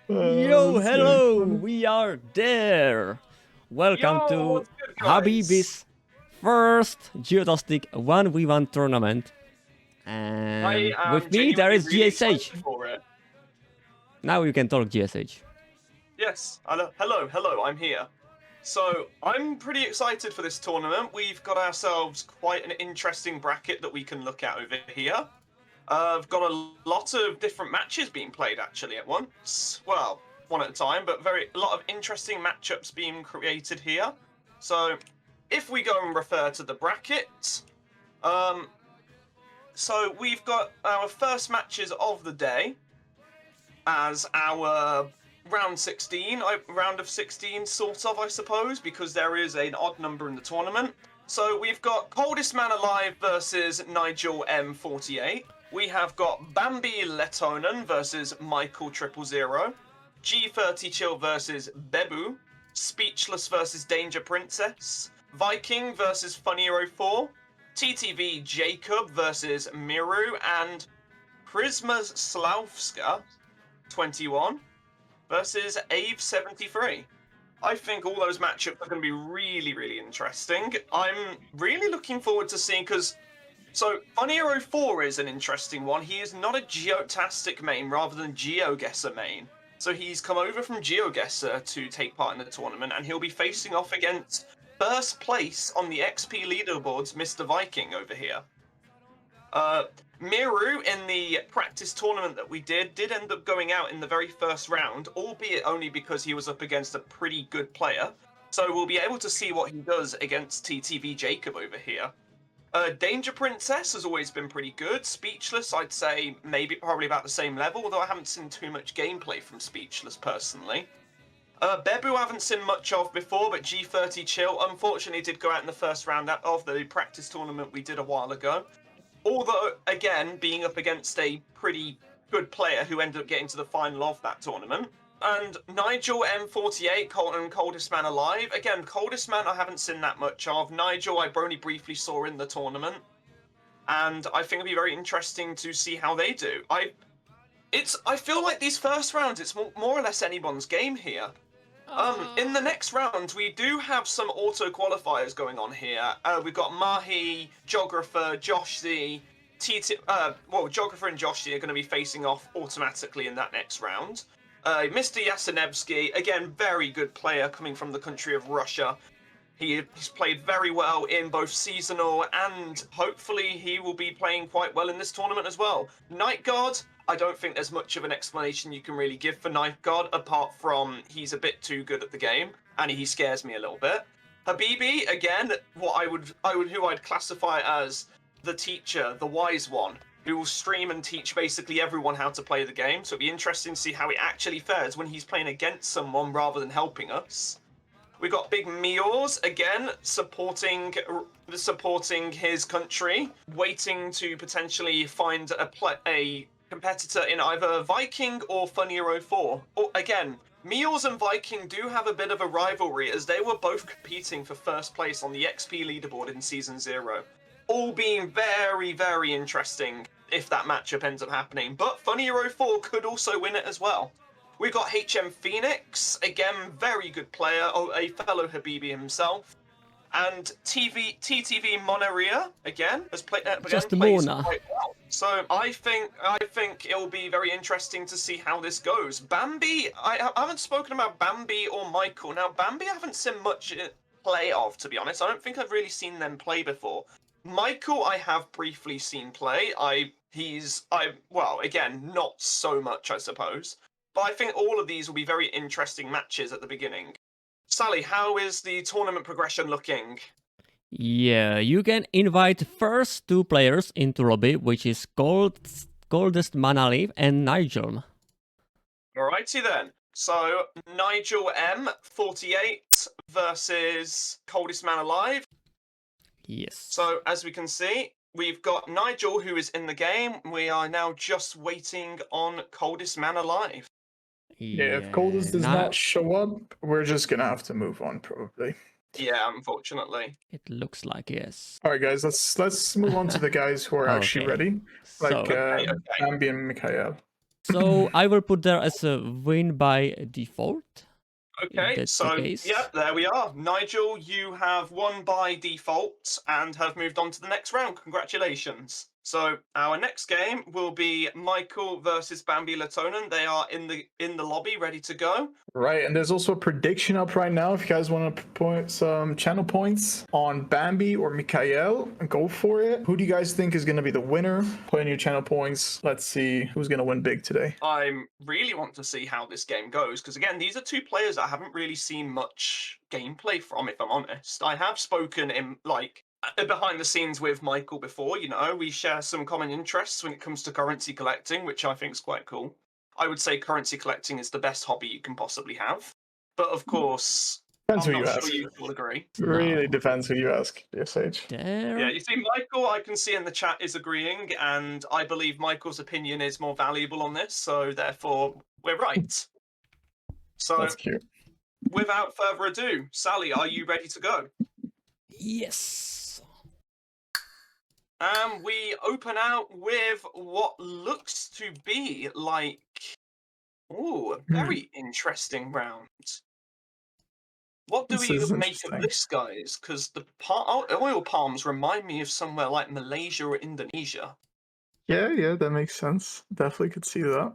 Yo, hello, we are there. Welcome Yo, to what's good, guys? HABIBIS first Geotastic 1v1 tournament. And I am with me there is genuinely really GSH. excited for it. Now you can talk GSH. Yes, hello, I'm here. So, I'm pretty excited for this tournament. We've got ourselves quite an interesting bracket that we can look at over here. I've got a lot of different matches being played actually at once. Well, one at a time, but a lot of interesting matchups being created here. So, if we go and refer to the bracket, so we've got our first matches of the day as our round 16, round of 16 sort of, I suppose, because there is an odd number in the tournament. So we've got coldestmanalive versus Nigel M48. We have got bambi.lehtonen versus Michael 000. G30 Chill versus Bébou. Speechless versus dangerprincess. Viking versus HMPhoniex. TTV Jacob versus Miru, and Prisma Slavska 21 versus Ave 73. I think all those matchups are going to be really, really interesting. I'm really looking forward to seeing, because so HMPhoniex is an interesting one. He is not a Geotastic main rather than GeoGuessr main. So he's come over from GeoGuessr to take part in the tournament, and he'll be facing off against first place on the XP leaderboards, Mr. Viking over here. Miru, in the practice tournament that we did end up going out in the very first round, albeit only because he was up against a pretty good player. So we'll be able to see what he does against TTV Jacob over here. Danger Princess has always been pretty good. Speechless, I'd say probably about the same level, although I haven't seen too much gameplay from Speechless personally. Bébou I haven't seen much of before, but G30 Chill unfortunately did go out in the first round of the practice tournament we did a while ago. Although, again, being up against a pretty good player who ended up getting to the final of that tournament. And Nigel M48, coldestmanalive. Again, coldestman I haven't seen that much of. Nigel I only briefly saw in the tournament. And I think it'll be very interesting to see how they do. I feel like these first rounds, it's more or less anyone's game here. In the next round, we do have some auto qualifiers going on here. We've got Mahie, Geographer, Joshzy, Geographer and Joshzy are going to be facing off automatically in that next round. Mr. Yasinevsky, again, very good player coming from the country of Russia. He's played very well in both seasonal, and hopefully he will be playing quite well in this tournament as well. Nightgod, I don't think there's much of an explanation you can really give for Nightgod, apart from he's a bit too good at the game, and he scares me a little bit. Habibi, again, who I'd classify as the teacher, the wise one, who will stream and teach basically everyone how to play the game. So it'll be interesting to see how it actually fares when he's playing against someone rather than helping us. We've got big Meorz, again, supporting his country, waiting to potentially find a competitor in either Viking or HMPhoniex. Or again, Meorz and Viking do have a bit of a rivalry, as they were both competing for first place on the XP leaderboard in Season 0. All being very, very interesting if that matchup ends up happening. But HMPhoniex could also win it as well. We've got HMPhoenix, again, very good player, a fellow Habibi himself. And TTV Monaria, again, has plays quite well. So I think it'll be very interesting to see how this goes. Bambi, I haven't spoken about Bambi or Michael. Now, Bambi I haven't seen much play of, to be honest. I don't think I've really seen them play before. Michael I have briefly seen play. Well, again, not so much, I suppose. But I think all of these will be very interesting matches at the beginning. Sally, how is the tournament progression looking? Yeah, you can invite first two players into lobby, which is coldestmanalive and Nigel. Alrighty then. So Nigel M48 versus coldestmanalive. Yes. So as we can see, we've got Nigel who is in the game. We are now just waiting on coldestmanalive. Yeah, if Coldest does now not show up, we're just gonna have to move on probably. Yeah, unfortunately. it looks like yes. All right, guys, let's move on to the guys who are actually Okay. ready, like So, Okay. Bambi and Mikhail. so I will put there as a win by default. Okay, that's so the case. yeah, there we are. Nigel, you have won by default and have moved on to the next round. Congratulations. So our next game will be Michael versus bambi.lehtonen. They are in the lobby, ready to go. Right, and there's also a prediction up right now. If you guys want to point some channel points on Bambi or Mikhail, go for it. Who do you guys think is going to be the winner? Put in your channel points. Let's see who's going to win big today. I really want to see how this game goes because again, these are two players I haven't really seen much gameplay from, if I'm honest. I have spoken in like behind the scenes with Michael before. You know, we share some common interests when it comes to currency collecting, which I think is quite cool. I would say currency collecting is the best hobby you can possibly have. But of course, Depends I'm who you not ask. sure you will agree. Really No. depends who you ask, SH. There. Yeah, you see, Michael, I can see in the chat is agreeing, and I believe Michael's opinion is more valuable on this, so therefore we're right. So, That's cute. without further ado, Sally, are you ready to go? Yes. We open out with what looks to be like, ooh, a very interesting round. What do This we is make of interesting. this, guys? Because the oil palms remind me of somewhere like Malaysia or Indonesia. Yeah, that makes sense. Definitely could see that.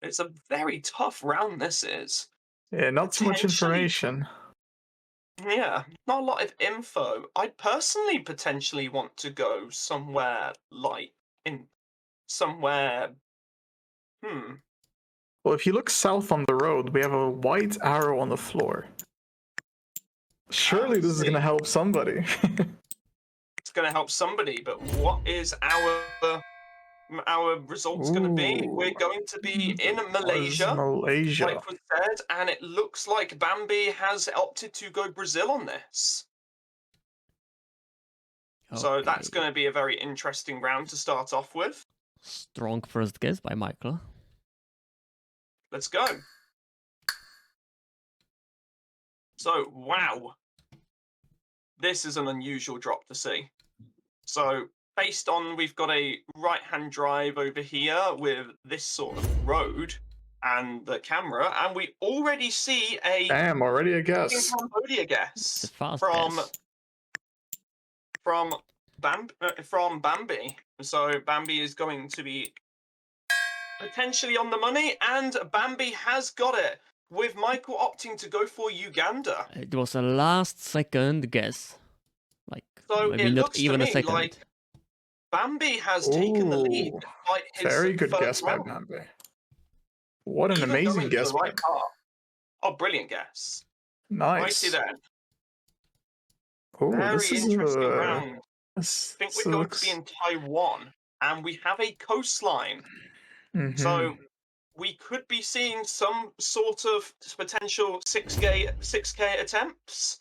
It's a very tough round, this is. Yeah, not too much Potentially- information. Yeah, not a lot of info. I personally potentially want to go somewhere like somewhere. Well, if you look south on the road, we have a white arrow on the floor. Surely this is going to help somebody. It's going to help somebody, but what is our results going to be? We're going to be in Malaysia, like was said, and it looks like Bambi has opted to go Brazil on this. So that's going to be a very interesting round to start off with. Strong first guess by Michael. Let's go. So, wow. This is an unusual drop to see. So, based on, we've got a right-hand drive over here with this sort of road and the camera, and we already see a... Damn, already a guess. Cambodia guess. It's a fast from guess. From Bambi. So Bambi is going to be potentially on the money, and Bambi has got it, with Michael opting to go for Uganda. It was a last second guess. Like, So maybe it not looks even to a me second. like Bambi has taken the lead Ooh, despite his very good first guess by round. Bambi. What an Even amazing going to guess. the right path. Oh, brilliant guess. Nice. Righty then. Oh, Very this is interesting round. I this think we're going to be in Taiwan, and we have a coastline. So we could be seeing some sort of potential 6K attempts.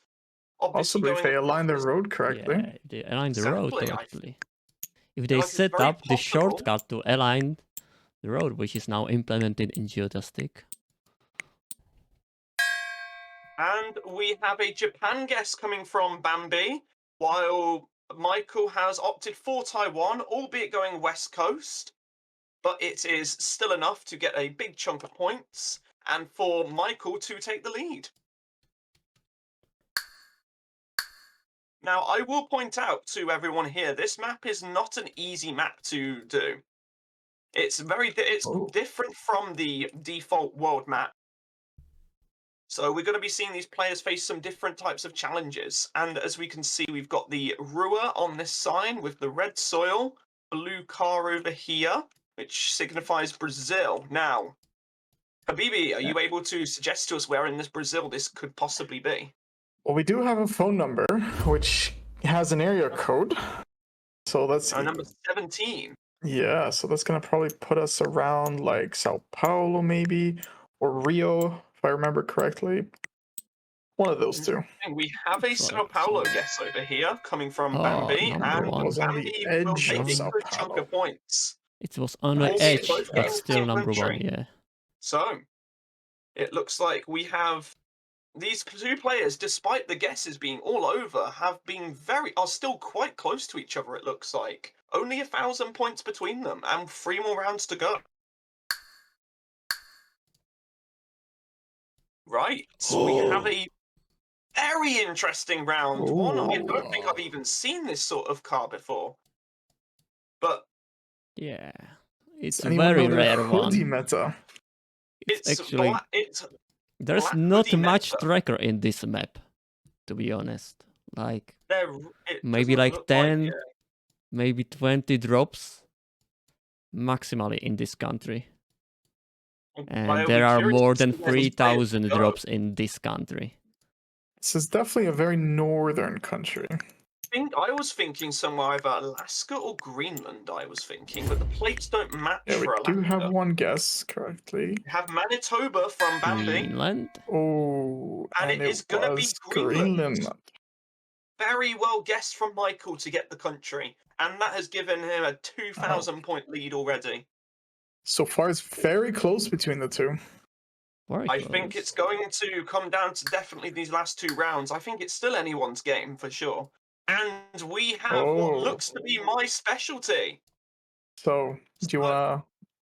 Possibly if they align the road correctly. Yeah, they aligned the road Exactly, correctly. If they Like, it's set very up the possible. shortcut to align the road, which is now implemented in Geotastic. And we have a Japan guess coming from Bambi, while Michael has opted for Taiwan, albeit going West Coast. But it is still enough to get a big chunk of points, and for Michael to take the lead. Now, I will point out to everyone here, this map is not an easy map to do. It's different from the default world map. So we're going to be seeing these players face some different types of challenges. And as we can see, we've got the Rua on this sign with the red soil, blue car over here, which signifies Brazil. Now, Habibi, are you able to suggest to us where in this Brazil this could possibly be? Well, we do have a phone number, which has an area code. So that's number 17. Yeah, so that's going to probably put us around like Sao Paulo maybe, or Rio, if I remember correctly. One of those two. And we have a Sao Paulo guess over here coming from Bambi, number and one. It was on the Bambi will edge take of a Sao good chunk Paulo. of points. It was on the Albeit edge, both but games still in number one, country. yeah. So, it looks like we have these two players, despite the guesses being all over, are still quite close to each other, it looks like. Only 1,000 points between them, and 3 more rounds to go. Right, we have a very interesting round. One, I don't think I've even seen this sort of car before. But Yeah, it's a Anyone very know the rare hoodie one. meta? It's actually there's black not hoodie much meta. tracker in this map, to be honest. Like It maybe doesn't like look 10, yeah. maybe 20 drops maximally in this country. And I'll there be are curious more to than see where these players 3,000 go. drops in this country. This is definitely a very northern country. I was thinking somewhere either Alaska or Greenland, I was thinking, but the plates don't match Yeah, we for Alaska. do have one guess correctly. We have Manitoba from Bambi, Greenland? Oh, and it is going to be Greenland. Very well guessed from Michael to get the country, and that has given him a 2,000 point lead already. So far, it's very close between the two. Very I close. think it's going to come down to definitely these last 2 rounds. I think it's still anyone's game for sure. And we have what looks to be my specialty. So, do you want to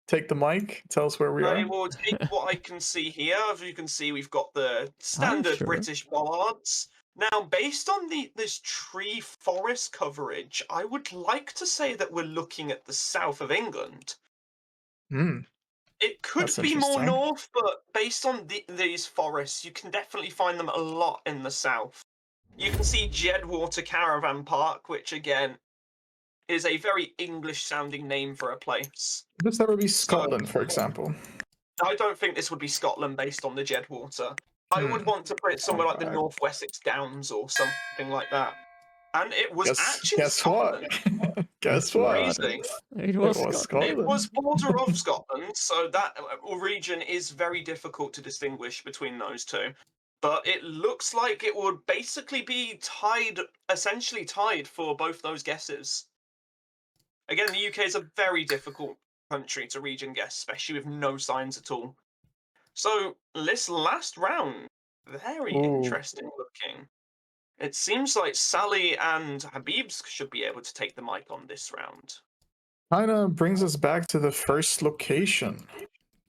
take the mic? Tell us where we are. I will take what I can see here. As you can see, we've got the standard sure. British bollards. Now, based on this tree forest coverage, I would like to say that we're looking at the south of England. It could be more north, but based on these forests, you can definitely find them a lot in the south. You can see Jedwater Caravan Park, which again is a very English-sounding name for a place. Could this ever be Scotland, for example? I don't think this would be Scotland based on the Jedwater. I would want to put it somewhere like the North Wessex Downs or something like that. And it was actually Scotland. Guess what? Crazy. It was Scotland. It was border of Scotland, so that region is very difficult to distinguish between those two. But it looks like it would basically be essentially tied for both those guesses. Again, the UK is a very difficult country to region guess, especially with no signs at all. So this last round, very interesting looking. It seems like Sally and Habibs should be able to take the mic on this round. Kinda brings us back to the first location.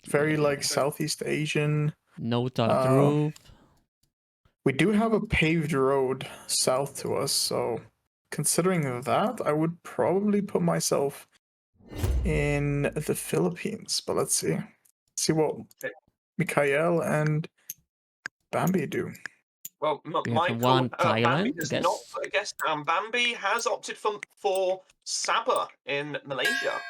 Very like Southeast Asian. No tarred roof. We do have a paved road south to us, so considering that, I would probably put myself in the Philippines. But let's see. See what Mikhail and Bambi do. Well, Michael, one Bambi Thailand, has not put a guess down. Bambi has opted for Sabah in Malaysia.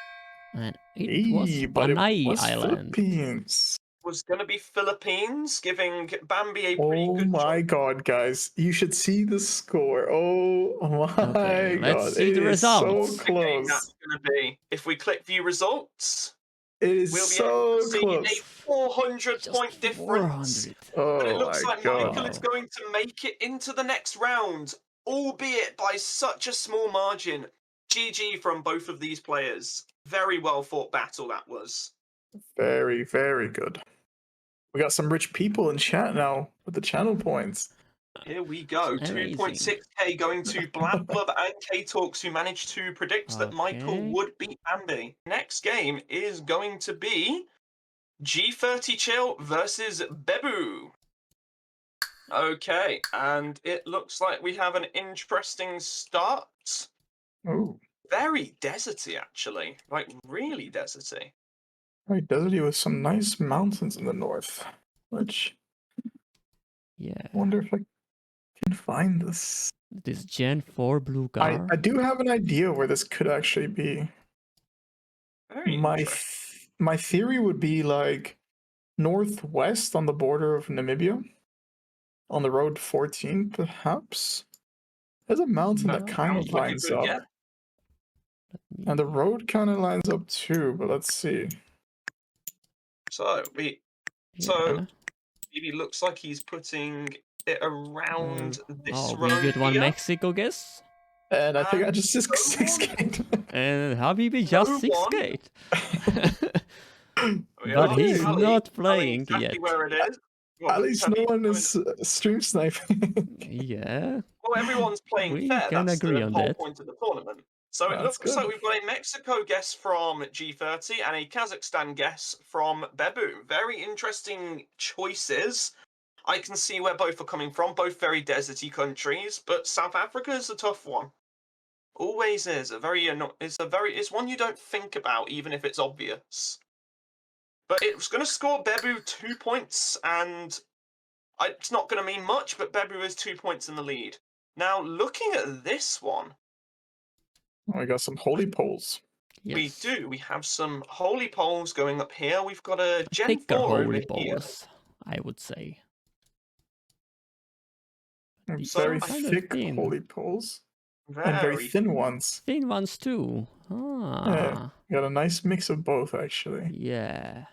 And it was Panay Island. Philippines. Was going to be Philippines, giving Bambi a pretty good Oh my god, guys. You should see the score. Oh my god. Let's see the results. So close. Okay, that's going to be, if we click view results, It is we'll be so able to see close. a 400-point difference. 400. But it Oh looks my like god. Michael is going to make it into the next round, albeit by such a small margin. GG from both of these players. Very well fought battle that was. Very, very good. We got some rich people in chat now with the channel points. Here we go. 2.6k going to Blab Club and K-Talks, who managed to predict that Michael would beat Bambi. Next game is going to be G30 Chill versus Bébou. Okay, and it looks like we have an interesting start. Oh. Very deserty, actually. Like, really deserty. Right, deserty with some nice mountains in the north. Which... Yeah. I wonder if I can find this. This Gen 4 blue car. I do have an idea where this could actually be. Very my theory would be like northwest on the border of Namibia. On the road 14, perhaps. There's a mountain that kind of lines up. Yeah. And the road kind of lines up too, but let's see. So maybe looks like he's putting it around this road. We get one here. Mexico guess. And I think I just 6-skate. And Habibi just 6-skate. But he's Ali not telling playing exactly yet. where it is. What, At least no Habib one going- is stream sniping. Yeah, Well, everyone's playing we fair. can That's agree the on whole that. point of the tournament. So it That's looks like good. we've got a Mexico guess from G30 and a Kazakhstan guess from Bébou. Very interesting choices. I can see where both are coming from, both very deserty countries, but South Africa is a tough one. Always is. It's one you don't think about, even if it's obvious. But it's going to score Bébou 2 points, and it's not going to mean much, but Bébou is 2 points in the lead. Now, looking at this one, We got some holy poles. Yes. we do. We have some holy poles going up here. We've got a Gen Thicker 4 over holy here. balls, I would say. Very So, kind of thick thin. holy poles. And very thin ones. Thin ones too. Ah, Got a nice mix of both, actually. yeah.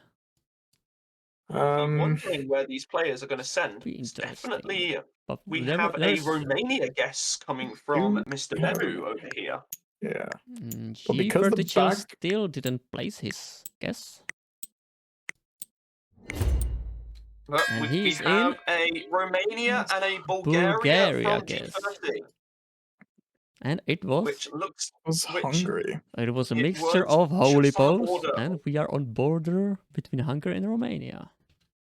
We'll be wondering where these players are going to send. Be It's interesting. definitely, But we there- have a there's Romania guess coming from Mr. have- Bébou over here. Yeah. But because the G30 back- still didn't place his guess. But And we he's have in a Romania and a Bulgaria Bulgaria, from guess. G30, And it was which looks Was Hungary. it was a it mixture was of holy just on the poles, border. and we are on border between Hungary and Romania.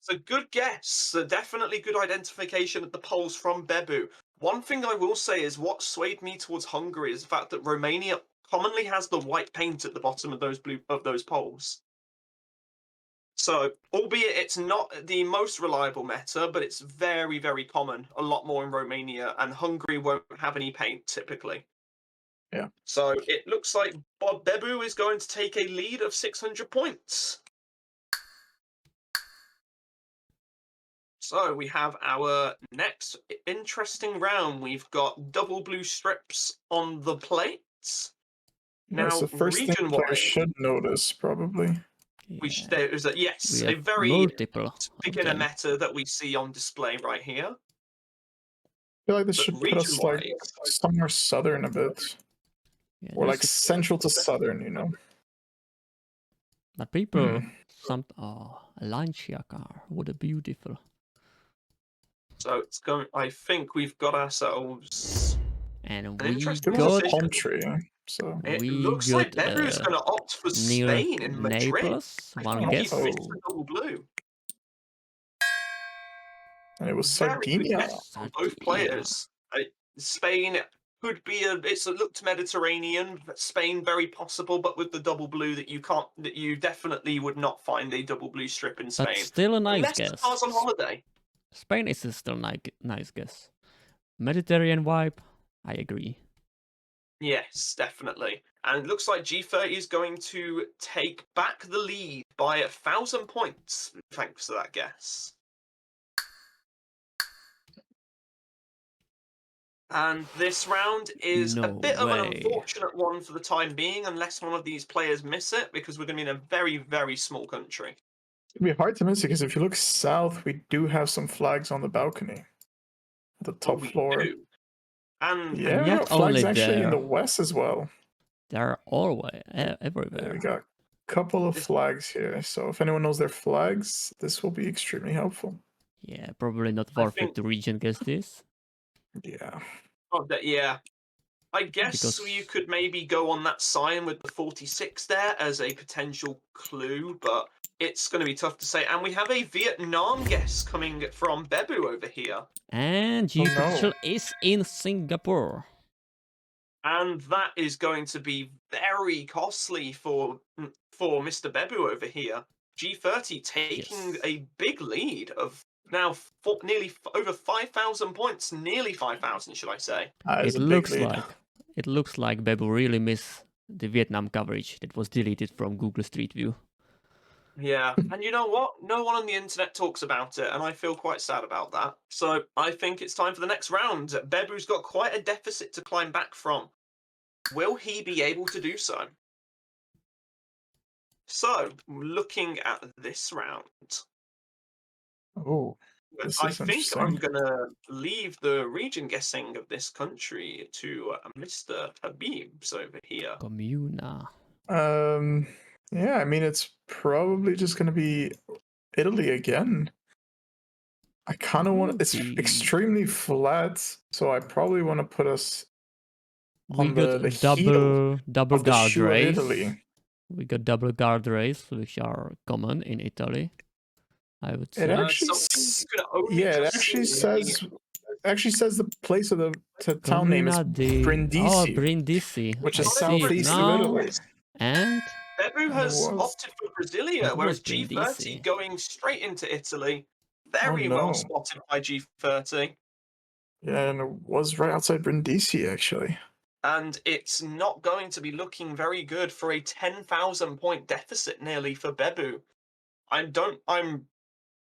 It's a good guess. Definitely good identification of the polls from Bébou. One thing I will say is what swayed me towards Hungary is the fact that Romania commonly has the white paint at the bottom of those polls. So, albeit it's not the most reliable meta, but it's very, very common. A lot more in Romania, and Hungary won't have any paint typically. Yeah. So it looks like Bob Bébou is going to take a lead of 600 points. So we have our next interesting round. We've got double blue strips on the plates. Now, That's the first thing players region-wise, should notice, probably. Yeah. there is yes, We a have very multiple of beginner them. meta that we see on display right here. I feel like this But should put us like region-wise, somewhere southern a bit. Yeah, Or like there's central to southern, you know. but people a Lancia car. What a beautiful. so it's going. I think we've got ourselves. And An we interesting There was a got palm tree, so It we looks like got Bébou's going to opt for near Spain in Madrid. Naples. I One think he guess. fits the double blue. and it was Very good Sardinia. guess on both Sardinia. players. Spain could be it looked Mediterranean. Spain very possible, but with the double blue that you definitely would not find a double blue strip in Spain. But still a nice Unless guess. the car's on holiday. Spain is still nice guess. Mediterranean vibe, I agree. Yes, definitely. And it looks like G30 is going to take back the lead by 1,000 points, thanks to that guess. And this round is a No bit of an way. unfortunate one for the time being, unless one of these players miss it, because we're going to be in a very, very small country. It'd be hard to miss it because if you look south, we do have some flags on the balcony. At the top We floor. do. And Yeah, we not got flags only actually in the there. west as well. They're always Yeah, everywhere. we got a couple of This- flags here. So if anyone knows their flags, this will be extremely helpful. Yeah, probably not I worth think- it to region guess this. Yeah. yeah. I guess Because- you could maybe go on that sign with the 46 there as a potential clue, but it's going to be tough to say. And we have a Vietnam guess coming from Bébou over here. And Oh, no. G is in Singapore. And that is going to be very costly for Mr. Bébou over here. G30 taking Yes. a big lead of now nearly over 5,000 points, nearly 5,000, should I say? That is It a big looks lead. like Bébou really missed the Vietnam coverage that was deleted from Google Street View. Yeah, and you know what? No one on the internet talks about it, and I feel quite sad about that. So I think it's time for the next round. Bébou's got quite a deficit to climb back from. Will he be able to do so? So, looking at this round, Oh, this I is think interesting. I'm going to leave the region guessing of this country to Mr. Habibs over here. Communa. Yeah, I mean, it's probably just going to be Italy again. I kind of want it's Be- extremely flat, so I probably want to put us We on got the heel double of the guard shoe of race. Italy. We got double guard race, which are common in Italy. I would It say. actually, Something you could only yeah, it just actually see says the place of the town name is Comuna di Brindisi, Brindisi. which I is see it southeast of now. Italy. And Bébou And it has was. opted for Brasilia, It whereas was G30 Brindisi. going straight into Italy. Oh Very well no! spotted by G30. Yeah, and it was right outside Brindisi actually. And it's not going to be looking very good for a 10,000 point deficit nearly for Bébou.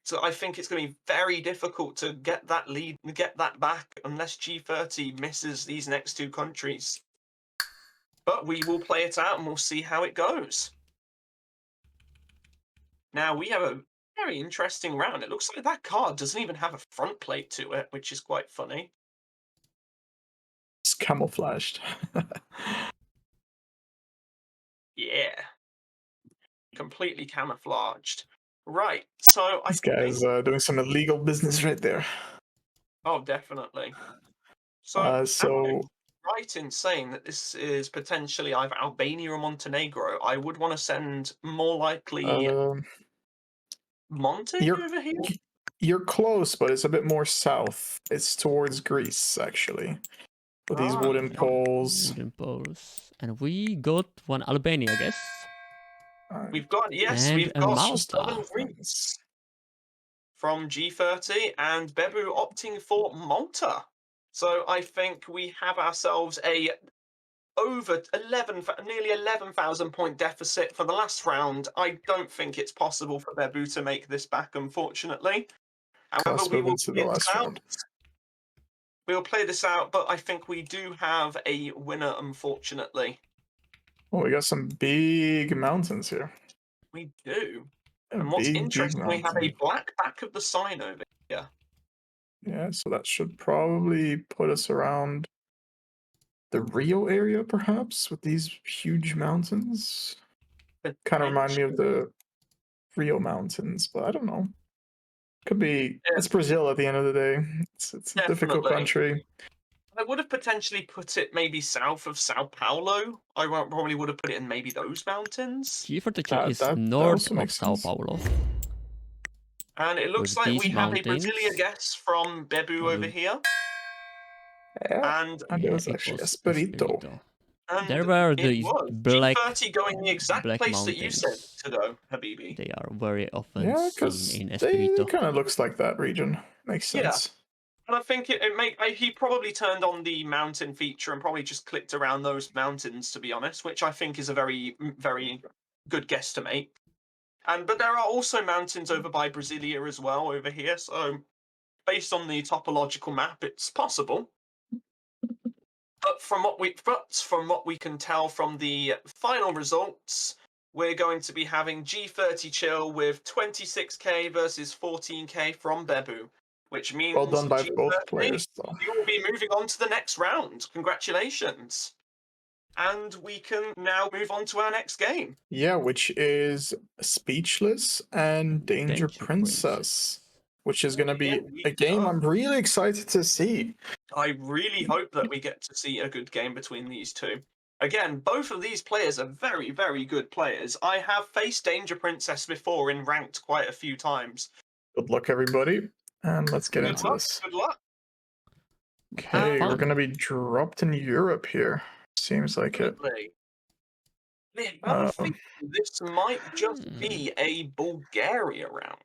So I think it's going to be very difficult to get that lead, get that back, unless G30 misses these next two countries. But we will play it out and we'll see how it goes. Now we have a very interesting round. It looks like that card doesn't even have a front plate to it, which is quite funny. It's camouflaged. Yeah. Completely camouflaged. Right, so I This guy's think... doing some illegal business right there. Oh, definitely. So, am I right in saying that this is potentially either Albania or Montenegro? I would want to send more likely Monte you're over here. you're close, but it's a bit more south. It's towards Greece, actually. With these wooden poles. Wooden poles. And we got one Albania, I guess. We've got, yes, And we've a got Malta. Southern Greece from G30 and Bébou opting for Malta. So I think we have ourselves a nearly 11,000 point deficit for the last round. I don't think it's possible for Bébou to make this back, unfortunately. However, Let's move into the last round. We'll play this out, but I think we do have a winner, unfortunately. Oh, we got some big mountains here. We do. A And what's big interesting, we have a mountain. black back of the sign over here. Yeah, so that should probably put us around the Rio area, perhaps, with these huge mountains. Kind of remind me of the Rio Mountains, but I don't know. Could be. Yeah. It's Brazil at the end of the day. It's a difficult country. I would have potentially put it maybe south of Sao Paulo. I probably would have put it in maybe those mountains. G30 is that north also of Sao sense. Paulo. And it looks With like these we have a mountains. Brasilia guest from Bébou over here. Yeah, And it was actually Espirito. And there were these black G30 going the exact place mountains. that you said to go, Habibi. They are very often seen in it Espirito. kind of looks like that region. Makes sense. And I think he probably turned on the mountain feature and probably just clicked around those mountains, to be honest, which I think is a very, very good guess to make. But there are also mountains over by Brasilia as well over here, so based on the topological map, it's possible. But from what we can tell from the final results, we're going to be having G30 chill with 26k versus 14k from Bébou, which means Well done by G30, both players, though. you will be moving on to the next round. Congratulations. And we can now move on to our next game. Yeah, which is Speechless and Danger Princess, which is going to be a game I'm really excited to see. I really hope that we get to see a good game between these two. Again, both of these players are very, very good players. I have faced Danger Princess before in ranked quite a few times. Good luck, everybody. And let's get into this. Good luck. Okay, we're going to be dropped in Europe here. Seems like it. I think this might just be a Bulgaria round.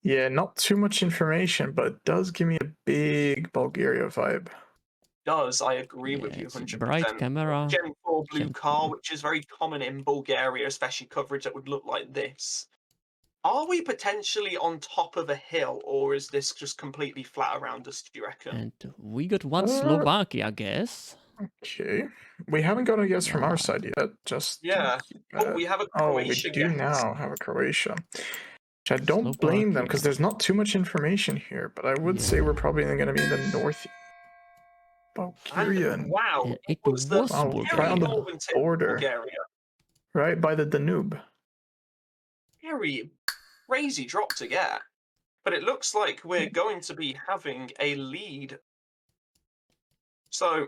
Yeah, not too much information, but it does give me a big Bulgaria vibe. I agree with you 100%. Bright camera. Gen 4 blue car, which is very common in Bulgaria, especially coverage that would look like this. Are we potentially on top of a hill, or is this just completely flat around us, do you reckon? And we got one Slovakia, I guess. Okay. We haven't got a guess from our side yet. Just we have a Croatia we do now have a Croatia. Which I don't blame them, because there's not too much information here, but I would say we're probably going to be in the north. Bulgaria. Wow, it was right on the border. Right by the Danube. very crazy drop to get. But it looks like we're going to be having a lead. So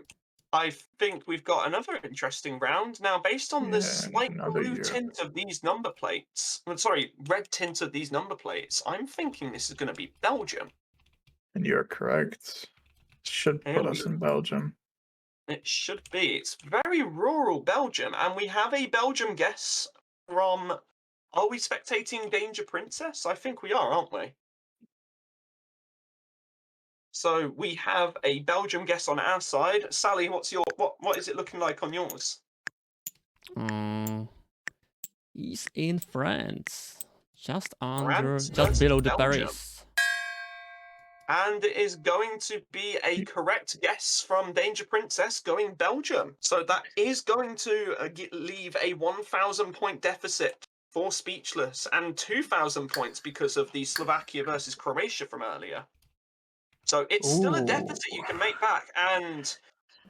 I think we've got another interesting round. Now, based on the Yeah, slight another blue year. tint of these number plates, sorry, red tint of these number plates, I'm thinking this is going to be Belgium. And you're correct. Should put us in Belgium. It should be. It's very rural Belgium, and we have a Belgium guess from. Are we spectating Danger Princess? I think we are, aren't we? So we have a Belgium guess on our side. Sally, what's your what is it looking like on yours? He's in France, just France just versus below the Belgium. Paris. And it is going to be a correct guess from Danger Princess going Belgium. So that is going to leave a 1,000 point deficit for Speechless and 2,000 points because of the Slovakia versus Croatia from earlier. So it's still a deficit you can make back. And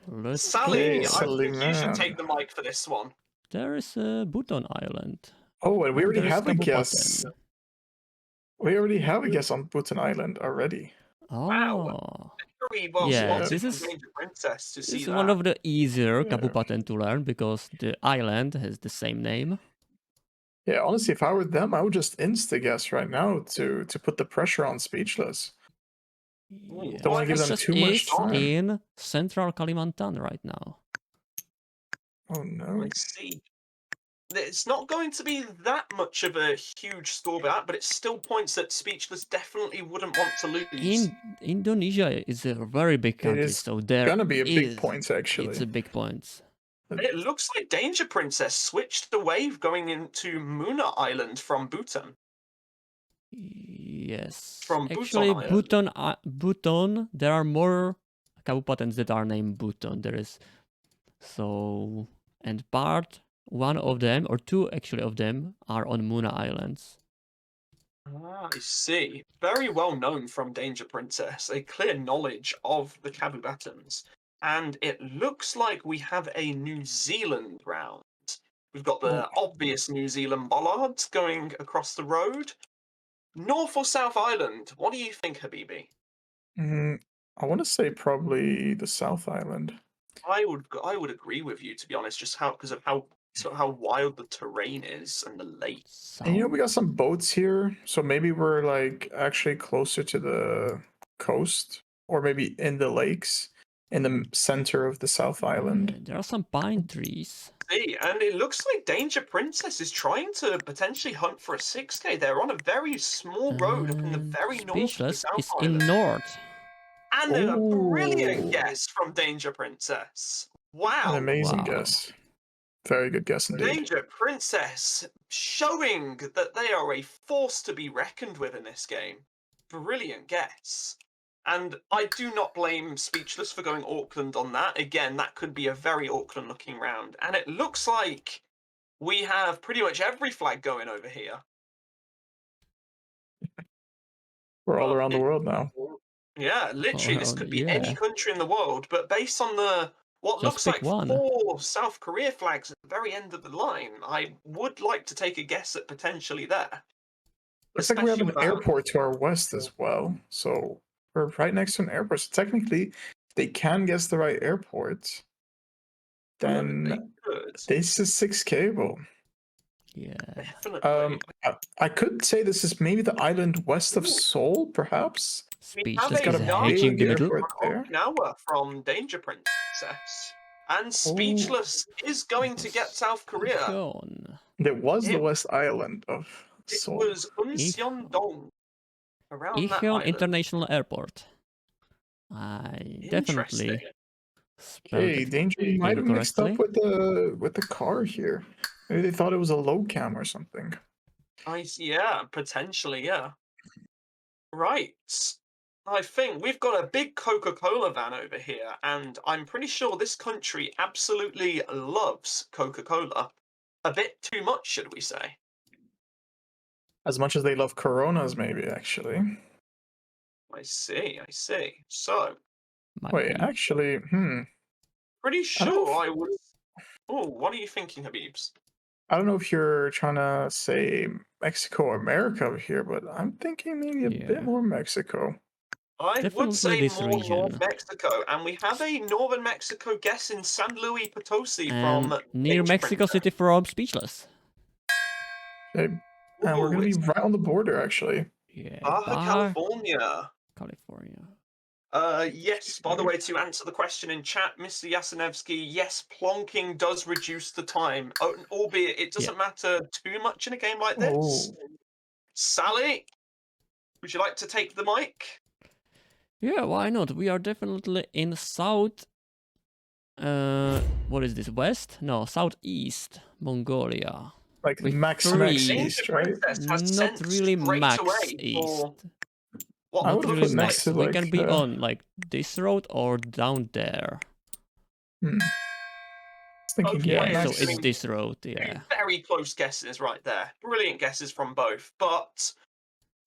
Let's Sally, go. I think you should Salim. take the mic for this one. There is a Bhutan Island. Oh, and we already there's have a Kabupaten. guess. We already have a guess on Bhutan Island already. Oh. Very well Yeah, spotted this from is- Danger Princess to see It's that. one of the easier Yeah. Kabupaten to learn because the island has the same name. Yeah, honestly, if I were them, I would just insta guess right now to put the pressure on Speechless. Yeah. Don't wanna give them Speechless too much is time. in central Kalimantan right now. Oh no. I see. It's not going to be that much of a huge score back, but it's still points that Speechless definitely wouldn't want to lose. Indonesia is a very big country, is so there gonna be a big is- points actually. It's a big points. It looks like Danger Princess switched away going into Muna Island from Bhutan. Yes. From Bhutan Actually, Island. Bhutan, there are more Kabupatens that are named Bhutan. There is and one of them or two actually of them are on Muna Islands. Ah, I see. Very well known from Danger Princess, a clear knowledge of the Kabubatans. And it looks like we have a New Zealand round. We've got the obvious New Zealand bollards going across the road. North or South Island? What do you think, Habibi? I want to say probably the South Island. I would agree with you, to be honest, just because of how wild the terrain is and the lake. And you know, we got some boats here, so maybe we're like actually closer to the coast, or maybe in the lakes, in the center of the South Island. There are some pine trees. See, and it looks like Danger Princess is trying to potentially hunt for a 6K. They're on a very small road up in the very north of the Speechless South is Island. in north. And a brilliant Ooh. guess from Danger Princess. Wow. An amazing Wow. guess. Very good guess indeed. Danger Princess showing that they are a force to be reckoned with in this game. Brilliant guess. And I do not blame Speechless for going Auckland on that. Again, that could be a very Auckland looking round. And it looks like we have pretty much every flag going over here. We're all around the world now. Yeah, literally, this could be any yeah. country in the world. But based on what Just looks pick like one. 4 South Korea flags at the very end of the line, I would like to take a guess at potentially there. Looks like we have an Especially with airport to our west as well. So we're right next to an airport. So technically, if they can guess the right airport, then this is 6K. Well, Yeah. Definitely. I could say this is maybe the island west of Seoul, perhaps. Speechless got is a hedging the big middle. airport there. Okinawa from Danger Princess. And Speechless is going to get South Korea. Gone. There was the It- West Island of It Seoul. was Unseong-dong. Around that Incheon island. International Airport. I definitely Interesting. spelled Hey, it Danger might have mixed up incorrectly. with the car here. Maybe they thought it was a low cam or something. Yeah, potentially, yeah. Right. I think we've got a big Coca-Cola van over here, and I'm pretty sure this country absolutely loves Coca-Cola. A bit too much, should we say? As much as they love Coronas, maybe actually. I see. So, Wait, actually, pretty I don't sure I would. Oh, what are you thinking, Habibs? I don't know if you're trying to say Mexico or America over here, but I'm thinking maybe a bit Yeah. more Mexico. I would Definitely say this more North region. Mexico, and we have a Northern Mexico guest in San Luis Potosi And from near Danger Mexico Princess. City from Speechless. Okay. And we're Ooh, gonna be it's right on the border, actually. Yeah, Baja Baja California. California. Yes, by the way, to answer the question in chat, Mr. Yasinevsky, yes, plonking does reduce the time, albeit it doesn't matter too much in a game like this. Oh, Sally, would you like to take the mic? Yeah, why not? We are definitely in south. What is this? West? No, southeast Mongolia. like With max three. east, Danger right? Princess has Not sent really straight max away east. for what I Not would have really put looks like next max. to We like can be on like this road or down there. I was thinking, both yeah, Yeah, so players max. it's giving this road. two Yeah. very close guesses right there. Brilliant guesses from both, but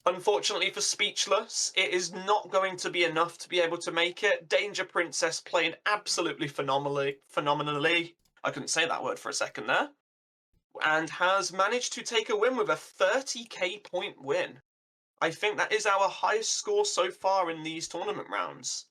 unfortunately for Speechless, it is not going to be enough to be able to make it. Danger Princess playing absolutely phenomenally. I couldn't say that word for a second there. And has managed to take a win with a 30k point win. I think that is our highest score so far in these tournament rounds.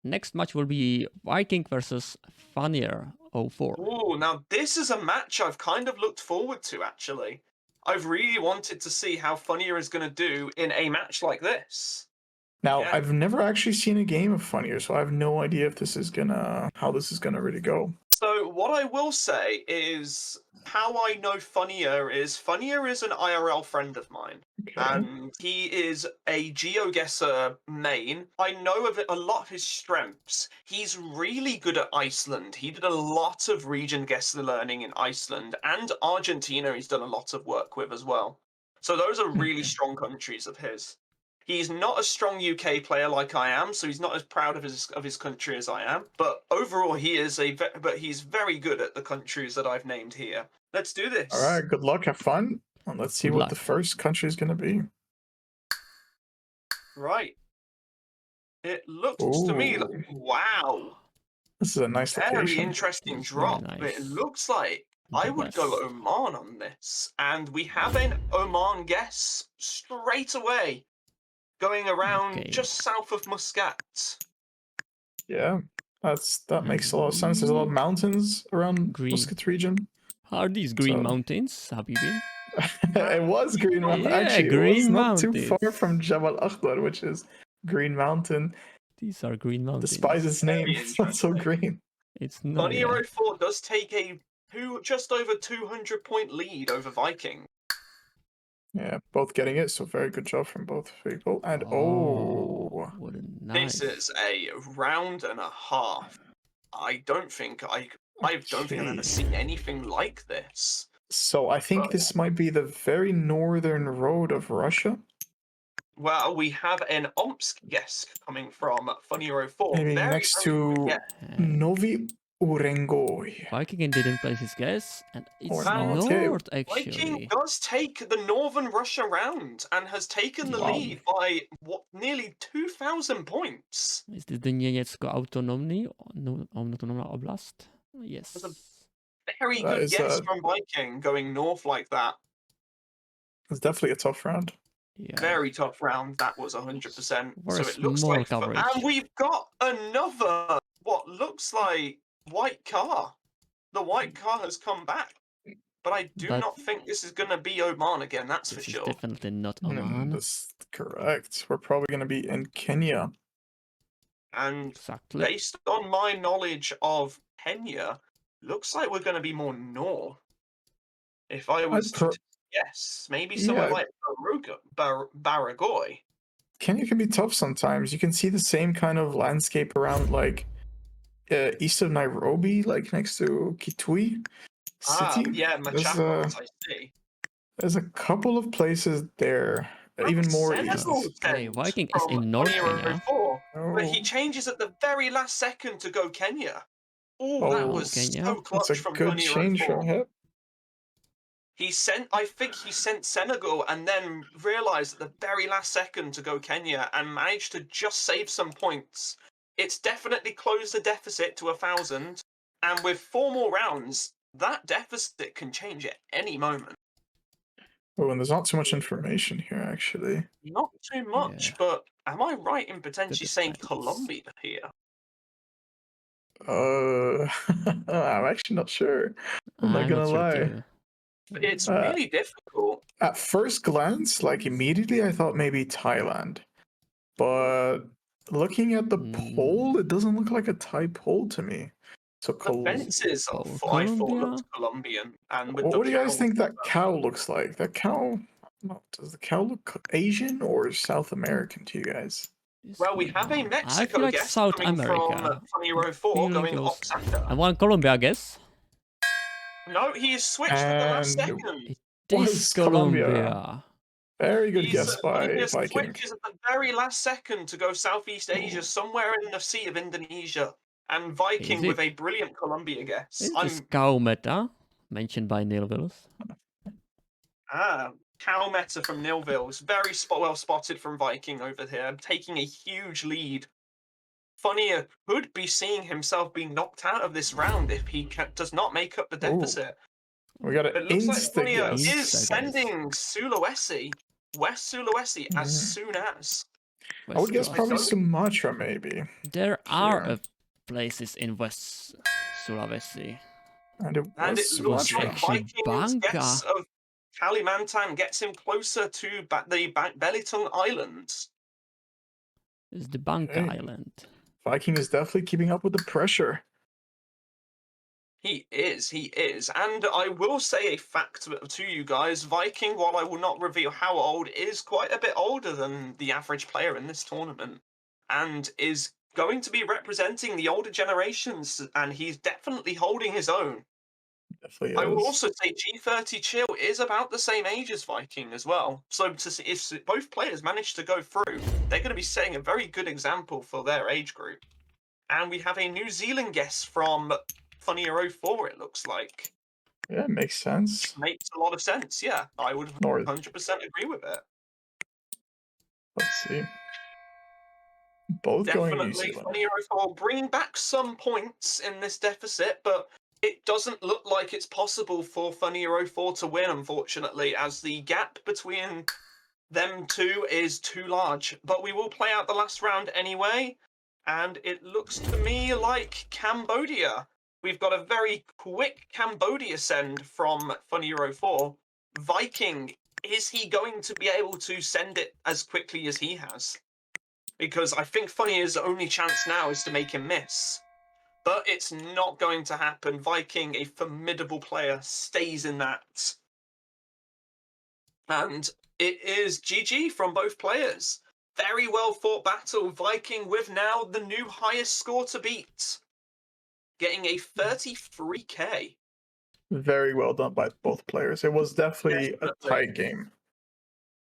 Next match will be Viking versus Funnier 04. Ooh, now this is a match I've kind of looked forward to, actually. I've really wanted to see how Funnier is going to do in a match like this. Now, Yeah. I've never actually seen a game of Funnier, so I have no idea if this is how this is gonna really go. So what I will say is how I know Funnier is an IRL friend of mine. Okay. And he is a GeoGuessr main. I know of a lot of his strengths. He's really good at Iceland. He did a lot of region guesser learning in Iceland, and Argentina he's done a lot of work with as well. So those are really Okay. strong countries of his. He's not a strong UK player like I am, so he's not as proud of his country as I am. But overall, he's very good at the countries that I've named here. Let's do this. All right. Good luck. Have fun. And let's see Good what luck. the first country is gonna be. Right. It looks to me like, Ooh. wow, This is a nice very location. interesting It's very drop. But nice. it looks like The I would go West. Oman on this, and we have an Oman guess straight away, going around Okay. just south of Muscat. Yeah, that makes a lot of sense. There's a lot of mountains around Green. Muscat region. Are these green So- mountains, Habibi? It was Green Mountain. Yeah, Actually, it Green was not too far Mountains. from Jabal Akhdar, which is Green Mountain. These are green mountains. Despite its name, Very it's not so interesting. green. It's not. Funny Yeah. 04 does take a just over 200 point lead over Viking. Yeah, both getting it, so very good job from both people. And What a nice. This is a round and a half. I don't think I've Okay. ever seen anything like this. So I think this might be the very northern road of Russia. Well, we have an Omsk guest coming from Funny 04. Maybe Very, next very to good guess. Novi Urengoy. Viking didn't place his guess, and it's Or not. north Viking actually. does take the northern Russia round and has taken the Wow. lead by nearly 2,000 points. Is this the Niemiecko Autonomny Oblast? Yes. That's a very That good is, guess from Viking going north like that. It's definitely a tough round. Yeah. Very tough round. That was 100%. Very So it looks small like, coverage. and we've got another what looks like white car. The white car has come back, but I do But not think this is going to be Oman again. That's for This is sure. definitely not Oman. That's correct. We're probably going to be in Kenya. And Exactly. based on my knowledge of Kenya, looks like we're going to be more north. If I was to guess, maybe somewhere like Baragoy. Kenya can be tough sometimes. You can see the same kind of landscape around like east of Nairobi, like next to Kitui city. Yeah, Machakos, I see. There's a couple of places there, even more east. Okay, Viking is in North Kenya. But he changes at the very last second to go Kenya. Oh, that was Kenya. so clutch That's a from good change from him. I think he sent Senegal and then realized at the very last second to go Kenya and managed to just save some points. It's definitely closed the deficit to 1,000. And with 4 more rounds, that deficit can change at any moment. Oh, and there's not too much information here, actually. Not too much, Yeah. but am I right in potentially saying depends. Colombia here? I'm actually not sure. I'm not I'm gonna not sure lie. too. It's Uh, really difficult. At first glance, like immediately, I thought maybe Thailand. But looking at the poll, it doesn't look like a Thai poll to me. So The fences are, I thought, Colombia? looked Colombian, and with the what do you guys cows think that as cow looks like? That cow, does the cow look Asian or South American to you guys? well, we have a I Mexico feel like guest South coming America. from Hero 4 Feeling going goes. Oxander. I want Colombia, I guess. No, he is switched at the last And second. It was is Colombia. Colombia. Very good He's guess by he just Viking. switches at the very last second to go Southeast Asia, somewhere in the Sea of Indonesia. And Viking Is with it? a brilliant Colombia guess. Is this cow meta mentioned by Nilvils? Cow meta from Nilville is very well spotted from Viking over here, taking a huge lead. Funnier could be seeing himself being knocked out of this round if he does not make up the deficit. We got an It looks like insta Funnier guess. is Insta guess. sending Sulawesi, West Sulawesi, as soon as. I would guess West probably Coast. Sumatra, maybe. There are Here. places in West Sulawesi. And it And was it looks Sumatra. like Actually, Viking's Bangka. guess of Kalimantan gets him closer to the Belitung Islands. This is the Bangka Hey. Island. Viking is definitely keeping up with the pressure. He is. And I will say a fact to you guys, Viking, while I will not reveal how old, is quite a bit older than the average player in this tournament. And is going to be representing the older generations, and he's definitely holding his own. Definitely I will is. also say G30 Chill is about the same age as Viking as well. So if both players manage to go through, they're going to be setting a very good example for their age group. And we have a New Zealand guest from Funnier 04, it looks like. Yeah, makes sense. Makes a lot of sense, yeah. I would North. 100% agree with it. Let's see. Both going New Definitely Zealand. Funnier 04 bring back some points in this deficit, but it doesn't look like it's possible for Funnier 04 to win, unfortunately, as the gap between them two is too large. But we will play out the last round anyway, and it looks to me like Cambodia. We've got a very quick Cambodia send from Funnier 04. Viking, is he going to be able to send it as quickly as he has? Because I think Funnier's only chance now is to make him miss. But it's not going to happen. Viking, a formidable player, stays in that. And it is GG from both players. Very well fought battle. Viking with now the new highest score to beat. Getting a 33k. Very well done by both players. It was definitely a Definitely. tight game.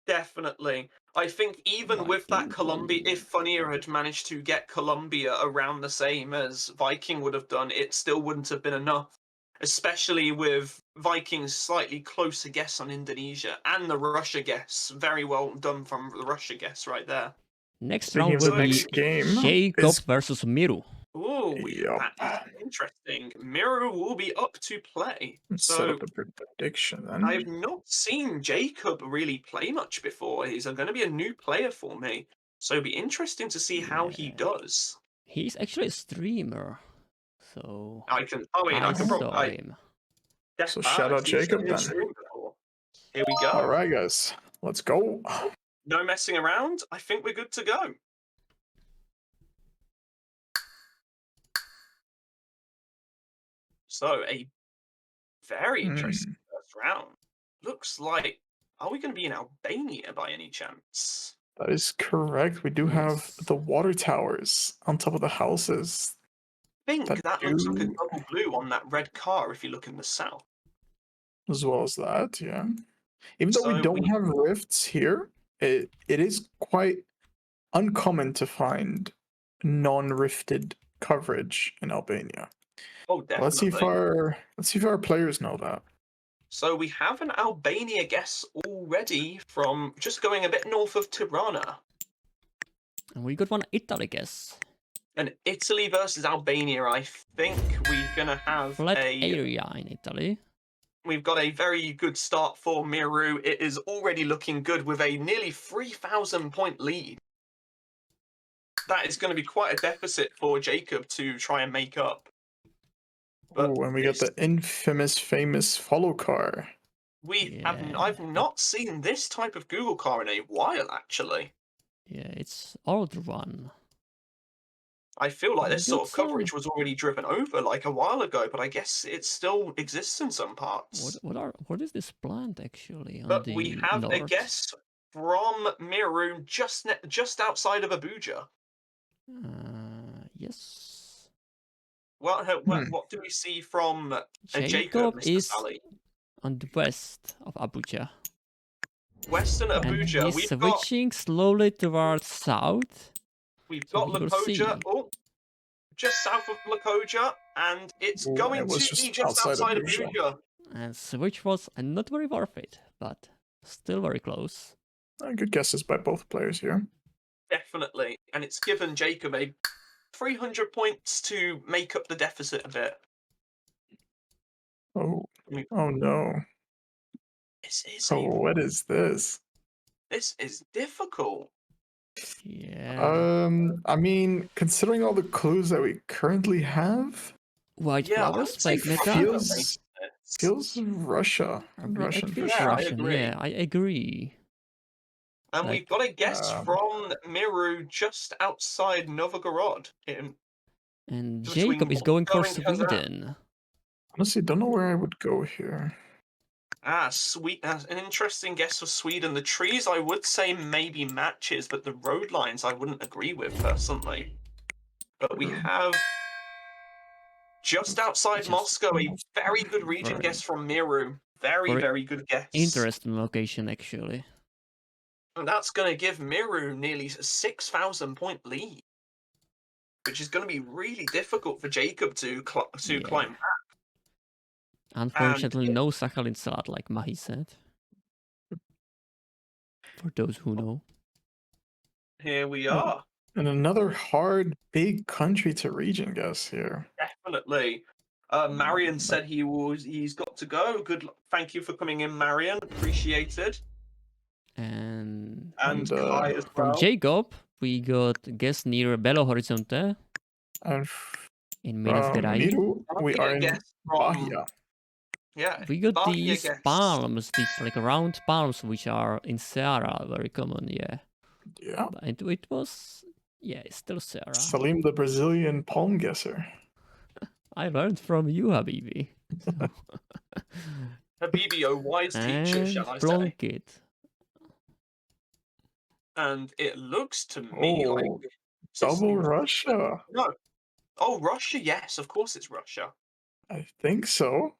Definitely. I think even with that Colombia, if Funnier had managed to get Colombia around the same as Viking would have done, it still wouldn't have been enough. Especially with Viking's slightly closer guess on Indonesia and the Russia guess. Very well done from the Russia guess right there. Next Speaking round of the will be next game, Jacob is- versus Miru. Ooh, Yup. that is interesting. Miru will be up to play. Let's set So up the prediction then. I've not seen Jacob really play much before. He's going to be a new player for me. So it'll be interesting to see how he Yeah. does. He's actually a streamer. So I can. Oh wait, I I can saw probably. him. So shout out Jacob then. Here we go. All right, guys, let's go. No messing around. I think we're good to go. So a very interesting first round. Looks like. Are we going to be in Albania by any chance? That is correct. We do have Yes. the water towers on top of the houses. I think that looks like a do- double blue on that red car if you look in the south. As well as that, yeah. Even though we So don't have rifts here, it is quite uncommon to find non-rifted coverage in Albania. Oh, definitely. Let's see if our players know that. So we have an Albania guess already from just going a bit north of Tirana. And we got one Italy guess. And Italy versus Albania, I think we're gonna have Flat a. area in Italy. We've got a very good start for Miru. It is already looking good with a nearly 3,000 point lead. That is going to be quite a deficit for Jacob to try and make up. But Oh, and we got the infamous, famous follow car. I've not seen this type of Google car in a while, actually. Yeah, it's old one. I feel like this sort of Good coverage was already driven over like a while ago, but I guess it still exists in some parts. What is this plant actually on But the we have north? a guess from Miru just outside of Abuja. Yes. What do we see from Jacob Mr. is Sally? on the west of Abuja. Western And Abuja. he's switching slowly towards south. We've So got we will see. Lokoja. Oh, just south of Lokoja, and it's going to be just outside Abuja. And switch was not very worth it, but still very close. Good guesses by both players here. Definitely, and it's given Jacob a 300 points to make up the deficit a bit. Oh, oh no. What is this? This is difficult. Yeah. I mean, considering all the clues that we currently have, White flowers, fake meta. Feels Russia. Russian for sure. I agree. And we've got a guess from Miru just outside Novgorod. And Jacob is going for Sweden. Honestly, don't know where I would go here. An interesting guess for Sweden. The trees, I would say maybe matches, but the road lines I wouldn't agree with personally. But we have just outside Moscow, a very good region guess from Miru. Very good guess. Interesting location, actually. And that's going to give Miru nearly a 6,000 point lead, which is going to be really difficult for Jacob to climb back. Unfortunately, no Sakhalin salad, like Mahie said. For those who know. Here we are. And another hard, big country to region guess here. Definitely. Marion said he's got to go. Thank you for coming in, Marion. Appreciated. And Kai as well. From Jacob, we got guess near Belo Horizonte. And in Minas Gerais. Miru, we are in Bahia. Yeah. We got these palms, these like round palms, which are in Ceará, very common, yeah. Yeah. And it was, it's still Ceará. Salim, the Brazilian palm guesser. I learned from you, Habibi. So. Habibi, a wise teacher, shall I say. It. And it looks to me like... Double Russia. No. Oh, Russia, yes, of course it's Russia. I think so.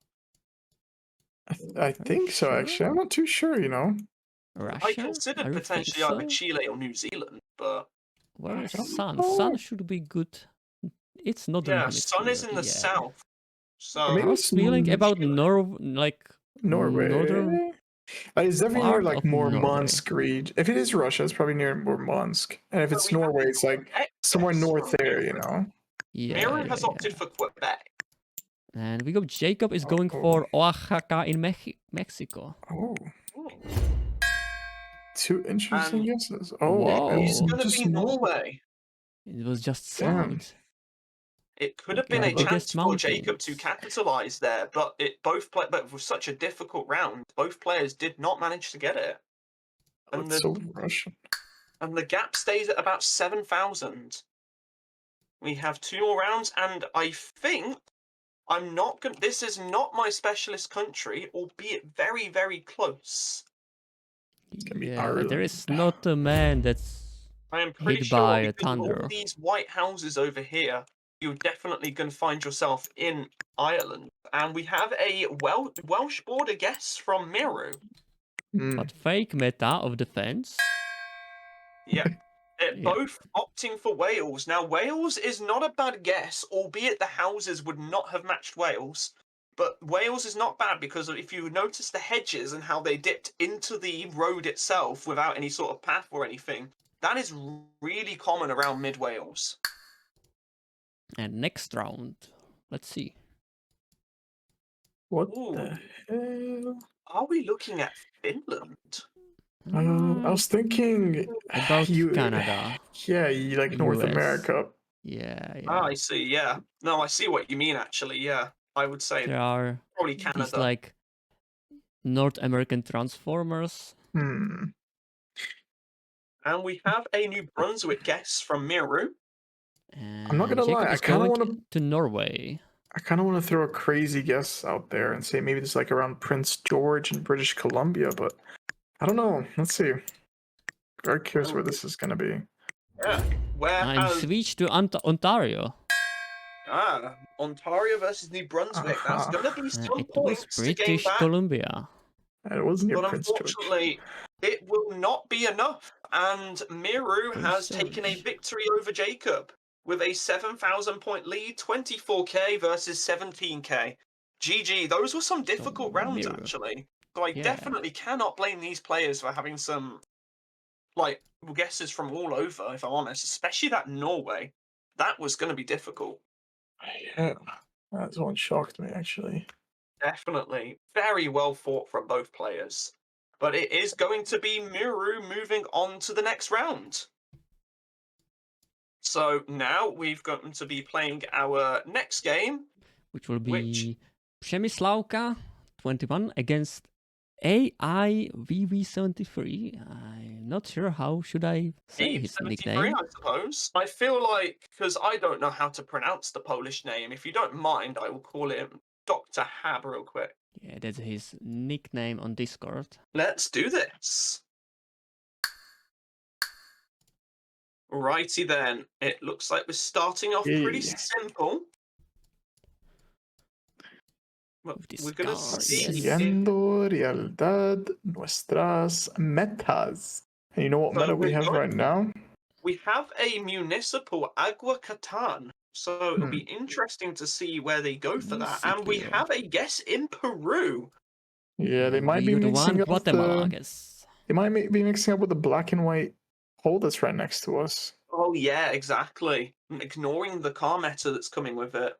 I think so, actually. I'm not too sure, you know. Russia? I considered potentially either Chile or New Zealand, but... Where is Sun? Sun should be good. It's not the Sun is in the south. So I was feeling about Norway. Northern... It's definitely near like Murmansk region. If it is Russia, it's probably near Murmansk. And if it's Norway, it's like somewhere north there, you know. Miru has opted for Quebec. And we got Jacob is going for Oaxaca in Mexico. Oh. Two interesting guesses. It's going to be Norway. It was just south. It could have been a chance for Jacob to capitalize there, but but with such a difficult round, both players did not manage to get it. And so Russian. And the gap stays at about 7,000. We have 2 more rounds, and I think this is not my specialist country, albeit very, very close. Yeah, there is not a man that's I am pretty hit sure by a because thunder. all these white houses over here, you're definitely going to find yourself in Ireland. And we have a Welsh border guess from Miru. But fake meta of defense. Yeah. Both opting for Wales. Now, Wales is not a bad guess, albeit the houses would not have matched Wales. But Wales is not bad because if you notice the hedges and how they dipped into the road itself without any sort of path or anything, that is really common around mid-Wales. And next round, let's see. What Ooh. the hell? Are we looking at Finland? I was thinking About Canada. Yeah, like North US. America. Yeah, yeah. Ah, I see. Yeah. No, I see what you mean. Actually, yeah. I would say There are probably these Canada. like North American Transformers. Hmm. And we have a New Brunswick guest from Miru. I'm not gonna lie, Jacob I is kind of going want to Norway. I kind of want to throw a crazy guess out there and say maybe it's like around Prince George in British Columbia, but I don't know. Let's see. Very curious where this is gonna be. Yeah. Where I'm has switched to Ontario. Ontario versus New Brunswick? That's Uh-huh. going to be some It was points to gain British back. Columbia. It was near But Prince George. unfortunately, it will not be enough. And Miru has taken a Surge. victory over Jacob with a 7,000 point lead, 24k versus 17k. GG. Those were some difficult rounds, Miru. actually. So I Yeah. definitely cannot blame these players for having some, like, guesses from all over, if I'm honest, especially that Norway. That was going to be difficult. Yeah, that one shocked me actually. Definitely. Very well fought from both players. But it is going to be Miru moving on to the next round. So now we've got to be playing our next game. Which will be Przemysławka 21 against AI VV73. I'm not sure how should I say his 73, nickname. I suppose. I feel like, because I don't know how to pronounce the Polish name, if you don't mind, I will call him Dr. Hab real quick. Yeah, that's his nickname on Discord. Let's do this. Righty then. It looks like we're starting off pretty Yay. simple. Well, we're going to Discard, see yes. if... Siendo realidad nuestras metas. And you know what So meta we we're have going- right now? We have a municipal Agua Catan. So it'll be interesting to see where they go for that. And we Municipio. have a guess in Peru. Yeah, they And might be we would mixing want up Guatemala, I the. guess. They might be mixing up with the black and white hole that's right next to us. Oh, yeah, exactly. Ignoring the car meta that's coming with it.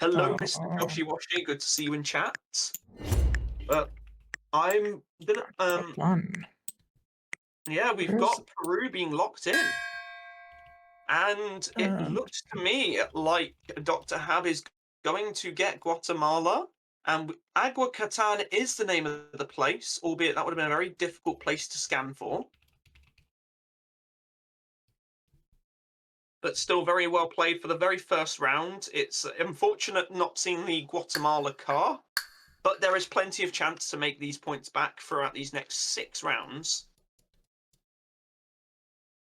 Hello, Mr. Joshzy. Good to see you in chat. But I'm gonna Fun. yeah, we've got Peru being locked in. And it looks to me like Dr. Hab is going to get Guatemala. And Agua Catan is the name of the place, albeit that would have been a very difficult place to scan for. But still very well played for the very first round. It's unfortunate not seeing the Guatemala car, but there is plenty of chance to make these points back throughout these next 6 rounds.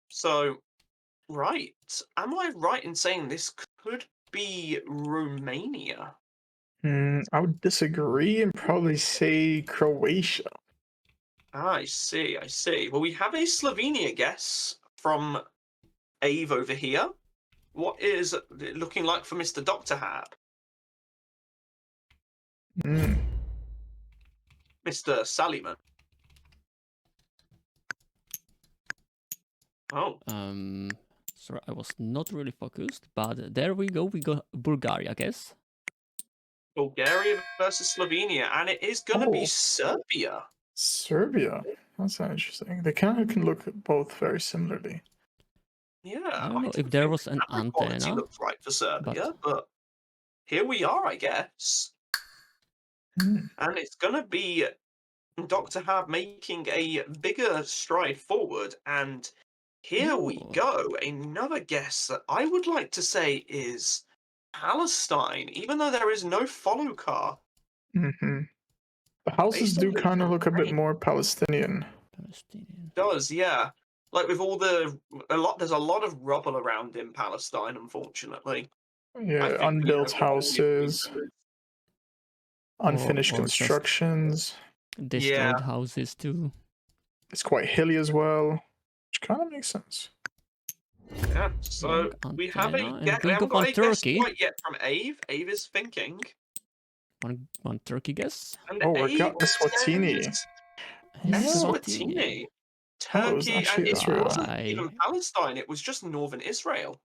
So, right. Am I right in saying this could be Romania? I would disagree and probably say Croatia. I see, I see. Well, we have a Slovenia guess from Ave over here. What is it looking like for Mr. Dr. Hab? Mr. Salim. Oh. Sorry, I was not really focused, but there we go. We got Bulgaria, I guess. Bulgaria versus Slovenia, and it is going to be Serbia. Serbia. That's interesting. They kind of can look both very similarly. Yeah, I don't know if there was an antenna. Looks right for Serbia, but here we are, I guess. And it's going to be Dr. Hab making a bigger stride forward, and here we go. Another guess that I would like to say is Palestine, even though there is no follow car. The houses do kind of look a bit more Palestinian. Does, yeah. Like with all there's a lot of rubble around in Palestine, unfortunately. Yeah, unbuilt houses, unfinished constructions, destroyed houses too. It's quite hilly as well, which kind of makes sense. Yeah, so we have a guess. We haven't got a guess quite yet from Ave. Ave is thinking. One Turkey guess. And we got Eswatini. Eswatini. Turkey, and it Israel. wasn't even Palestine. It was just northern Israel.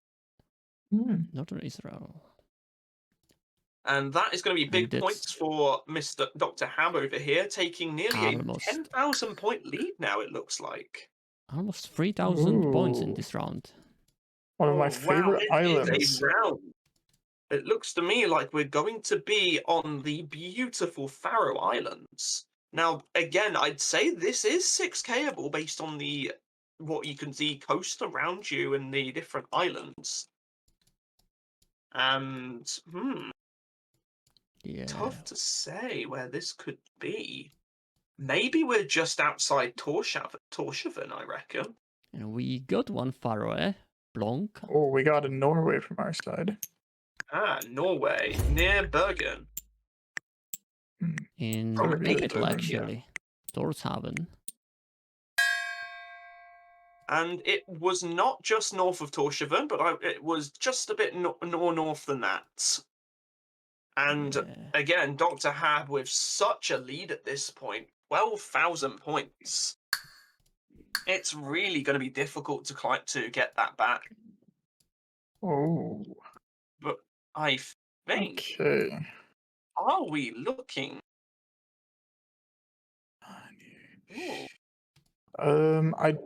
Northern Israel. And that is going to be big that's- points for Mr. Dr. Hab over here, taking nearly Almost. a 10,000 point lead now, it looks like. Almost 3,000 points in Ooh. this round. One of my Wow, favorite it islands. is a round. It looks to me like we're going to be on the beautiful Faroe Islands. Now, again, I'd say this is 6Kable based on the what you can see coast around you and the different islands. And Yeah. tough to say where this could be. Maybe we're just outside Torshavn, I reckon. And we got one Faroe, Blanc. Oh, we got a Norway from our side. Ah, Norway, near Bergen. In From the Bergen, middle, yeah. actually. Torshavn. And it was not just north of Torshavn, but it was just a bit more north than that. And Yeah. again, Dr. Hab with such a lead at this point, 12,000 points. It's really going to be difficult to get that back. Oh. But I think, Okay. are we looking? Ooh. I'd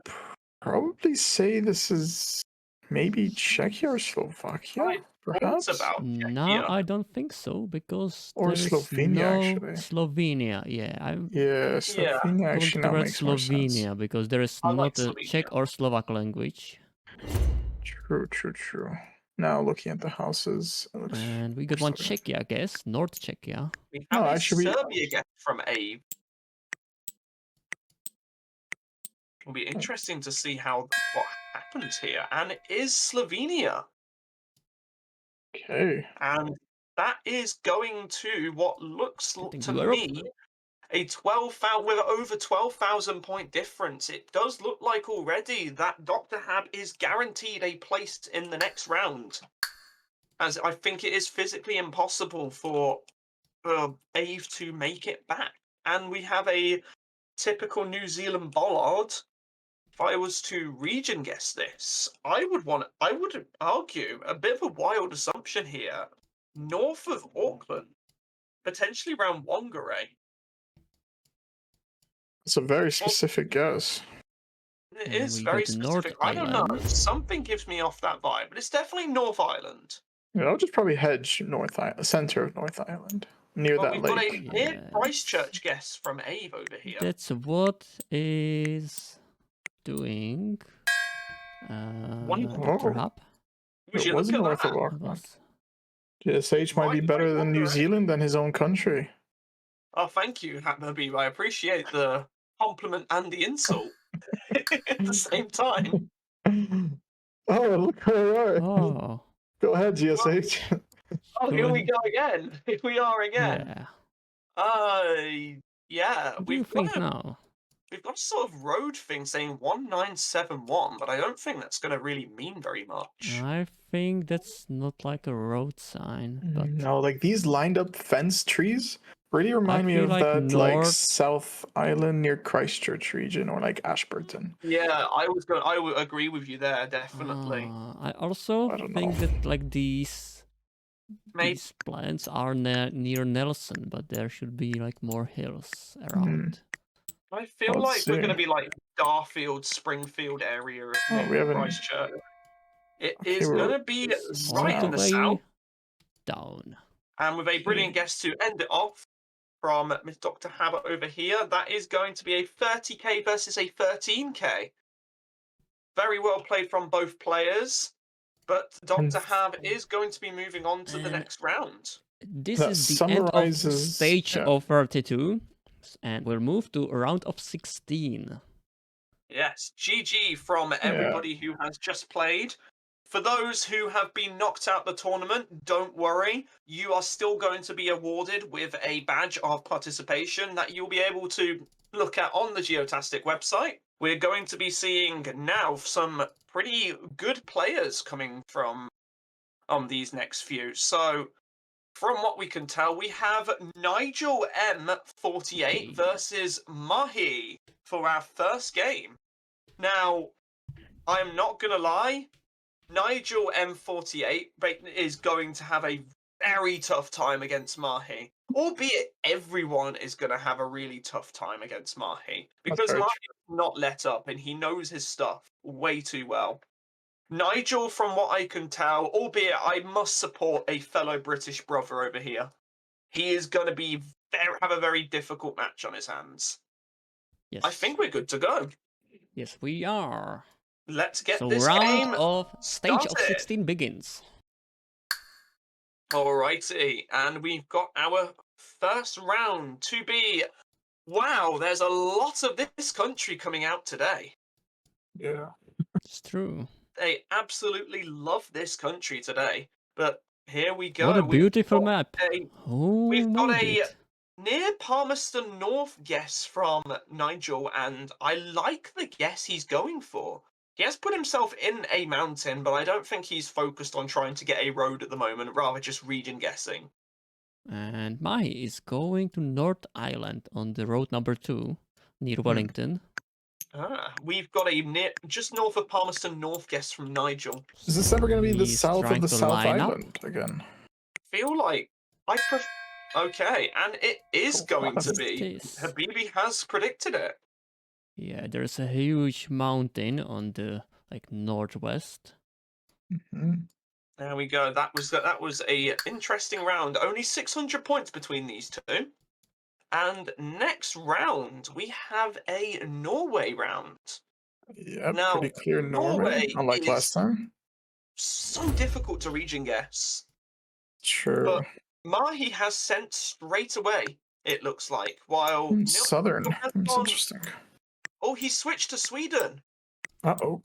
probably say this is maybe Czechia or Slovakia, I perhaps. thought about No, Czechia. I don't think so, because Or there is Slovenia, no actually. Slovenia. Yeah, I'm Yeah, Slovenia going actually now towards makes more sense. Slovenia, because there is I like not a Czech Slovenia. or Slovak language. True. Now looking at the houses, it looks And we got one Slovenia. Czechia, I guess. North Czechia. We No, have a actually, Serbia guest from Abe. It'll be interesting to see what happens here. And it is Slovenia. Okay. And that is going to what looks Getting to to Europe. me a 12,000 with over 12,000 point difference. It does look like already that Dr. Hab is guaranteed a place in the next round, as I think it is physically impossible for Ave to make it back. And we have a typical New Zealand bollard. If I was to region guess this, I would argue a bit of a wild assumption here. North of Auckland, potentially around Whangarei. It's a very specific guess. It And is we very got the North specific. I don't know. Island. Something gives me off that vibe, but it's definitely North Island. Yeah, I'll just probably hedge center of North Island, near But that we've got a lake. near Yes. Christchurch guess from Ave over here. That's what is doing. Wonderful. Dr. Oh. Hab. Would It you was look at north that? of Auckland. Was- GSH might be Right, better right, than New Whangarei. Zealand than his own country. Oh, thank you, Habibi. I appreciate the compliment and the insult at the same time. Oh, look where we are. Oh, Go ahead, GSH. Oh, here we go again. Here we are again. yeah. Yeah. What do you think now? We've got a sort of road thing saying 1971, but I don't think that's going to really mean very much. I think that's not like a road sign, but No, like these lined up fence trees really remind me feel of like that like north- South Island near Christchurch region or like Ashburton. Yeah, I would agree with you there, definitely. I also I don't think know. that like these Maybe plants are near Nelson, but there should be like more hills around. I feel Let's like we're going to see. be like Garfield, Springfield area of Oh, we haven't- Christchurch. It Okay, is we're going to be All right the in the way south, down. and with a brilliant Okay. guest to end it off from Miss Dr. Habit over here, that is going to be a 30k versus a 13k. Very well played from both players, but Dr. Hab is going to be moving on to the And- next round. This That is the end of summarizes- stage yeah. of 32, and we'll move to a round of 16. Yes, GG from everybody who has just played. For those who have been knocked out the tournament, don't worry. You are still going to be awarded with a badge of participation that you'll be able to look at on the Geotastic website. We're going to be seeing now some pretty good players coming from these next few. So, from what we can tell, we have Nigel M48 versus Mahie for our first game. Now, I'm not going to lie, Nigel M48 is going to have a very tough time against Mahie. Albeit everyone is going to have a really tough time against Mahie. Because very Mahie will not let up and he knows his stuff way too well. Nigel, from what I can tell, albeit I must support a fellow British brother over here, he is going to be have a very difficult match on his hands. Yes. I think we're good to go. Yes, we are. Let's get So this round game of stage of started. 16 begins. Alrighty, and we've got our first round to be. Wow, there's a lot of this country coming out today. Yeah. It's true. They absolutely love this country today. But here we go. What a beautiful map. We've got made a it? near Palmerston North guess from Nigel, and I like the guess he's going for. He has put himself in a mountain, but I don't think he's focused on trying to get a road at the moment, rather just region guessing. And Mahie is going to North Island on the road number 2, near Wellington. We've got a just north of Palmerston North guess from Nigel. Is this ever going to be the He's south of trying the to South line up. Island again? Feel like okay, and it is going to What be. is this? Habibi has predicted it. Yeah, there's a huge mountain on the northwest. There we go. That was a interesting round. Only 600 points between these two. And next round we have a Norway round. Yeah, Now, pretty clear Norway, unlike last time. So difficult to region guess. Sure. But Mahie has sent straight away, it looks like, while Southern. That's interesting. Oh, he switched to Sweden. Uh-oh.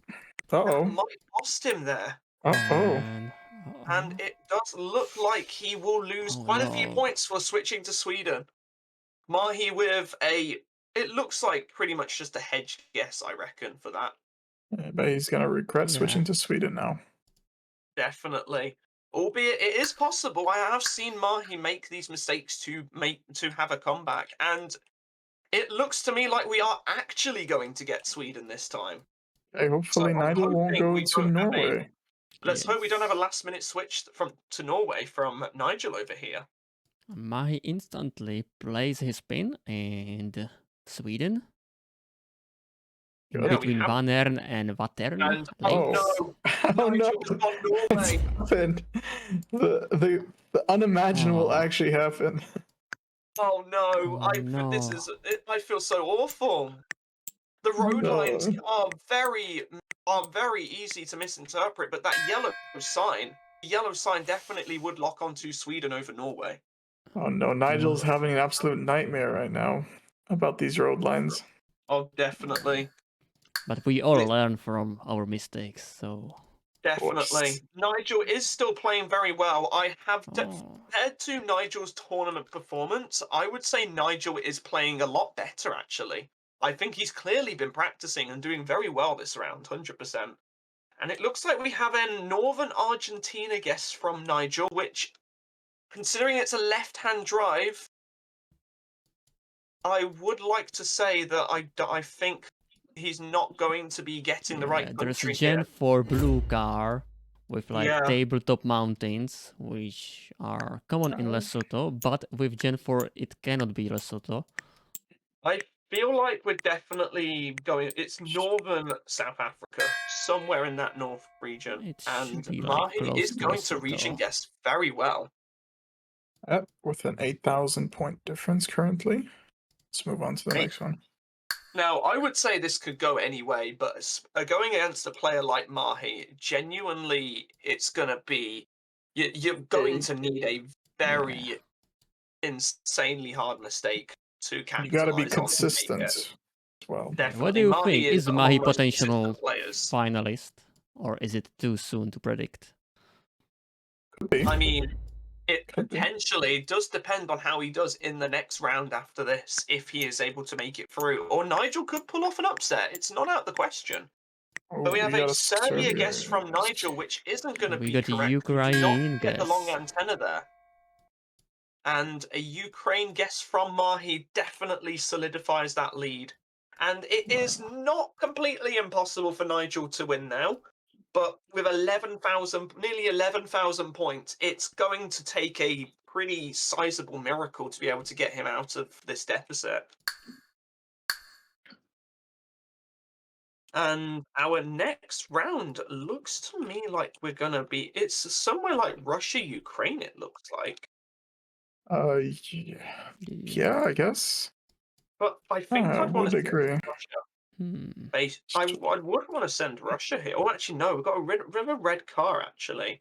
That Uh-oh. might cost him there. Uh-oh. And it does look like he will lose quite a few points for switching to Sweden. Mahie with it looks like pretty much just a hedge guess, I reckon, for that. Yeah, but he's going to regret switching to Sweden now. Definitely. Albeit it is possible. I have seen Mahie make these mistakes to have a comeback, and it looks to me like we are actually going to get Sweden this time. Hey, hopefully Nigel won't go to Norway. Let's hope we don't have a last-minute switch to Norway from Nigel over here. Mahie instantly plays his pin and Sweden. Good. Between Vanern and Vatern. And no, Nigel's on Norway. Happened. The unimaginable actually happened. Oh no! I feel so awful. The road lines are very easy to misinterpret, but that yellow sign definitely would lock onto Sweden over Norway. Oh no, Nigel's having an absolute nightmare right now about these road lines. Oh, definitely. But we all learn from our mistakes, so... Definitely. Nigel is still playing very well. I have compared to Nigel's tournament performance, I would say Nigel is playing a lot better, actually. I think he's clearly been practicing and doing very well this round, 100%. And it looks like we have a Northern Argentina guess from Nigel, which, considering it's a left-hand drive, I would like to say that I think he's not going to be getting the right country. There's a Gen 4 blue car with tabletop mountains, which are common in Lesotho, but with Gen 4 it cannot be Lesotho. I feel like we're definitely going... It's northern South Africa, somewhere in that north region. And Mahie is going to region guess very well. Yep, with an 8,000 point difference currently. Let's move on to the next one. Now, I would say this could go any way, but going against a player like Mahie, genuinely, it's going to be... You're going to need a very insanely hard mistake to capitalize. You got to be consistent as well. Definitely. What do you think? Is Mahie potential finalist, or is it too soon to predict? Could be. I mean, it potentially does depend on how he does in the next round after this, if he is able to make it through. Or Nigel could pull off an upset. It's not out of the question. But we have a Serbia guess from Nigel, which isn't going to be correct. We got a Ukraine guess. The long antenna there. And a Ukraine guess from Mahie definitely solidifies that lead. And it is not completely impossible for Nigel to win now. but with 11,000, nearly 11,000 points, it's going to take a pretty sizable miracle to be able to get him out of this deficit. And our next round looks to me like we're gonna be. It's somewhere like Russia, Ukraine. It looks like. Yeah, I guess. But I think I I'd want would to agree. send Russia. Hmm. I would want to send Russia here. Oh, actually, no. We've got a red car. Actually,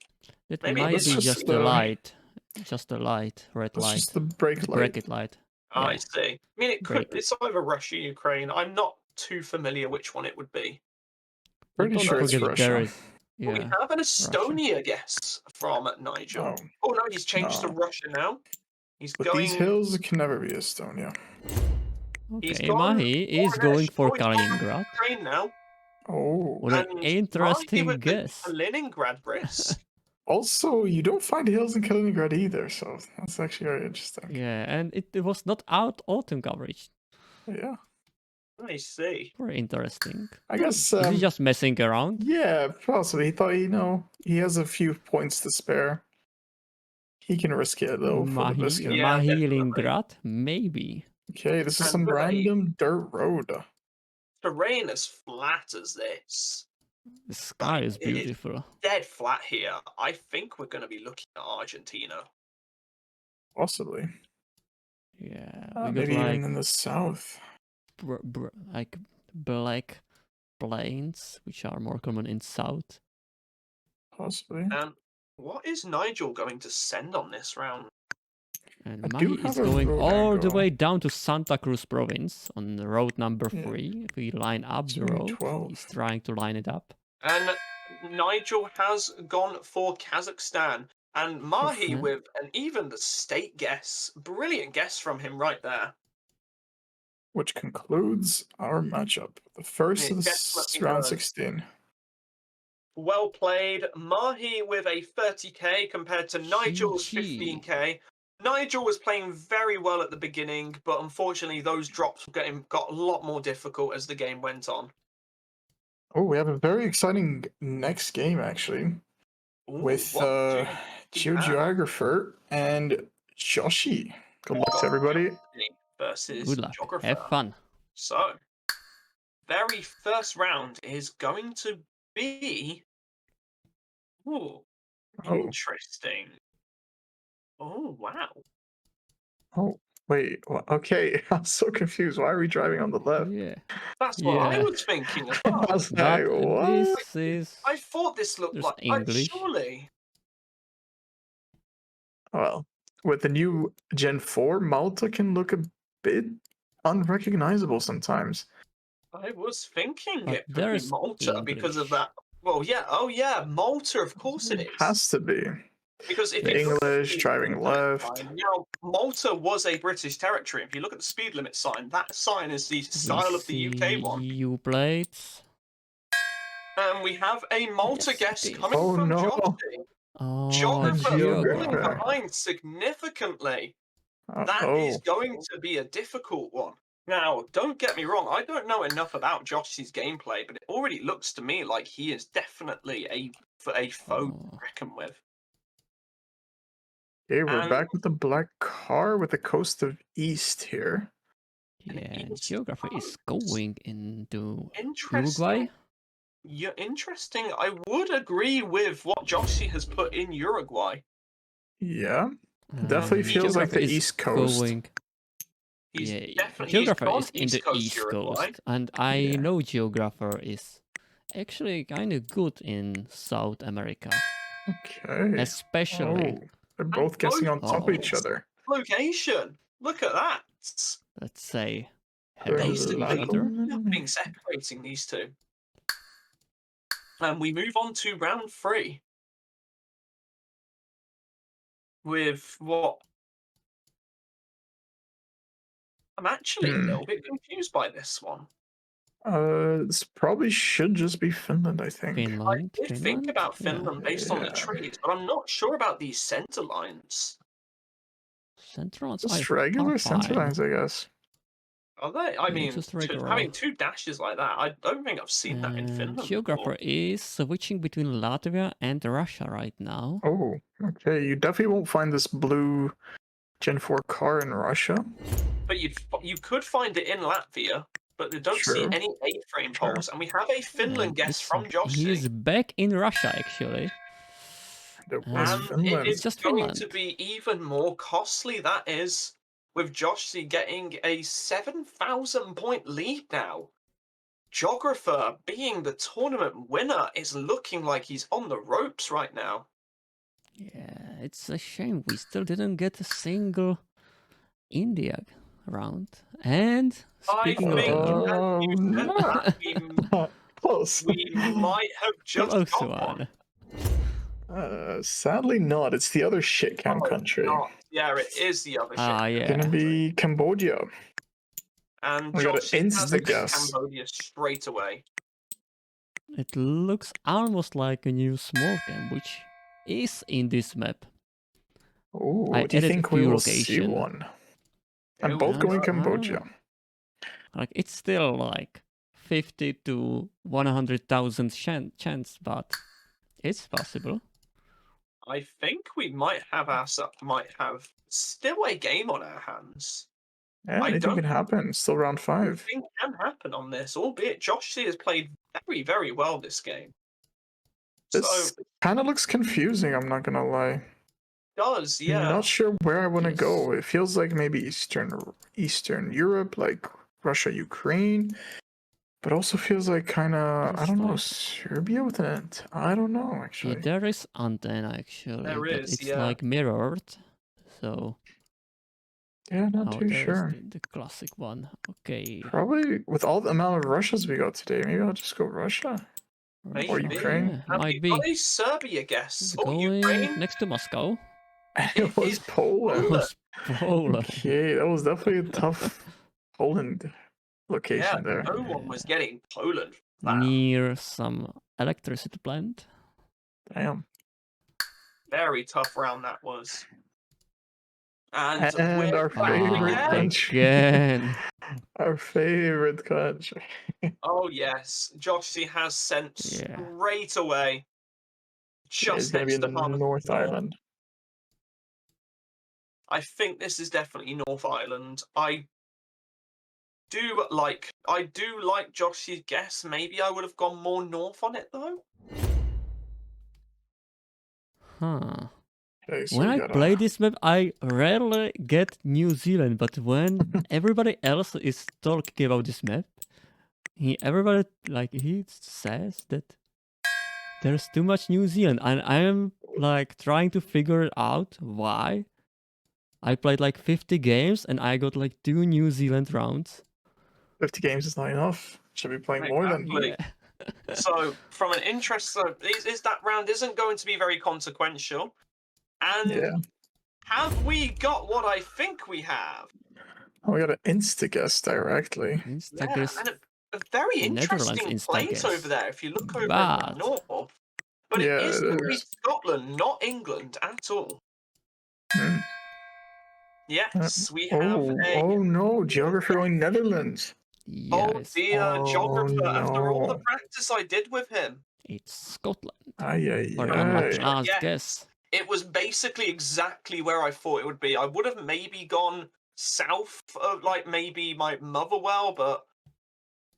It maybe might this be is just the- the light. Just the light, red That's light. just the brake light. Bracket light. I Yeah. see. I mean, it could. Break. It's either Russia, Ukraine. I'm not too familiar which one it would be. Pretty Don't sure it's forget there Russia. is. But we Yeah. have an Estonia guess from Nigel. Oh, Oh no, he's changed to no. Russia now. He's But going. these hills can never be Estonia. He's Okay, gone Mahie is Orange. going for Oh, he's gone Kaliningrad. Ukraine now. Oh. What an And interesting Mahie with the guess. Kaliningrad risk. Also, you don't find hills in Kaliningrad either, so that's actually very interesting. Yeah, and it was not out autumn coverage. Yeah. I see. Very interesting. I guess. Is he just messing around? Yeah, possibly. He thought, he has a few points to spare. He can risk it though for the biscuit. Yeah, Mahie-Leningrad? Maybe. Okay, this is And some really- random dirt road. Terrain as flat as this. The sky is It is beautiful. dead flat here. I think we're going to be looking at Argentina. Possibly. Yeah, we got Maybe like even in the south. like black plains, which are more common in south. Possibly. And what is Nigel going to send on this round? And I do Mahie is have a going road all the angle. way down to Santa Cruz province on the road number Yeah. 3. If we line up the only road, 12. he's trying to line it up. And Nigel has gone for Kazakhstan. And Mahie Mhm. with an even the state guess. Brilliant guess from him right there. Which concludes our matchup. The first Yeah, of the definitely round does. 16. Well played. Mahie with a 30k compared to Nigel's GG. 15k. Nigel was playing very well at the beginning, but unfortunately those drops got a lot more difficult as the game went on. Oh, we have a very exciting next game actually. Ooh, With what do we have? Geographer and Joshzy. Good luck to everybody. Versus Good luck. Geographer. Have fun. So, very first round is going to be. Ooh, Oh. interesting. Oh, wow. Oh, wait. Okay, I'm so confused. Why are we driving on the left? Yeah. That's what I Yeah. was thinking as I well. was But like, what? this is I thought this looked There's like English. surely. Well, with the new Gen 4, Malta can look a bit unrecognizable sometimes. I was thinking But it could be there's Malta because of English. that. Well, yeah. Oh, yeah. Malta, of course it is. Has to be. Because if The you look at English, the driving speed limit left. sign, now Malta was a British territory. If you look at the speed limit sign, that sign is the style of the UK one. EU plates. And we have a Malta Yes, guest it is. coming Oh, from no. Joshzy. Oh, Geographer falling Geographer. behind significantly. That is Oh, going to be a difficult one. Now, don't get me wrong, I don't know enough about Joshzy's gameplay, but it already looks to me like he is definitely a foe to Oh. reckon with. okay, we're And- back with the black car with the coast of East here. Yeah, East Geographer is Coast. going into Interesting. Uruguay. Yeah, interesting. I would agree with what Joshzy has put in Uruguay. Yeah, definitely And feels like Geographer the is East Coast. Going, He's yeah, definitely Geographer he's gone is in the East Uruguay. Coast, and I Yeah. know Geographer is actually kind of good in South America, Okay. especially. Oh, they're both guessing on top of each Oh. other. Location. Look at that. Let's say They're hello to Basically, each other. nothing separating these two. And we move on to round 3. With what? I'm actually a little bit confused by this one. This probably should just be Finland, I think. Finland. I did think about Yeah. Finland based on the Yeah. trees, but I'm not sure about these center lines. Central lines Just are regular center fine. lines, I guess. Are they? I Yeah, mean, just regular. having 2 dashes like that, I don't think I've seen that in Finland Geographer before. is switching between Latvia and Russia right now. Oh, okay. You definitely won't find this blue Gen 4 car in Russia. But you could find it in Latvia, but they don't see Sure. any A-frame Sure. polls. And we have a Finland guest from He is Joshzy. back in Russia, actually. There was And Finland. it is Just going to Finland. be even more costly, that is, with Joshzy getting a 7,000 point lead now. Geographer, being the tournament winner, is looking like he's on the ropes right now. Yeah, it's a shame we still didn't get a single India round. And speaking of danger, Close. we might have just close got one. Sadly not. It's the other shit cam country. Yeah, it is the other shit. yeah. Gonna be Cambodia. And We got an Joshzy has instant picked guess. Cambodia straight away. It looks almost like a new small game, which is in this map. Oh, I do you added think a we few will see location. one? I'm Oh, both yeah. going I don't Cambodia. know. Like it's still like 50 to 100,000 chance, but it's possible. I think we might have still a game on our hands. Yeah, anything can happen. Still round 5. Anything can happen on this, albeit Joshzy has played very, very well this game. This So kind of looks confusing, I'm not gonna lie. does, yeah. Not sure where I want to Yes. go. It feels like maybe Eastern Europe, like Russia, Ukraine, but also feels like kind of, I It's don't know, like- Serbia with an I don't know Yeah, actually. there is antenna actually, There but is, it's yeah. like mirrored. So Yeah, not too there's sure. the classic one. Okay. Probably with all the amount of Russias we got today, maybe I'll just go Russia. Maybe. Or Ukraine. Yeah, And might we've be. got a Serbia guess. Oh, Going Ukraine? next to Moscow. It was is Poland. Was Poland. Okay, that was definitely a tough Poland location there. No one was getting Poland. Wow. Near some electricity plant. Damn. Very tough round that was. And And we're our back favorite again. country. Again. Our favorite country. Oh yes, Joshzy has sent Yeah. straight away. It's Just gonna be next in to the Palmer's North North. Island. I think this is definitely North Island. I do like Josh's guess. Maybe I would have gone more north on it though. Huh. Okay, so When we I got play this map, I rarely get New Zealand, but when everybody else is talking about this map, everybody he says that there's too much New Zealand, and I'm like trying to figure it out why. I played like 50 games and I got like 2 New Zealand rounds. 50 games is not enough. Should be playing more than. Exactly. So, from an interest, is that round isn't going to be very consequential. And Yeah. have we got what I think we have? Oh, we got an insta guess directly. Instaguess. And a very Netherlands interesting Insta place guess. over there if you look over in But- the north. But Yeah, it is it going to be is. Scotland, not England at all. Hmm. Yes, we have Oh no, geography going Netherlands. Oh Yes, dear, Oh, geographer, after all the no. practice I did with him. it's Scotland. Ay, Or ay, on my ay. last Yes. guess. It was basically exactly where I thought it would be. I would have maybe gone south of, like, maybe my Motherwell, but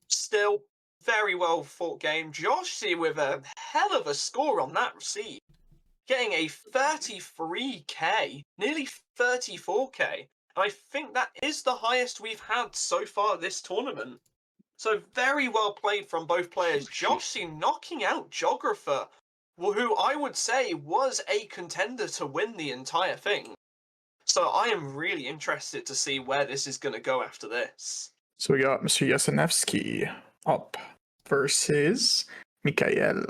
still, very well fought game. Joshzy with a hell of a score on that receipt. Getting a 33k, nearly 34k. I think that is the highest we've had so far this tournament. So very well played from both players. Joshzy knocking out Geographer, who I would say was a contender to win the entire thing. So I am really interested to see where this is going to go after this. So we got Mr. Yasinevsky up versus Mikael.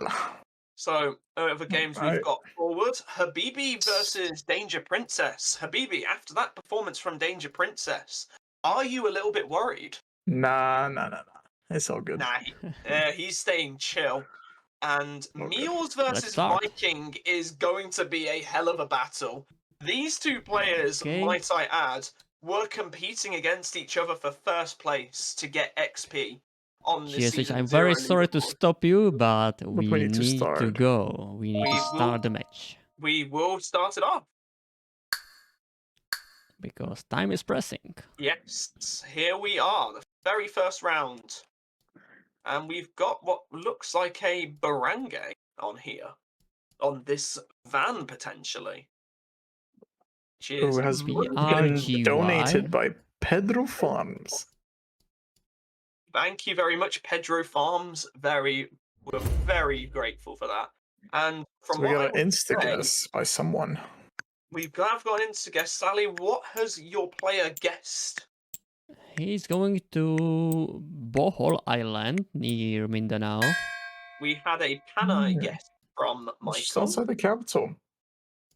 So, the games we've Right. got forward, Habibi versus Danger Princess. Habibi, after that performance from Danger Princess, are you a little bit worried? Nah. It's all good. Nah, he's staying chill. And Okay. Meorz versus start. Viking is going to be a hell of a battle. These two players, Okay. might I add, were competing against each other for first place to get XP on this Geotastic, season I'm 0 very sorry to leaderboard. stop you, but we we need to need to start. go. We need We to will- start the match. We will start it off. Because time is pressing. Yes, here we are, the very first round. And we've got what looks like a barangay on here. On this van, potentially. Who has been BRGY. donated by Pedro Farms. Thank you very much, Pedro Farms. We're very grateful for that. And from So we what got I an would insta say, guess by someone. we've got an insta guess. Sally, what has your player guessed? He's going to Bohol Island near Mindanao. We had a Panay Hmm. guess from Just Michael. outside the capital.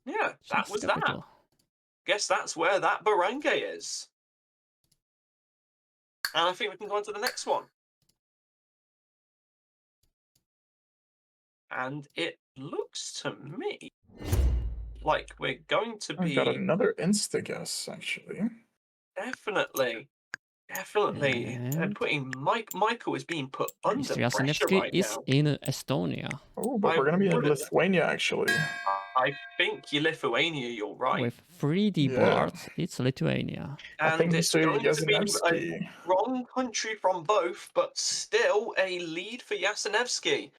Yeah, that Just was capital. that. Guess that's where that barangay is. And I think we can go on to the next one. And it looks to me like we're going to I got be another insta guess actually. definitely And putting Michael is being put under Mr. pressure Yasinevsky right is now. in Estonia Oh, but I we're gonna be in wouldn't- Lithuania actually. I think you're Lithuania, you're right. with 3D Yeah. boards. It's Lithuania. I think And it's Mr. going to be a Yasinevsky. wrong country from both, but still a lead for Yasinevsky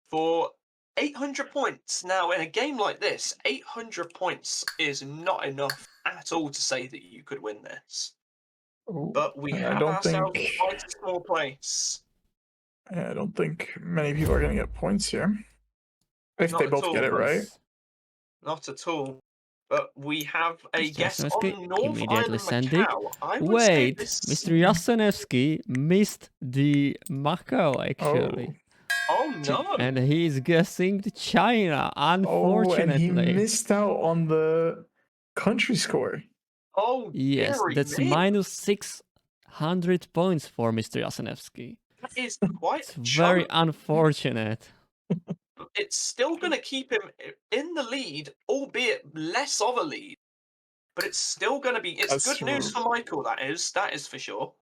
for 800 points. Now, in a game like this, 800 points is not enough at all to say that you could win this. Ooh, But we I have don't ourselves think- quite a small place. Yeah, I don't think many people are gonna get points here. If Not they at both all. get it right. Not at all. But we have a Mr. guess Yasinevsky on North immediately Island sending. Macau. I would say Wait, this... Mr. Yasinevsky missed the Macau actually. Oh no! And he's guessing the China, Oh, and he unfortunately. missed out on the country score. Oh, Yes, dearie that's me. minus 600 points for Mr. Yasinevsky. That is quite It's a very chunk. unfortunate. It's still going to keep him in the lead, albeit less of a lead. But it's still going to be... It's That's good news true. for Michael, that is for sure.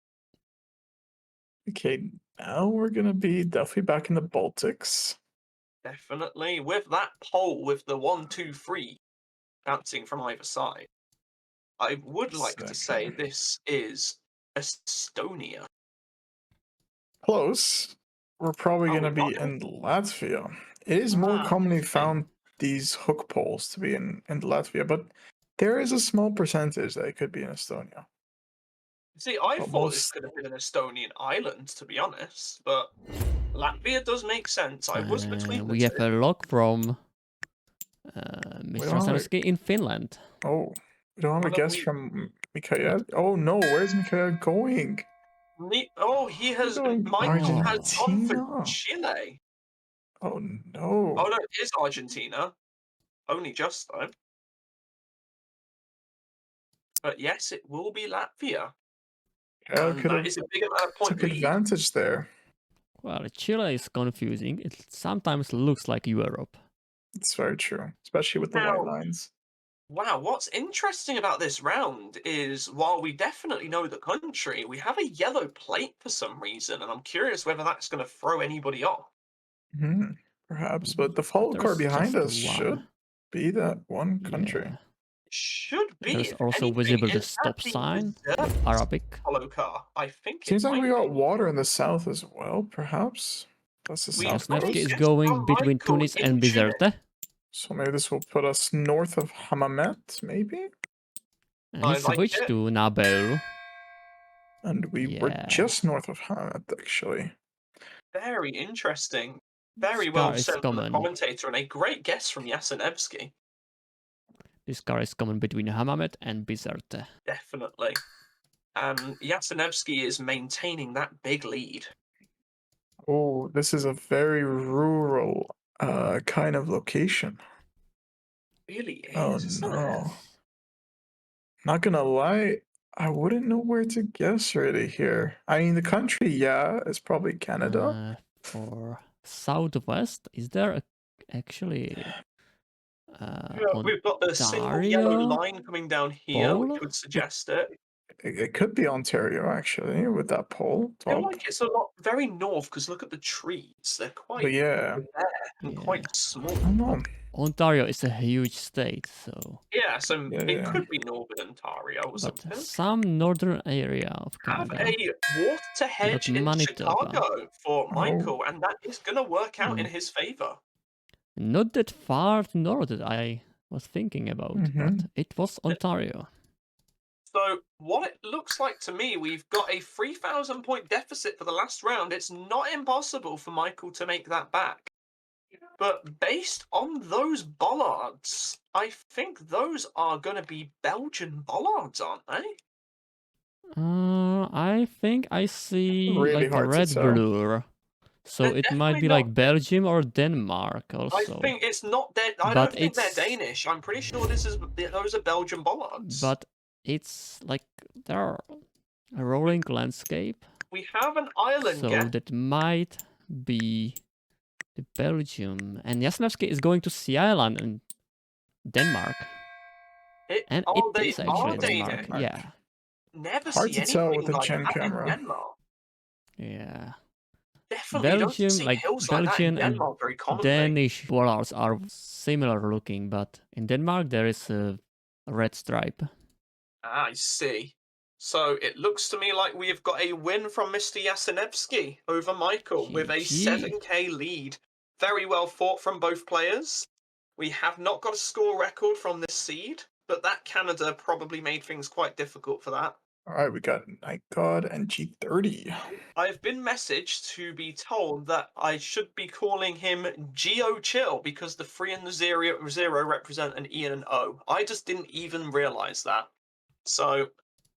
Okay, now we're gonna be definitely back in the Baltics. Definitely. With that pole, with the 1, 2, 3 bouncing from either side, I would like to say Second. this is Estonia. Close. We're probably Oh, gonna we be got in Latvia. It is more Ah, commonly okay. found these hook poles to be in Latvia, but there is a small percentage that it could be in Estonia. See, I But thought this most- could have been an Estonian island, to be honest, but Latvia does make sense. I was between the We two. have a log from don't Mr. have it. Yasinevsky in Finland. Oh, we don't have a Well, guess we- from Mikhail. Oh no, where's Mikhail going? Oh, he has. Going Michael has gone for Argentina. Chile. Oh no. Oh no, it is Argentina. Only just though. But yes, it will be Latvia. Mikhail And could that have is a big amount of point took lead. advantage there. Well, Chile is confusing. It sometimes looks like Europe. It's very true, especially with the Now- white lines. Wow, what's interesting about this round is while we definitely know the country, we have a yellow plate for some reason, and I'm curious whether that's going to throw anybody off. Hmm, perhaps, but the follow car There's behind just us one. should be that one country. Yeah. Should be. There's if also anything, visible the is that stop the sign, reserve Arabic. follow car. I think Seems it like we might got be. water in the south as well, perhaps. That's the We south got coast. Yasinevsky is guess going from between Michael Tunis in and Chile. Bizerte. So maybe this will put us north of Hammamet, maybe? And I he like switched it. to Nabel. And we were Yeah. just north of Hammamet, actually. Very interesting. Very This well car is said from the common. commentator, and a great guess from Yasinevsky. This car is common between Hammamet and Bizerte. Definitely. Yasinevsky is maintaining that big lead. Oh, this is a very rural kind of location. Really is. Oh isn't it? no. Not gonna lie, I wouldn't know where to guess really here. I mean, the country, yeah, is probably Canada. For Southwest, is there actually Yeah, we've got the single yellow Ontario? line coming down here, which Pole? would suggest it. It could be Ontario actually with that pole I feel top. like it's a lot very north because look at the trees. They're quite But yeah, bare and quite small. I don't know. Ontario is a huge state, so. Yeah, so Yeah, it yeah. could be northern Ontario or But something. some northern area of Have Canada. a water to hedge in Manitoba. Chicago for Michael, and that is going to work out in his favor. Not that far north that I was thinking about, but it was Ontario. So what it looks like to me, we've got a 3,000 point deficit for the last round. It's not impossible for Michael to make that back. But based on those bollards, I think those are going to be Belgian bollards, aren't they? I think I see Really like a hard to red tell. blur. So They're it might definitely be not- like Belgium or Denmark I also. think it's not that. I But don't think they're it's- Danish. I'm pretty sure those are Belgian bollards. But it's like they're a rolling landscape. We have an island So gap. that might be the Belgium. And Jasnevski is going to Sea Island in Denmark. And it is actually Denmark. Danish. Yeah. Never Hard see to tell anything with a like gen that camera. in Denmark. Yeah. Definitely Belgium, don't see like hills like that in Belgian and Denmark very commonly. Danish bollards are similar looking, but in Denmark there is a red stripe. I see. So it looks to me like we have got a win from Mr. Yasinevsky over Michael with a GG. 7k lead. Very well fought from both players. We have not got a score record from this seed, but that Canada probably made things quite difficult for that. All right, we got Nightgod and G30. I've been messaged to be told that I should be calling him Geo-Chill because the 3 and the 0 represent an E and an O. I just didn't even realize that. So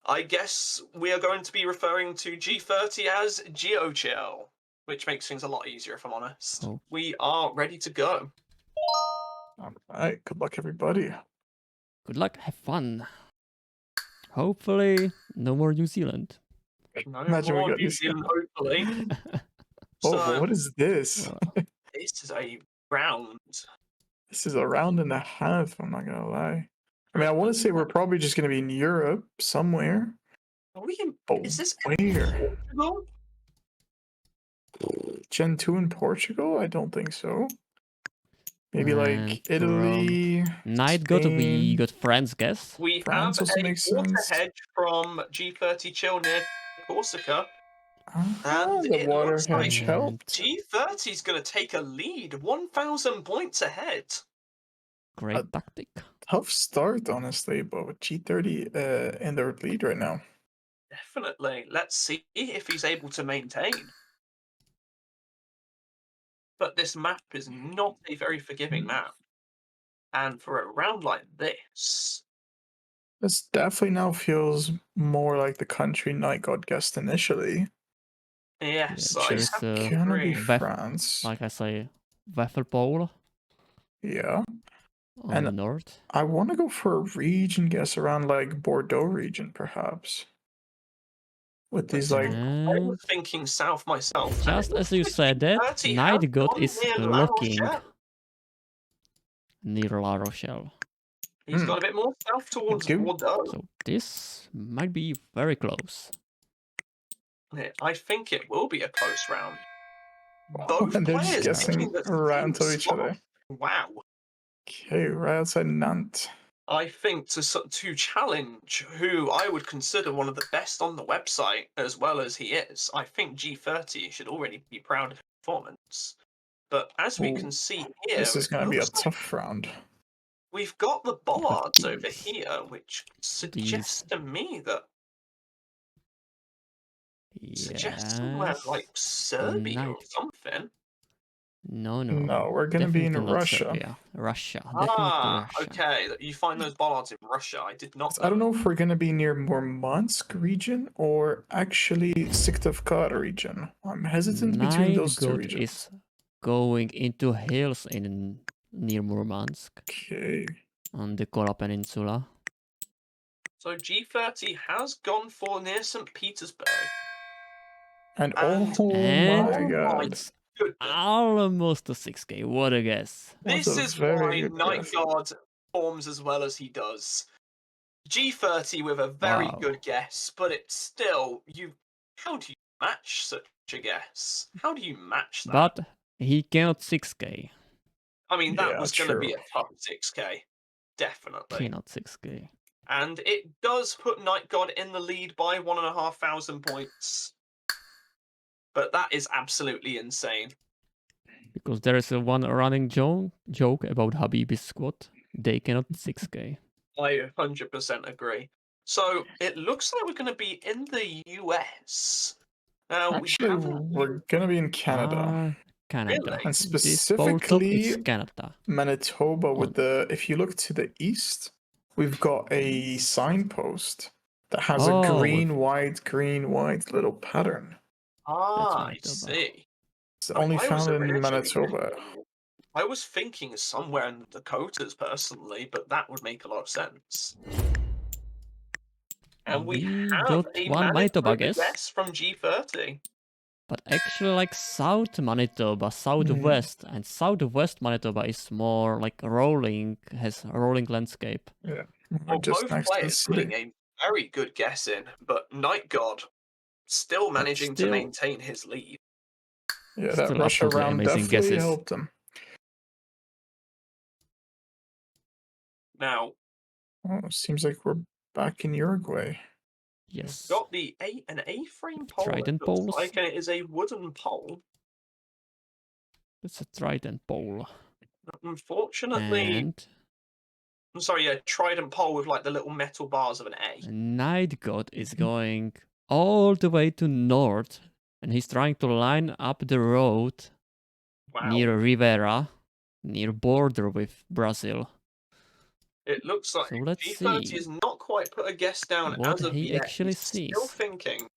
I guess we are going to be referring to G30 as Geo-Chill, which makes things a lot easier if I'm honest. Oh. We are ready to go. All right, good luck, everybody. Good luck, have fun. Hopefully, no more New Zealand. No Imagine we more got New this Zealand, hopefully. Oh, So what is this? this is a round. This is a round and a half, I'm not gonna lie. I mean, I want to say we're probably just gonna be in Europe somewhere. Are we in, But is this where? Portugal? Gen 2 in Portugal? I don't think so. Maybe And like Italy. Nightgod, we Spain. got France, guess. We France have also a makes water sense. hedge from G30 Chill near Corsica. Ah, And the it water looks like hedge And- helped. G30 is going to take a lead, 1,000 points ahead. Great tactic. Tough start, honestly, but with G30 in the lead right now. Definitely. Let's see if he's able to maintain. But this map is not a very forgiving map. And for a round like this, This definitely now feels more like the country Nightgod guessed initially. yes, Yeah, I there's have a- to Gonna be agree. France. Like I say, waffle pole Yeah. on And- the north. I want to go for a region guess around like Bordeaux region, perhaps. With these like I And was thinking south myself. and just it as looks you like said that, G30 has Nightgod gone is near La looking Rochelle. near La Rochelle. He's got a bit more south towards you. Bordeaux. So this might be very close. I think it will be a close round. Both and they're just players guessing picking the around same to each spot. other. Wow. Okay, right outside Nantes. I think to challenge who I would consider one of the best on the website, as well as he is, I think G30 should already be proud of his performance. But as we Ooh, can see here, This is it gonna be a looks like tough round. we've got the bollards over these- here, which suggests to me that suggests somewhere Yes. like Serbia or Night. something. No. No, we're gonna be in Definitely not Russia. Serbia. Russia. Definitely Ah, Russia. okay. You find those bollards in Russia. I did not know. I don't know if we're gonna be near Murmansk region or actually Syktyvkar region. I'm hesitant between those two Nightgod regions. is going into hills in near Murmansk Okay. on the Kola Peninsula. So G30 has gone for near St. Petersburg. And And- oh And- my god. It's Goodness. almost a 6k. What a guess. That's This a is very why good guess. Nightgod performs as well as he does. G30 with a very Wow. good guess, but it's still how do you match such a guess? How do you match that? But he cannot 6k. I mean, that Yeah, was going to be true. a tough 6k, definitely. Cannot 6k. And it does put Nightgod in the lead by 1,500 points. But that is absolutely insane. Because there is a one running joke about HABIBIS squad. They cannot 6k. I 100% agree. So it looks like we're going to be in the US. Now, Actually, we're gonna be in Canada. Canada. Really? And This bowl top, it's specifically Canada. Manitoba with if you look to the east, we've got a signpost that has a green, white little pattern. Ah, I Manitoba. see. It's I mean, only I was found in originally Manitoba. I was thinking somewhere in the Dakotas personally, but that would make a lot of sense. And we have got a one Manitoba guess guess. from G30. But actually, like South Manitoba, Southwest, and Southwest Manitoba is more like rolling, has a rolling landscape. Yeah, Well, just both next to the players putting city. a very good guess in, but Nightgod still managing to still- maintain his lead. Yeah, that Still Russia absolutely round amazing definitely guesses. helped him. Now, Seems like we're back in Uruguay. Yes. got an A-frame pole. Trident it looks poles. like, and it is a wooden pole. It's a trident pole. Unfortunately, And I'm sorry, a trident pole with like the little metal bars of an A. Nightgod is going all the way to north, and he's trying to line up the road Wow. near Rivera, near border with Brazil. It looks like So let's G30 see has not quite put a guess down what as of he yet. actually He's sees. still thinking.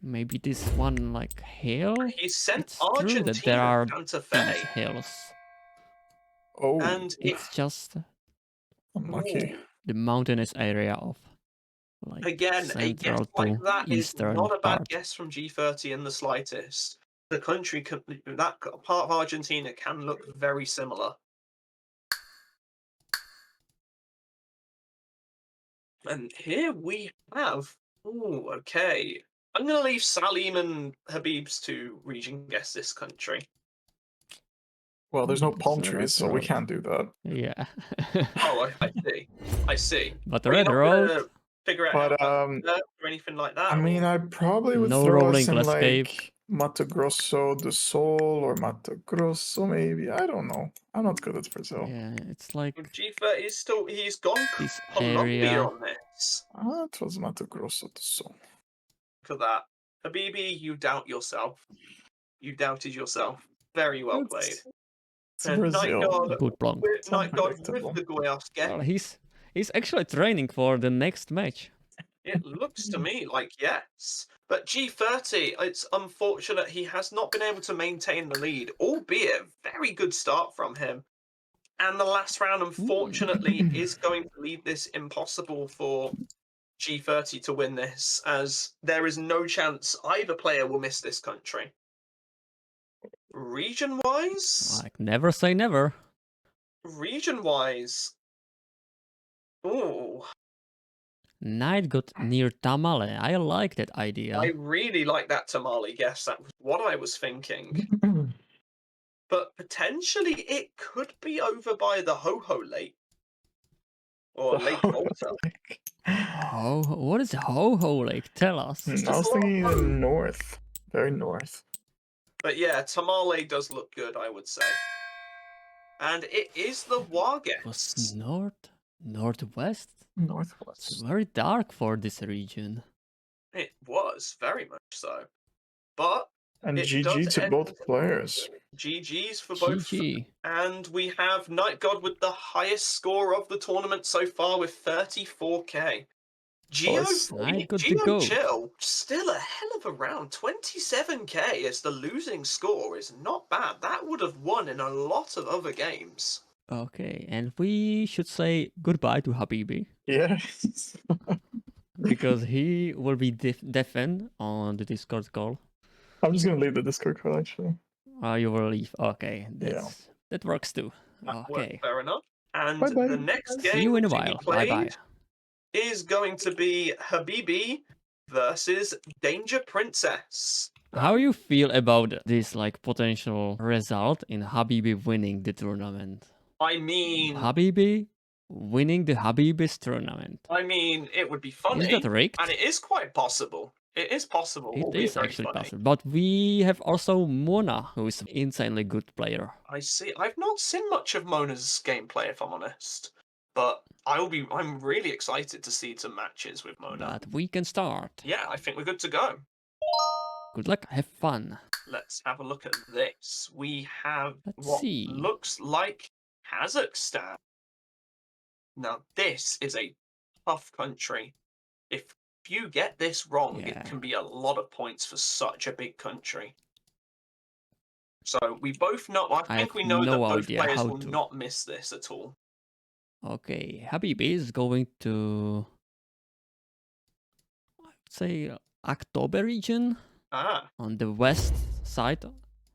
Maybe this one like hill? He sent It's true that there Argentina are Santa these Fe, hills. Oh, and It's just unlucky. Ooh. the mountainous area of like Again, a guess central like to that is eastern not a bad part. guess from G30 in the slightest. The country, that part of Argentina can look very similar. And here we have, oh, okay. I'm going to leave Salim and Habib's to region guess this country. Well, there's no It's palm a trees, red so we road. can't do that. Yeah. Oh, I see. I see. But the Are you red not road, gonna figure out But how to or anything like that? I mean, I probably would No throw rolling us in landscape. like Mato Grosso do Sol or Mato Grosso, maybe. I don't know. I'm not good at Brazil. yeah, it's like G30 is still, he's gone this Colombia area. on this. It was Mato Grosso do Sol. For that. Habibi, you doubt yourself. You doubted yourself. Very well played. It's And Brazil. Nightgod Good blonde. with It's Nightgod unpredictable. with the Goyas Well, he's actually training for the next match. It looks to me like yes. But G30, it's unfortunate he has not been able to maintain the lead, albeit a very good start from him. And the last round, unfortunately, is going to leave this impossible for G30 to win this, as there is no chance either player will miss this country. Region-wise? Like, never say never. Region-wise... Ooh. Nightgod near Tamale. I like that idea. I really like that Tamale guess. That was what I was thinking. But potentially it could be over by the Ho-Ho Lake. Or Lake Volta. What is Ho-Ho Lake? Tell us. I was thinking the north. Very north. But yeah, Tamale does look good, I would say. And it is the It was Wargets. northwest? It's Northwest. very dark for this region. It was, very much so. But And it GG does to end- both players. GG's for both. GG. And we have Nightgod with the highest score of the tournament so far with 34k. Nightgod the GOAT. Chill, still a hell of a round. 27k as the losing score is not bad. That would have won in a lot of other games. Okay, and we should say goodbye to Habibi. Yes. Because he will be deafened on the Discord call. I'm just gonna leave the Discord call actually. You will leave. Okay, Yeah. that works too. That Okay. fair enough. And Bye-bye. the next See game you in a to be while. played Bye bye. is going to be Habibi versus Danger Princess. How you feel about this like potential result in Habibi winning the tournament? I mean, Habibi winning the HABIBIS Tournament. it would be funny. Is that rigged? And it is quite possible. It is possible. It albeit is very actually funny. possible. But we have also Mona, who is an insanely good player. I see. I've not seen much of Mona's gameplay, if I'm honest. But I'm really excited to see some matches with Mona. But we can start. Yeah, I think we're good to go. Good luck, have fun. Let's have a look at this. We have Let's what see. looks like Kazakhstan. Now, this is a tough country. If you get this wrong, Yeah. it can be a lot of points for such a big country. So we both know. I think we know that both players will not miss this at all. Okay, Habibi is going to, I would say, October region on the west side.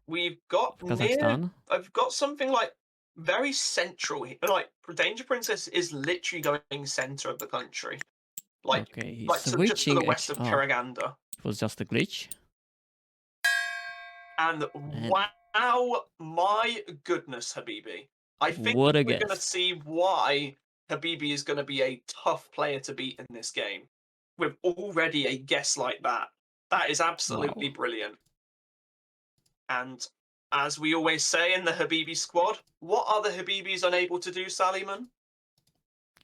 We've got Kazakhstan. I've got something like very central here. Like Danger Princess is literally going center of the country. Like, okay, he's just to the west of Karaganda. It was just a glitch. And wow, my goodness, Habibi. I think we're going to see why Habibi is going to be a tough player to beat in this game. With already a guess like that. That is absolutely brilliant. And as we always say in the Habibi squad, what are the Habibis unable to do, Salim?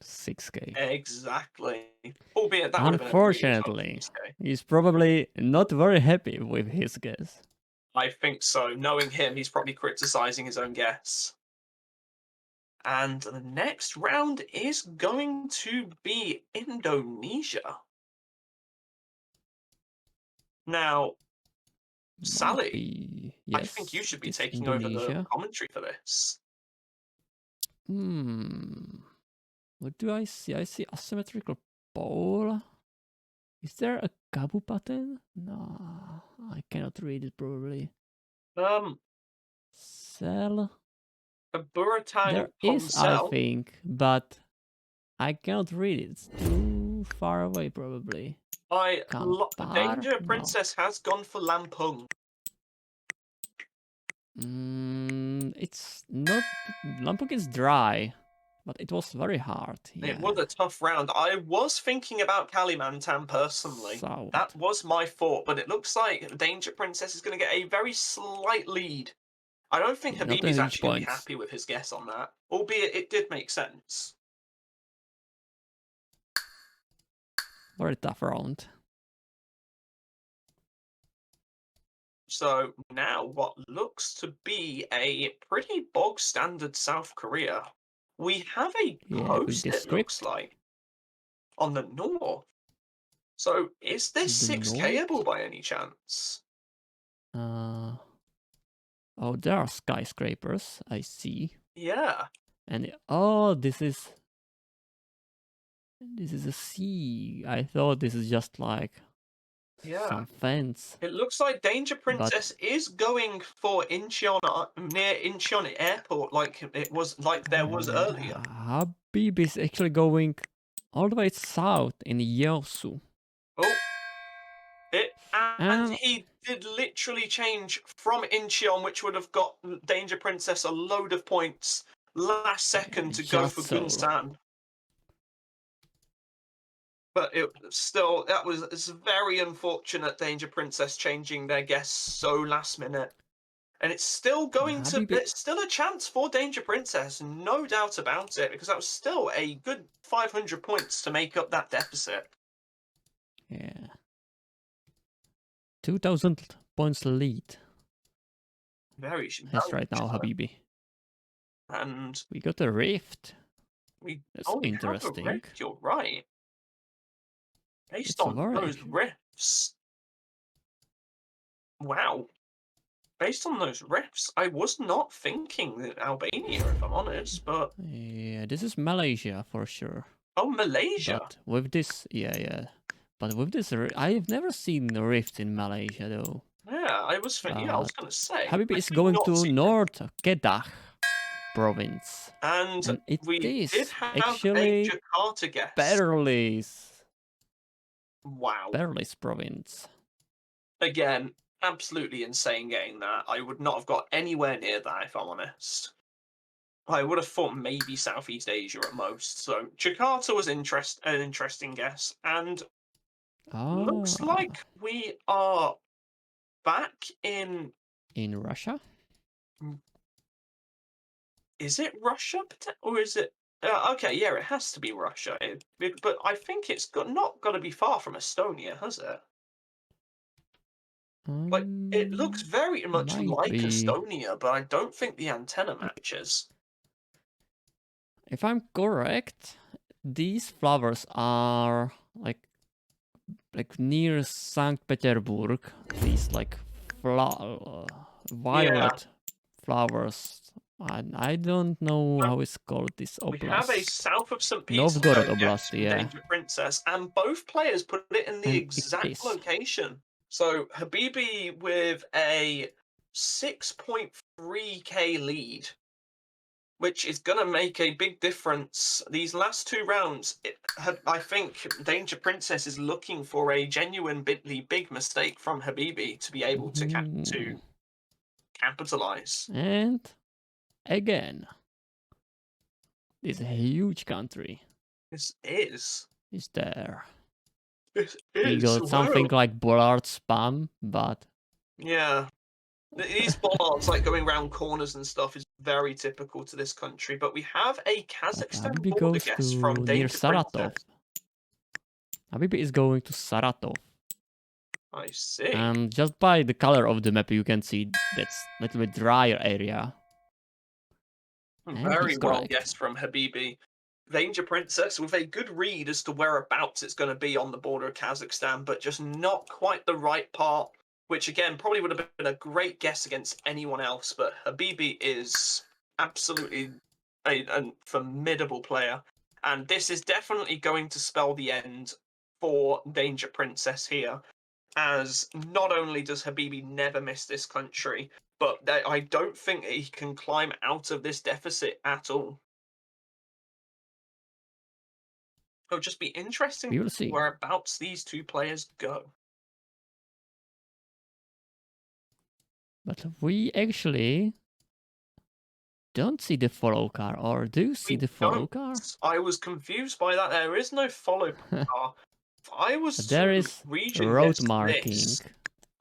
6k. Exactly. Albeit that unfortunately, he's probably not very happy with his guess. I think so. Knowing him, he's probably criticizing his own guess. And the next round is going to be Indonesia. Now, Sally, yes, I think you should be taking over the commentary for this. What do I see? I see asymmetrical pole. Is there a Gabu button? No, I cannot read it probably. Cell. A Buratang there is, I think, but I cannot read it. It's too far away probably. Danger Princess has gone for Lampung. It's not. Lampung is dry, but it was very hard. Yeah. It was a tough round. I was thinking about Kalimantan personally. That was my thought, but it looks like Danger Princess is going to get a very slight lead. I don't think Habibi's actually going to be happy with his guess on that, albeit it did make sense. Very tough round. So now what looks to be a pretty bog standard South Korea. We have a coast, it looks like, on the north. So is this 6Kable by any chance? Oh, there are skyscrapers, I see. Yeah. And this is a sea. I thought this is just like some fence. It looks like Danger Princess is going for Incheon, near Incheon Airport, like it was there was earlier. Habibi is actually going all the way south in Yeosu. Oh. And he did literally change from Incheon, which would have got Danger Princess a load of points last second to go for Gunsan. But it's very unfortunate, Danger Princess changing their guess so last minute. And it's still going it's still a chance for Danger Princess, no doubt about it, because that was still a good 500 points to make up that deficit. Yeah. 2,000 points lead. That's right now, Habibi. And we got a rift. That's interesting. We have a rift, you're right. Based on those riffs. Wow. Based on those riffs, I was not thinking that Albania, if I'm honest, but... Yeah, this is Malaysia for sure. Oh, Malaysia? But with this, But with this, I've never seen rifts in Malaysia though. Yeah, I was going to say. Habibi is going to North Kedah, province. And it we is did have actually a Jakarta guest. Berlis. Wow. Berlis province. Again, absolutely insane getting that. I would not have got anywhere near that if I'm honest. I would have thought maybe Southeast Asia at most. So Jakarta was an interesting guess, and looks like we are back in Russia. Is it Russia, or is it? Okay, yeah, it has to be Russia. But I think it's not got to be far from Estonia, has it? Like, it looks very much like Estonia, but I don't think the antenna matches. If I'm correct, these flowers are like near Saint Petersburg. These like violet flowers. I don't know how it's called, this oblast. We have a south of St. Novgorod Petersburg Oblast, yeah. Danger Princess, and both players put it in the exact location. So Habibi with a 6.3k lead, which is going to make a big difference. These last two rounds, I think Danger Princess is looking for a genuine big mistake from Habibi to be able to capitalize. And again, this huge country. This is there. This is. He got something like bollard spam, but yeah. These bollards, like going around corners and stuff, is very typical to this country. But we have a Kazakhstan border guest from near Danger Saratov. Princess. Habibi is going to Saratov. I see. And just by the color of the map, you can see that's a little bit drier area. Very well guessed from Habibi. Danger Princess with a good read as to whereabouts it's going to be on the border of Kazakhstan, but just not quite the right part, which again probably would have been a great guess against anyone else. But Habibi is absolutely a formidable player, and this is definitely going to spell the end for Danger Princess here, as not only does Habibi never miss this country, but I don't think he can climb out of this deficit at all. It'll just be interesting We will see whereabouts these two players go. But we actually don't see the follow car, or do you see the follow car? I was confused by that. There is no follow car. If I was there is road marking. This,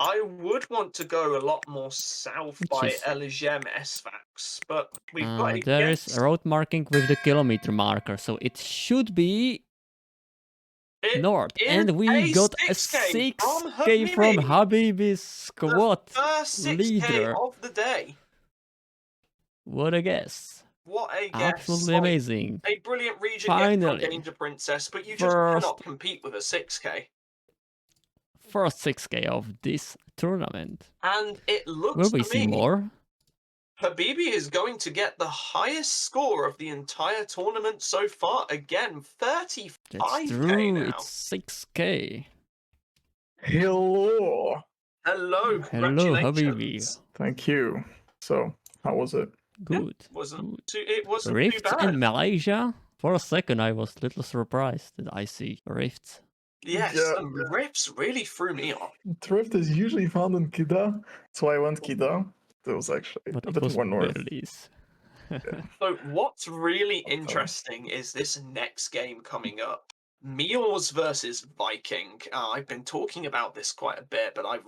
I would want to go a lot more south by Elegem Sfax, but we've got there is a road marking with the kilometer marker, so it should be north. And we got a 6k from Habibi's squad leader of the day. What a guess. What a guess. Absolutely amazing. A brilliant region from Danger Princess, but you just cannot compete with a 6k. First 6k of this tournament. And it looks Will we see more? Habibi is going to get the highest score of the entire tournament so far. Again, 35k. That's true. Now. It's 6k. Hello. Hello. Hello, Habibi. Thank you. So, how was it? Good. It wasn't too Rifts bad. in Malaysia? For a second, I was a little surprised that I see rifts. Yes, rifts really threw me off. Rift is usually found in Kida, so I went Kida. It was actually a bit more north. So what's really interesting is this next game coming up. Meorz versus Viking. I've been talking about this quite a bit, but I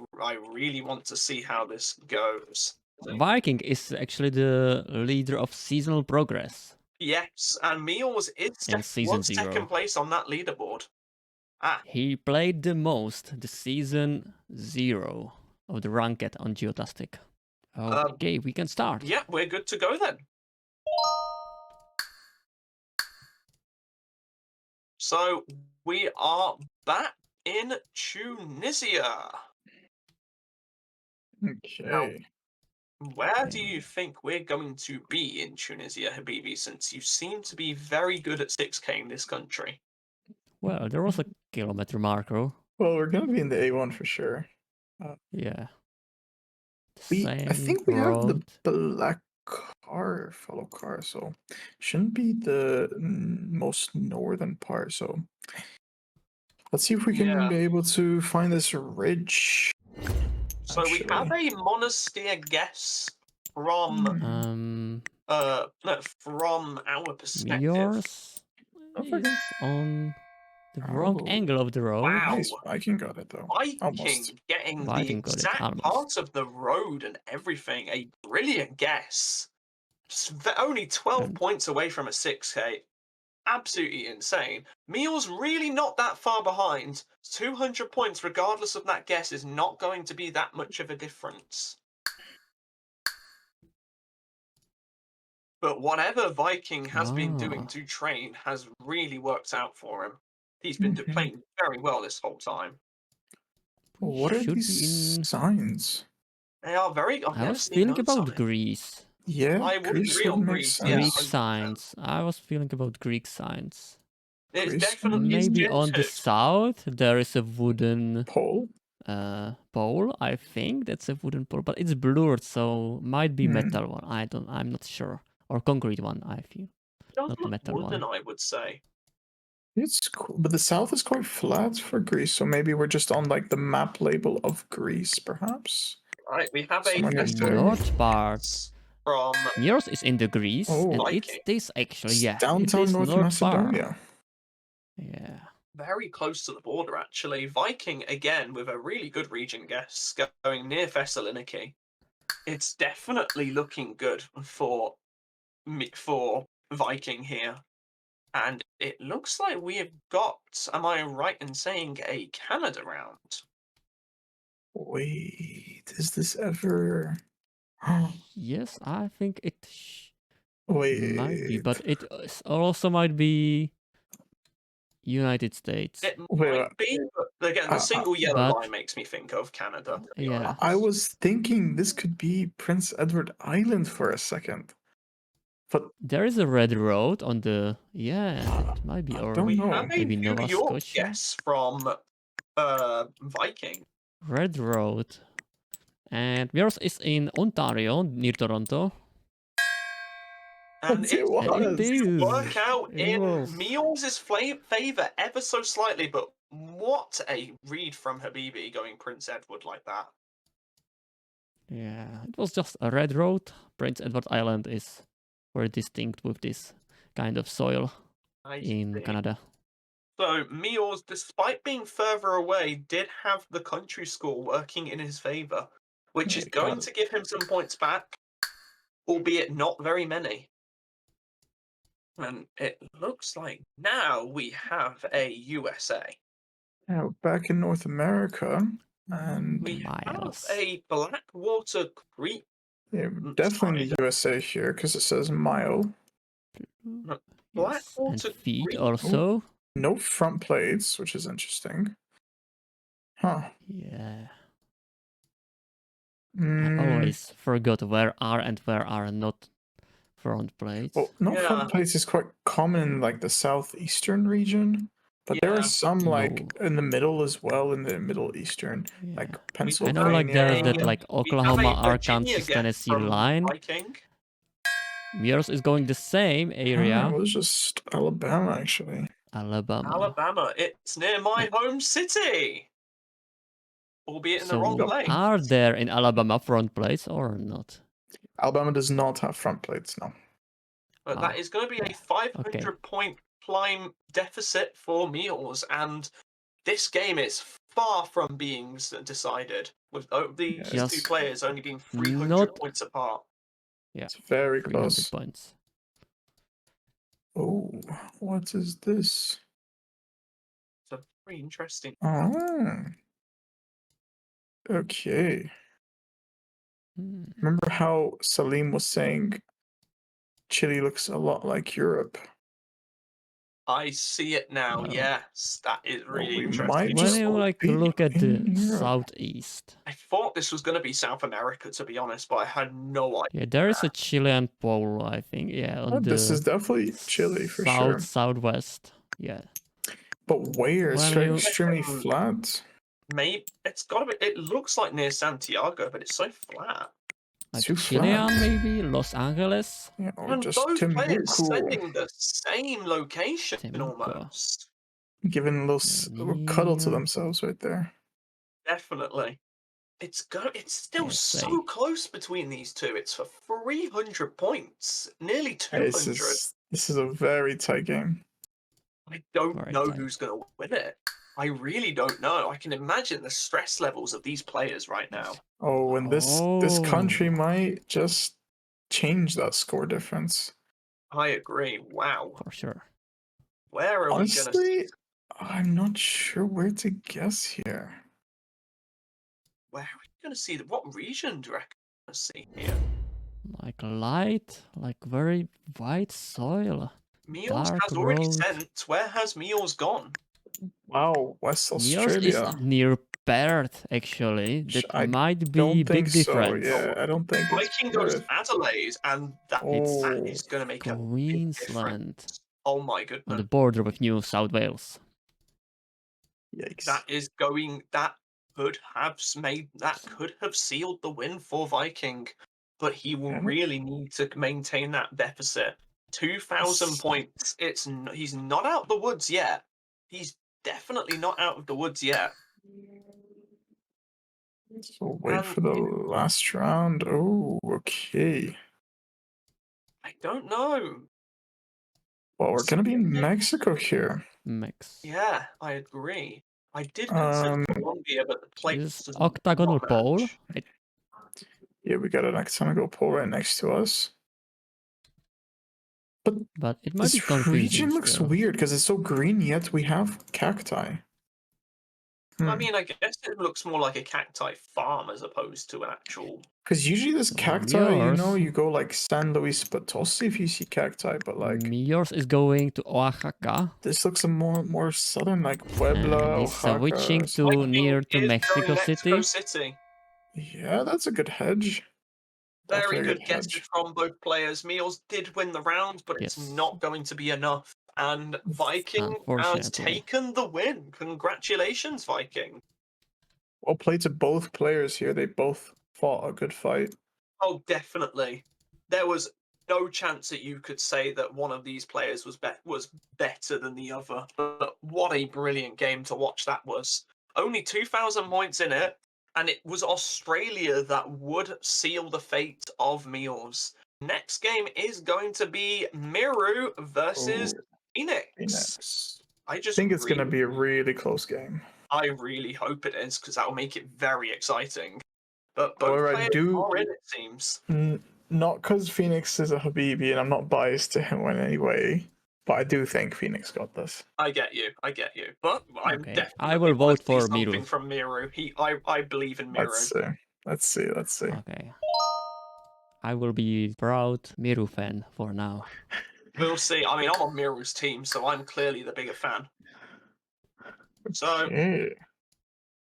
really want to see how this goes. Viking is actually the leader of seasonal progress. Yes, and Meorz is second place on that leaderboard. He played the most the season 0 of the ranked on Geotastic. Okay, we can start. Yeah, we're good to go then. So we are back in Tunisia. Okay. Now, where do you think we're going to be in Tunisia, Habibi, since you seem to be very good at 6k in this country? Well, there was a kilometer marker. Well, we're going to be in the A1 for sure. Yeah. I think we have the black car, follow car, so shouldn't be the most northern part. So let's see if we can Yeah. be able to find this ridge. So we have a monastery guess from no, from our perspective. Meorz Okay. is on the wrong Oh. angle of the road. Wow. Nice, Viking got it though. Viking Almost. getting the Viking got it, exact almost. part of the road and everything. A brilliant guess. Only 12 And- points away from a 6k. Absolutely insane. Meorz really not that far behind. 200 points, regardless of that guess, is not going to be that much of a difference. But whatever Viking has been doing to train has really worked out for him. He's been playing very well this whole time. What are should be these in- signs? They are very. I've I never was seen feeling those about signs. Greece. Yeah, I wouldn't Greece agree would on make Greece, sense. yeah. Greek 100%. signs. I was feeling about Greek signs. It's Greece definitely Maybe on the tinted. south there is a wooden Pole. pole. I think that's a wooden pole, but it's blurred, so might be Hmm. metal one. I'm not sure, or concrete one. I feel Does not look metal wooden, one. I would say. It's cool, but the south is quite flat for Greece, so maybe we're just on like the map label of Greece, perhaps. Right, we have a Someone is festival there. North part. from Meorz is in the Greece, Oh. and it's Viking. this actually. It's Yeah, it downtown is North North part. Macedonia. Yeah. very close to the border, actually. Viking, again, with a really good region guess, going near Thessaloniki. It's definitely looking good for Viking here. And it looks like we have got, am I right in saying, a Canada round? Wait, is this ever? Yes, I think it Wait. might be, but it also might be United States. It Wait, might be, but again, the single yellow but- line makes me think of Canada. To be Yeah. honest. I was thinking this could be Prince Edward Island for a second. But There is a red road on the it might be, I or don't We know. have a maybe New Nova York Scotia. guess from Viking. Red road. And Meorz is in Ontario, near Toronto. And Yes, it it was. does is. work out It in was. Meorz' favour ever so slightly, but what a read from Habibi going Prince Edward like that. Yeah, it was just a red road. Prince Edward Island is very distinct with this kind of soil I in see. Canada. So Meorz, despite being further away, did have the country score working in his favour, which is Yeah, going got to give him some points back, albeit not very many. And it looks like now we have a USA. Yeah, we're back in North America, and We have Miles. a Blackwater Creek. yeah, definitely in the USA here because it says mile. Yes, and Blackwater feet Creek. also. No front plates, which is interesting. Huh. Yeah. I Mm, always forgot where are and where are not front plates. well, no Yeah. front plates is quite common in like the southeastern region, but there Yeah. are some like No. in the middle as well, in the Middle Eastern, Yeah. like I Pennsylvania. know, like there's that Yeah. like We have Oklahoma, a Virginia Arkansas, guess Tennessee from line. Viking. Meorz is going the same It area. was just Alabama, actually. Alabama. Alabama. It's near my home city. Albeit in the wrong So place. are there in Alabama front plates or not? Alabama does not have front plates, no. But that is going to be a 500-point climb deficit for Meorz, and this game is far from being decided, with these Yes. two players only being 300 Not- points apart. Yeah, It's very 300 close. points. Oh, what is this? So very interesting. Oh. Okay. Hmm. Remember how Salim was saying Chile looks a lot like Europe? I see it now. Wow. Yes, that is really we interesting. might When just you like be look at the in Europe. southeast, I thought this was going to be South America, to be honest, but I had no idea. yeah, there is a Chilean pole, I think. Yeah, on the This is definitely Chile for sure. southwest. Yeah, But where? It's When very you- extremely flat. Maybe it's got to be. It looks like near Santiago, but it's so flat. Like too Chilean, flat. maybe Los Angeles. Yeah, or And just both players Temuco. sending the same location Temuco. almost. Giving those cuddle to Near themselves right there. Definitely. It's still SA. so close between these two. It's for 300 points, nearly 200. This is a very tight game. I don't Very know tight. who's going to win it. I really don't know. I can imagine the stress levels of these players right now. Oh, and this country might just change that score difference. I agree. Wow. For sure. Where are we going to see? Honestly, I'm not sure where to guess here. Where are we going to see? What region do you reckon we're going to see here? Like light, like very white soil. Meorz Dark has already road. sent. Where has Meorz gone? Wow, West Meorz is Australia. near Perth, actually. That I might be don't big think so. difference. Yeah, I don't think it's Viking goes to Perth. Adelaide, and that is going to make a big Queensland. difference. Oh my On goodness. the border with New South Wales. Yikes. That could have sealed the win for Viking, but he will really need to maintain that deficit. 2,000 points. He's not out of the woods yet. He's definitely not out of the woods yet. So wait for the last round. Oh, okay. I don't know. Well, we're gonna be in Mexico here. Yeah, I agree. I did consider Colombia, but the place is octagonal pole. Yeah, we got an octagonal pole right next to us. But it might be this confusing region looks still. weird because it's so green, yet we have cacti. I mean, I guess it looks more like a cacti farm as opposed to an actual. Because usually this cacti, you know, you go like San Luis Potosi if you see cacti, but like Meorz is going to Oaxaca. this looks a more southern, like Puebla, and he's Oaxaca. switching to near to Mexico City. Yeah, that's a good hedge. Very good guesses from both players. Meorz did win the round, but it's not going to be enough. And Viking has taken the win. Congratulations, Viking. Well played to both players here. They both fought a good fight. Oh, definitely. There was no chance that you could say that one of these players was better than the other. But what a brilliant game to watch that was. Only 2,000 points in it. And it was Australia that would seal the fate of Meorz. Next game is going to be Miru versus HMPhoenix. I think it's going to be a really close game. I really hope it is, because that will make it very exciting. But both players are in, it seems. Not because Phoenix is a Habibi, and I'm not biased to him in any way. But I do think Phoenix got this. I get you. But I'm definitely I will vote for Miru. From Miru. I believe in Miru. Let's see. Okay. I will be proud Miru fan for now. We'll see. I mean, I'm on Miru's team, so I'm clearly the bigger fan. So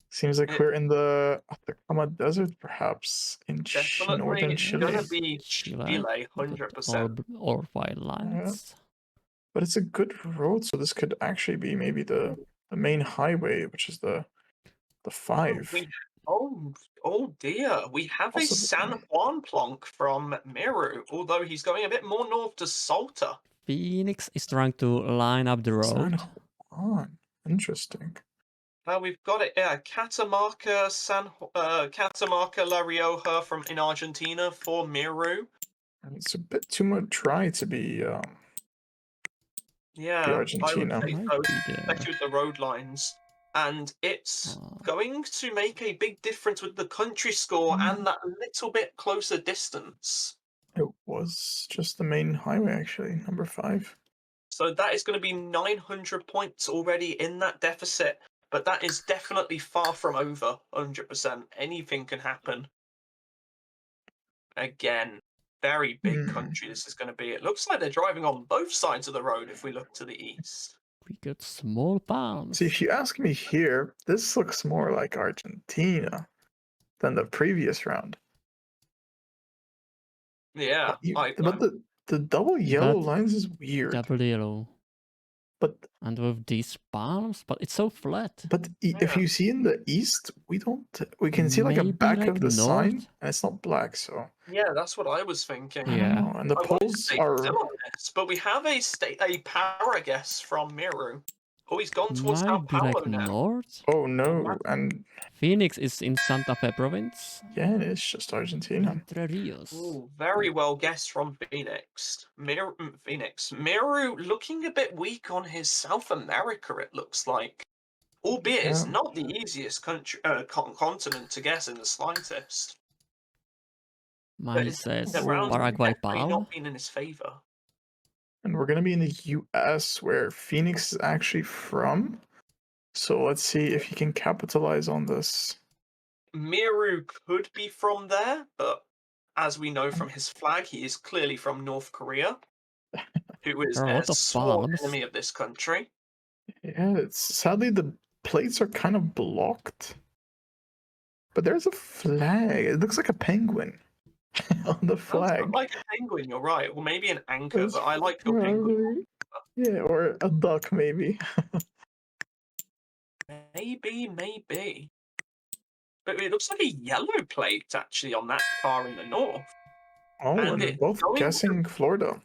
seems like we're in the Atacama Desert, perhaps in northern Chile. It's gonna be Chile, 100%. Or wildlands. But it's a good road, so this could actually be maybe the main highway, which is the 5. Oh dear, we have a San Juan plonk from Miru, although he's going a bit more north to Salta. Phoenix is trying to line up the road. San Juan, interesting. We've got it, Catamarca, Catamarca La Rioja in Argentina for Miru. It's a bit too much dry to be Argentina. I would say so, especially with the road lines. And it's going to make a big difference with the country score and that little bit closer distance. It was just the main highway, actually, number 5. So that is going to be 900 points already in that deficit. But that is definitely far from over 100%. Anything can happen. Again, very big country this is going to be. It looks like they're driving on both sides of the road if we look to the east. We got small farms. See, if you ask me here, this looks more like Argentina than the previous round. Yeah. But the double yellow lines is weird. Double yellow. But And with these palms, but it's so flat. if Yeah. you see in the east, we can see like a Maybe back like of the sign, north? and it's not black. So Yeah, that's what I was thinking. I Yeah. don't know. And the I wanted to poles say are still on this, but we have a power guess from Miru. Oh, he's gone towards Sao Might be like Paulo now. north? oh no, and Phoenix is in Santa Fe province. yeah, it's just Argentina. Entre Rios. Ooh, very well guessed from Phoenix. Miru looking a bit weak on his South America, it looks like. Albeit it's Yeah. not the easiest country, continent to guess in the slightest. Mahie it's says the round Paraguay definitely palm. not been in his favor. And we're gonna be in the US where Phoenix is actually from. So let's see if he can capitalize on this. Miru could be from there, but as we know from his flag, he is clearly from North Korea, who is There are a a lot of sworn palms. enemy of this country. Yeah, it's sadly the plates are kind of blocked. But there's a flag. It looks like a penguin on the Sounds flag. like a penguin, you're right. Or maybe an anchor, That's but I like your penguin. Yeah, or a duck maybe. Maybe. But it looks like a yellow plate actually on that car in the north. Oh, And and they're it's both going guessing Florida.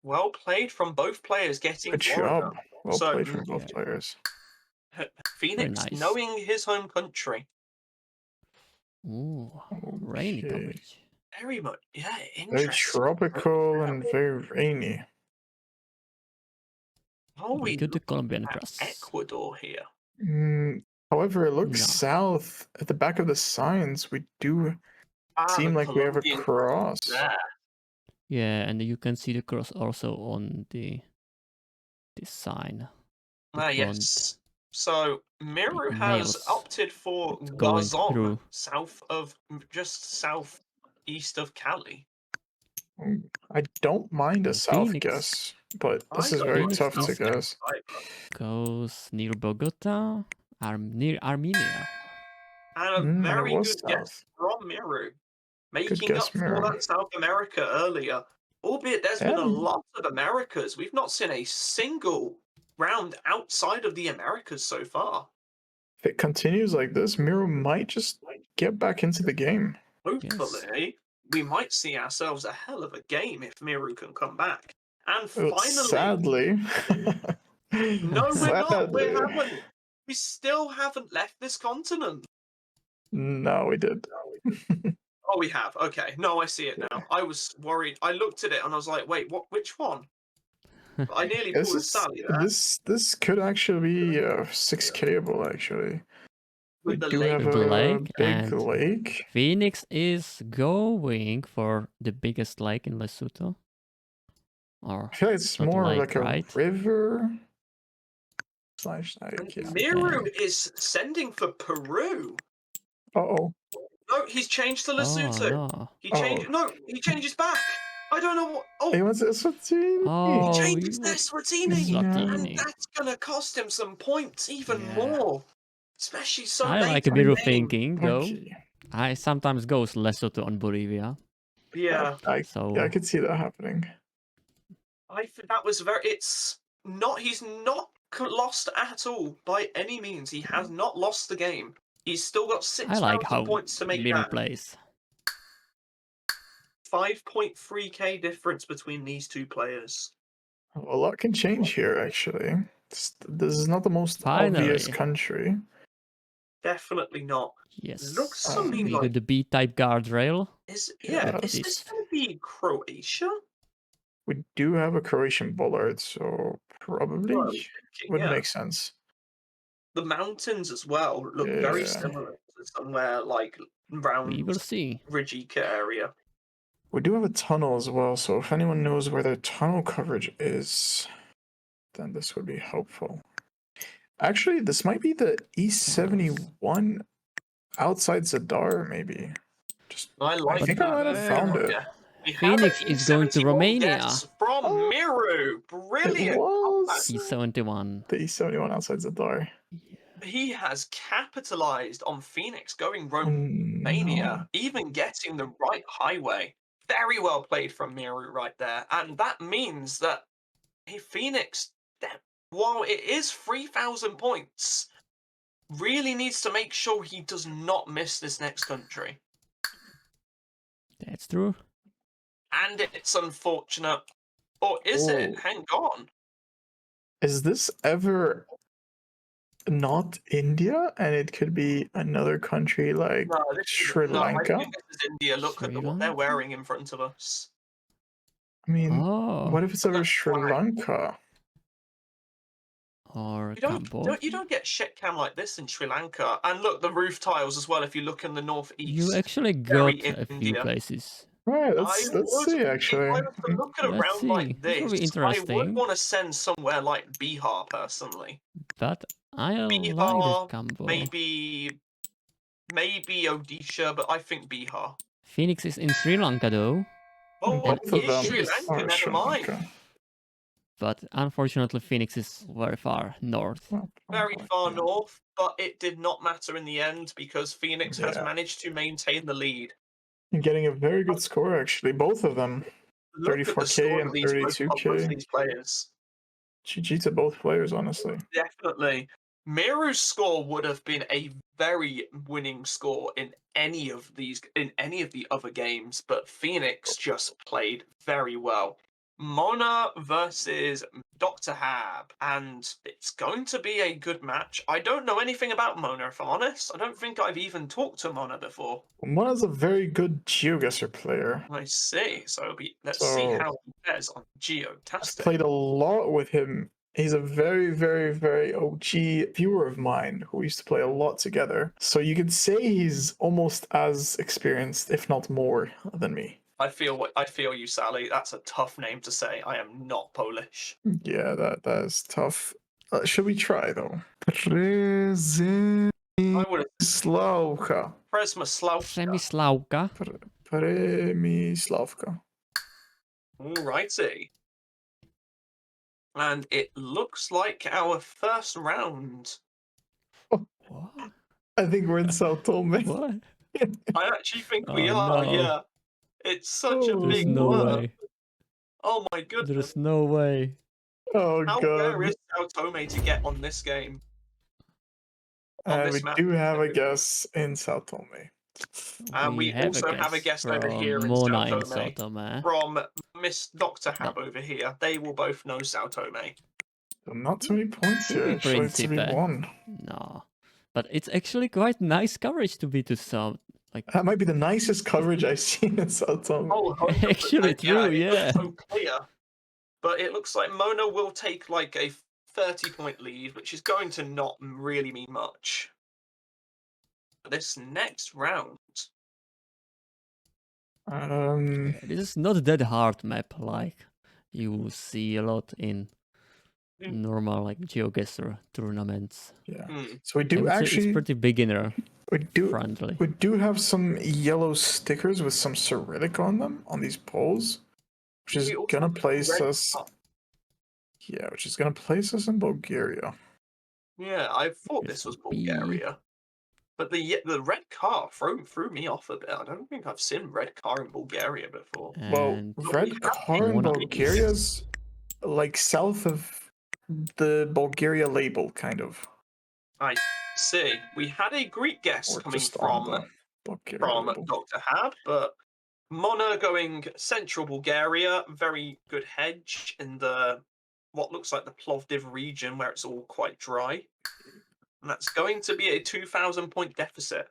Well played from both players getting Good Florida. job. Well So, played from both yeah. players. Phoenix nice. knowing his home country. Ooh, rainy Okay. coverage. Very much, yeah, Very interesting. tropical and very rainy. Are we Good to looking Colombian at grass. Ecuador here? However, it looks No. south at the back of the signs. We do seem the like we have a Colombian cross. there. Yeah, and you can see the cross also on the sign. The front. Yes. So Miru The has nails opted for going Gazon, through. just southeast of Cali. I don't mind a And south Phoenix. guess, but this I is don't very mind tough to south guess. either. Goes near Bogota, near Armenia. And a It very was good guess south. from Miru, making guess, up for Miru. that South America earlier. Albeit there's been a lot of Americas. We've not seen a single round outside of the Americas so far. If it continues like this, Miru might just get back into the game. Hopefully, we might see ourselves a hell of a game if Miru can come back. And finally, Sadly. no, we're not. We Sadly. haven't. We still haven't left this continent. No, we did. Oh, we have. Okay. No, I see it now. I was worried. I looked at it and I was like, wait, what? Which one? But I nearly pulled a Sally there. This could actually be 6K-able, actually. With the do lake. have The a lake big and lake. Phoenix is going for the biggest lake in Lesotho. Or I feel like it's not more lake, like a right? river. And Yeah. Miru is sending for Peru. Uh-oh. No, he's changed to Lesotho. no. He changed. No, he changes back. I don't know what. Oh, He wants Eswatini. Oh, he he changes to was Eswatini, and Eswatini. that's gonna cost him some points even Yeah. more, especially so I late like in Miru the game. thinking though. Okay. I sometimes goes Lesotho on Bolivia. Yeah, So Yeah, I could see that happening. I think that was very. It's not. He's not lost at all by any means. He has not lost the game. He's still got 6 I like rounds how of points to make Miru that. plays. 5.3k difference between these two players. A lot can change here, actually. This is not the most obvious Finally. country. Definitely not. Yes. Looks to me We like got the B-type guardrail. is Yes. this going to be Croatia? We do have a Croatian bollard, so probably Well, would yeah. make sense. The mountains as well look very Yeah. similar to somewhere like around We will see. Rijeka area. We do have a tunnel as well, so if anyone knows where the tunnel coverage is, then this would be helpful. Actually, this might be the E71 outside Zadar, maybe. I like think that. I might have found it. Yeah. We Phoenix have an is going to E71 Romania. guess from Oh, Miru. It Brilliant. was E71. the E71 outside Zadar. He has capitalized on Phoenix going Oh, Romania, no. even getting the right highway. Very well played from Miru right there. And that means that Phoenix, while it is 3,000 points, really needs to make sure he does not miss this next country. That's true. And it's unfortunate. Or is it? Oh. Hang on. Is this ever not India? And it could be another country like No, this Sri no, I Lanka? think this is India. Look at Sri what they're Lanka? wearing in front of us. I mean, Oh, what if it's ever That's Sri flag. Lanka? or You Cambodia. don't get shit cam like this in Sri Lanka. And look, the roof tiles as well. If you look in the northeast, You actually very got a few India. places. Right, I let's would, see if actually. I was to look at a Let's round see. like This will this, be I would interesting. want to send somewhere like Bihar personally. But I like this Bihar, combo. maybe Odisha, but I think Bihar. Phoenix is in Sri Lanka though. Oh, And Both of it them is Sri is- Lanka, are never Sri mind. Lanka. But unfortunately, Phoenix is very far north. Very far north, but it did not matter in the end because Phoenix has Yeah. managed to maintain the lead. And getting a very good score actually, both of them. Look at the 34K score and of these, both 32K. of these players. GG to both players, honestly. Definitely. Miru's score would have been a very winning score in any of the other games, but Phoenix just played very well. Mona versus Dr. Hab, and it's going to be a good match. I don't know anything about Mona, if I'm honest. I don't think I've even talked to Mona before. Mona's a very good GeoGuessr player. I see. So let's see So, how he fares on I've Geotastic. played a lot with him. He's a very, very, very OG viewer of mine who used to play a lot together. So you could say he's almost as experienced, if not more, than me. I feel you, Sally. That's a tough name to say. I am not Polish. Yeah, that is tough. Should we try though? I would have Przemysławka. Przemysławka. Przemysławka. Przemysławka. Alrighty. And it looks like our first round. What? I think we're in Sao Tome. What? I actually think we Oh, are, no. yeah. It's such a Oh, There's big no blur. way. Oh my goodness. There's no way. Oh How god. rare is Sao Tome to get on this game? On this We map? do have a guess in Sao Tome. And we also have a guest over here in Mona Sao in Sao Tome. Tome. From Miss Dr. Hab over here. They will both know Sao Tome. So not too many points Maybe here, actually, to be Principe. won. No. But it's actually quite nice coverage to be to some. Like, That might be the nicest coverage I've seen in Sao Tome. Oh, 100%, Actually true, it yeah. looks so clear. But it looks like Mona will take like a 30-point lead, which is going to not really mean much. This next round. this is not that hard map like you see a lot in normal like GeoGuessr tournaments. Yeah. Hmm. So we I do would say actually it's pretty beginner we friendly. do have some yellow stickers with some Cyrillic on them on these poles, which is We also gonna have place red us. top. Yeah, which is gonna place us in Bulgaria. Yeah, I thought This this was would be- Bulgaria. But the red car threw me off a bit. I don't think I've seen red car in Bulgaria before. Well, And red car in Mona. Bulgaria's like south of the Bulgaria label, kind of. I see. We had a Greek guest Or coming just on from the Bulgaria from label. Dr. Hab, but Mona going central Bulgaria, very good hedge in the what looks like the Plovdiv region where it's all quite dry. And that's going to be a 2,000-point deficit.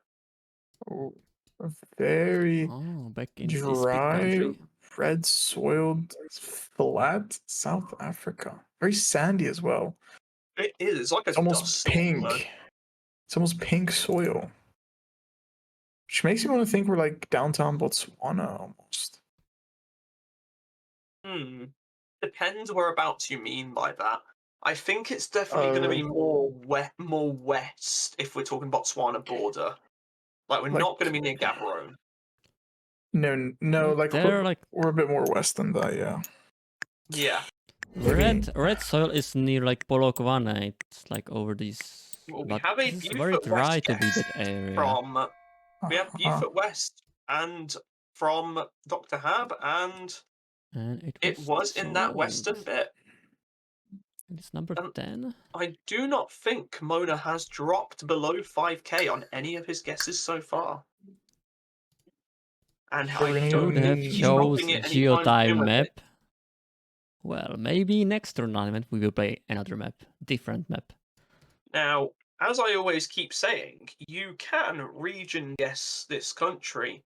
Oh, a very oh, back in this big dry, country. red soiled, flat South Africa. Very sandy as well. It is. It's like a It's almost dust pink. storm. It's almost pink soil. Which makes me want to think we're like downtown Botswana almost. Depends whereabouts you mean by that. I think it's definitely going to be more west if we're talking Botswana border. Like we're not going to be near Gaborone. No, like They're like we're a bit more west than that, yeah. Yeah. red soil is near like Polokwane. It's like over these. Well, we but have a this is very Beaufort dry West to be guest that area. from we have Uh-huh. Beaufort West and from Dr. Hab, and And it was in that sold. western bit. It's number 10. I do not think Mona has dropped below 5k on any of his guesses so far. And I don't Should have think he's chose dropping it anytime Geotime soon with it. map. Well, maybe next tournament we will play another map, different map. Now, as I always keep saying, you can region guess this country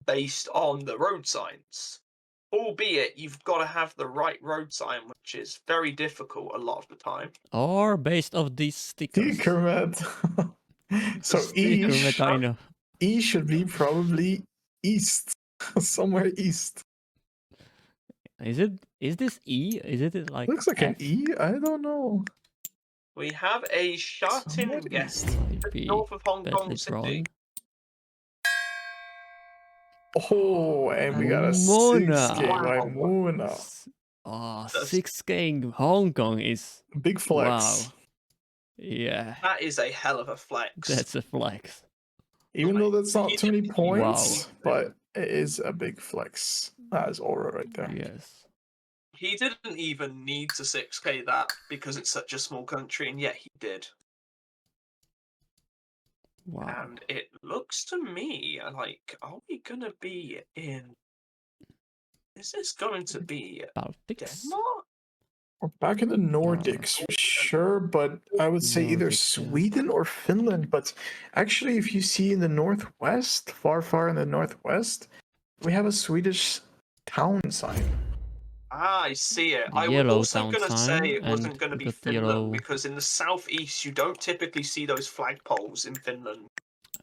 based on the road signs. Albeit, you've got to have the right road sign, which is very difficult a lot of the time. Or based off these stickers. Sticker map. So Sticker E, map, I know. E should be probably east. Somewhere east. Is this E? Is it like Looks like an F? E? I don't know. We have a shut-in Somewhat guess east. Might be north of Hong Kong badly City. drawn. Oh, and we got a Mona. 6K by Wow. Mona. Oh, That's- 6K in Hong Kong is... Big flex. Wow. Yeah, That is a hell of a flex. that's a flex. Even though that's not He too many did- points, Wow. but it is a big flex. That is aura right there. Yes. He didn't even need to 6k that because it's such a small country, and yet he did. Wow. And it looks to me like, are we gonna be in? Is this going to be Baltics? Denmark? We're back in the Nordics, for sure, but I would say either Nordics, yeah. Sweden or Finland. But actually, if you see in the northwest, far in the northwest, we have a Swedish town sign. Ah, I see it. The I was yellow also town going to say sign, it wasn't and going to we be got the Finland yellow- because in the southeast you don't typically see those flagpoles in Finland.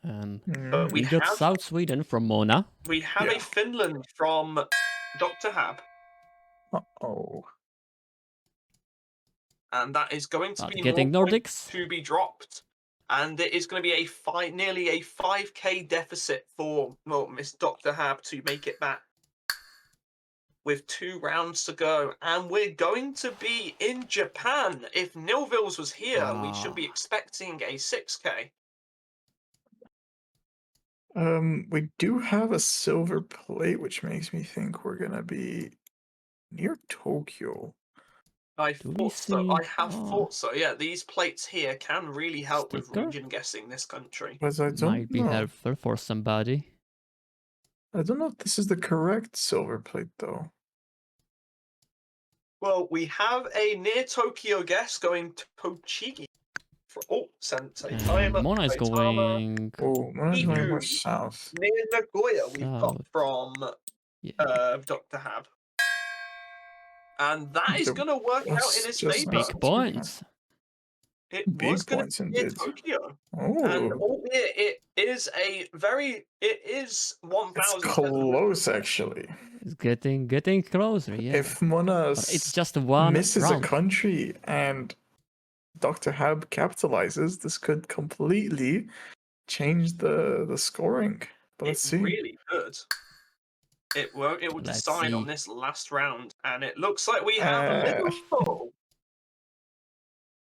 But We we got have South Sweden from Mona. we have Yeah. a Finland from Dr. Hab, Oh, and that is going to But be getting more points Nordics. to be dropped. And it is going to be nearly a 5k deficit for Miss Dr. Hab to make it back with 2 rounds to go. And we're going to be in Japan. If Nilvils was here, we should be Wow. expecting a 6k. we do have a silver plate, which makes me think we're gonna be near Tokyo. I Do we thought so. I see- have oh. thought so. Yeah, these plates here can really help with Sticker? region guessing this country. But I don't Might be know. helpful for somebody. I don't know if this is the correct silver plate though. Well, we have a near Tokyo guess going to Tochigi. And Mona is going... Oh, mine's going more Miru. south. Near Nagoya, we've got South. from Yeah. Dr. Hab. And that is The- going to work out that's in his just favor. not- Big points. It Big was going points to be near indeed. Tokyo. And Oh, albeit it is it is it's 1,000. close actually. It's getting closer, yeah. If Mona But it's just one misses round. a country and Dr. Hab capitalizes, this could completely change the scoring. But let's It see. really could. It will Let's decide on see. this last round, and it looks like we have Liverpool.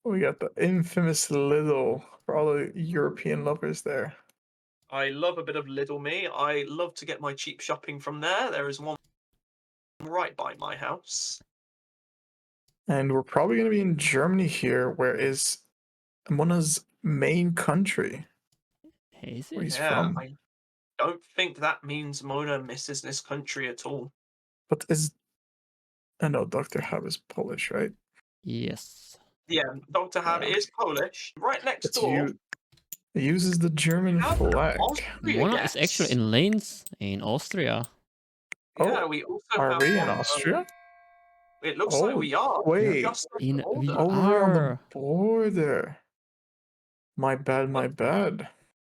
We got the infamous Lidl for all the European lovers there. I love a bit of Little Me. I love to get my cheap shopping from there. There is one right by my house. And we're probably going to be in Germany here, where is Mona's main country. Is Where it? he's Yeah, from. I don't think that means Mona misses this country at all. But is... I know Dr. Hab is Polish, right? Yes. Yeah, Dr. Hab Yeah. is Polish. Right next It's door. it uses the German Have flag. Austria Mona is guess. actually in Linz, in Austria. Yeah, Oh, we also Are have we in one, Austria? it looks like Oh, we are. wait. Just on the In border. we Over there on the are. border. My bad.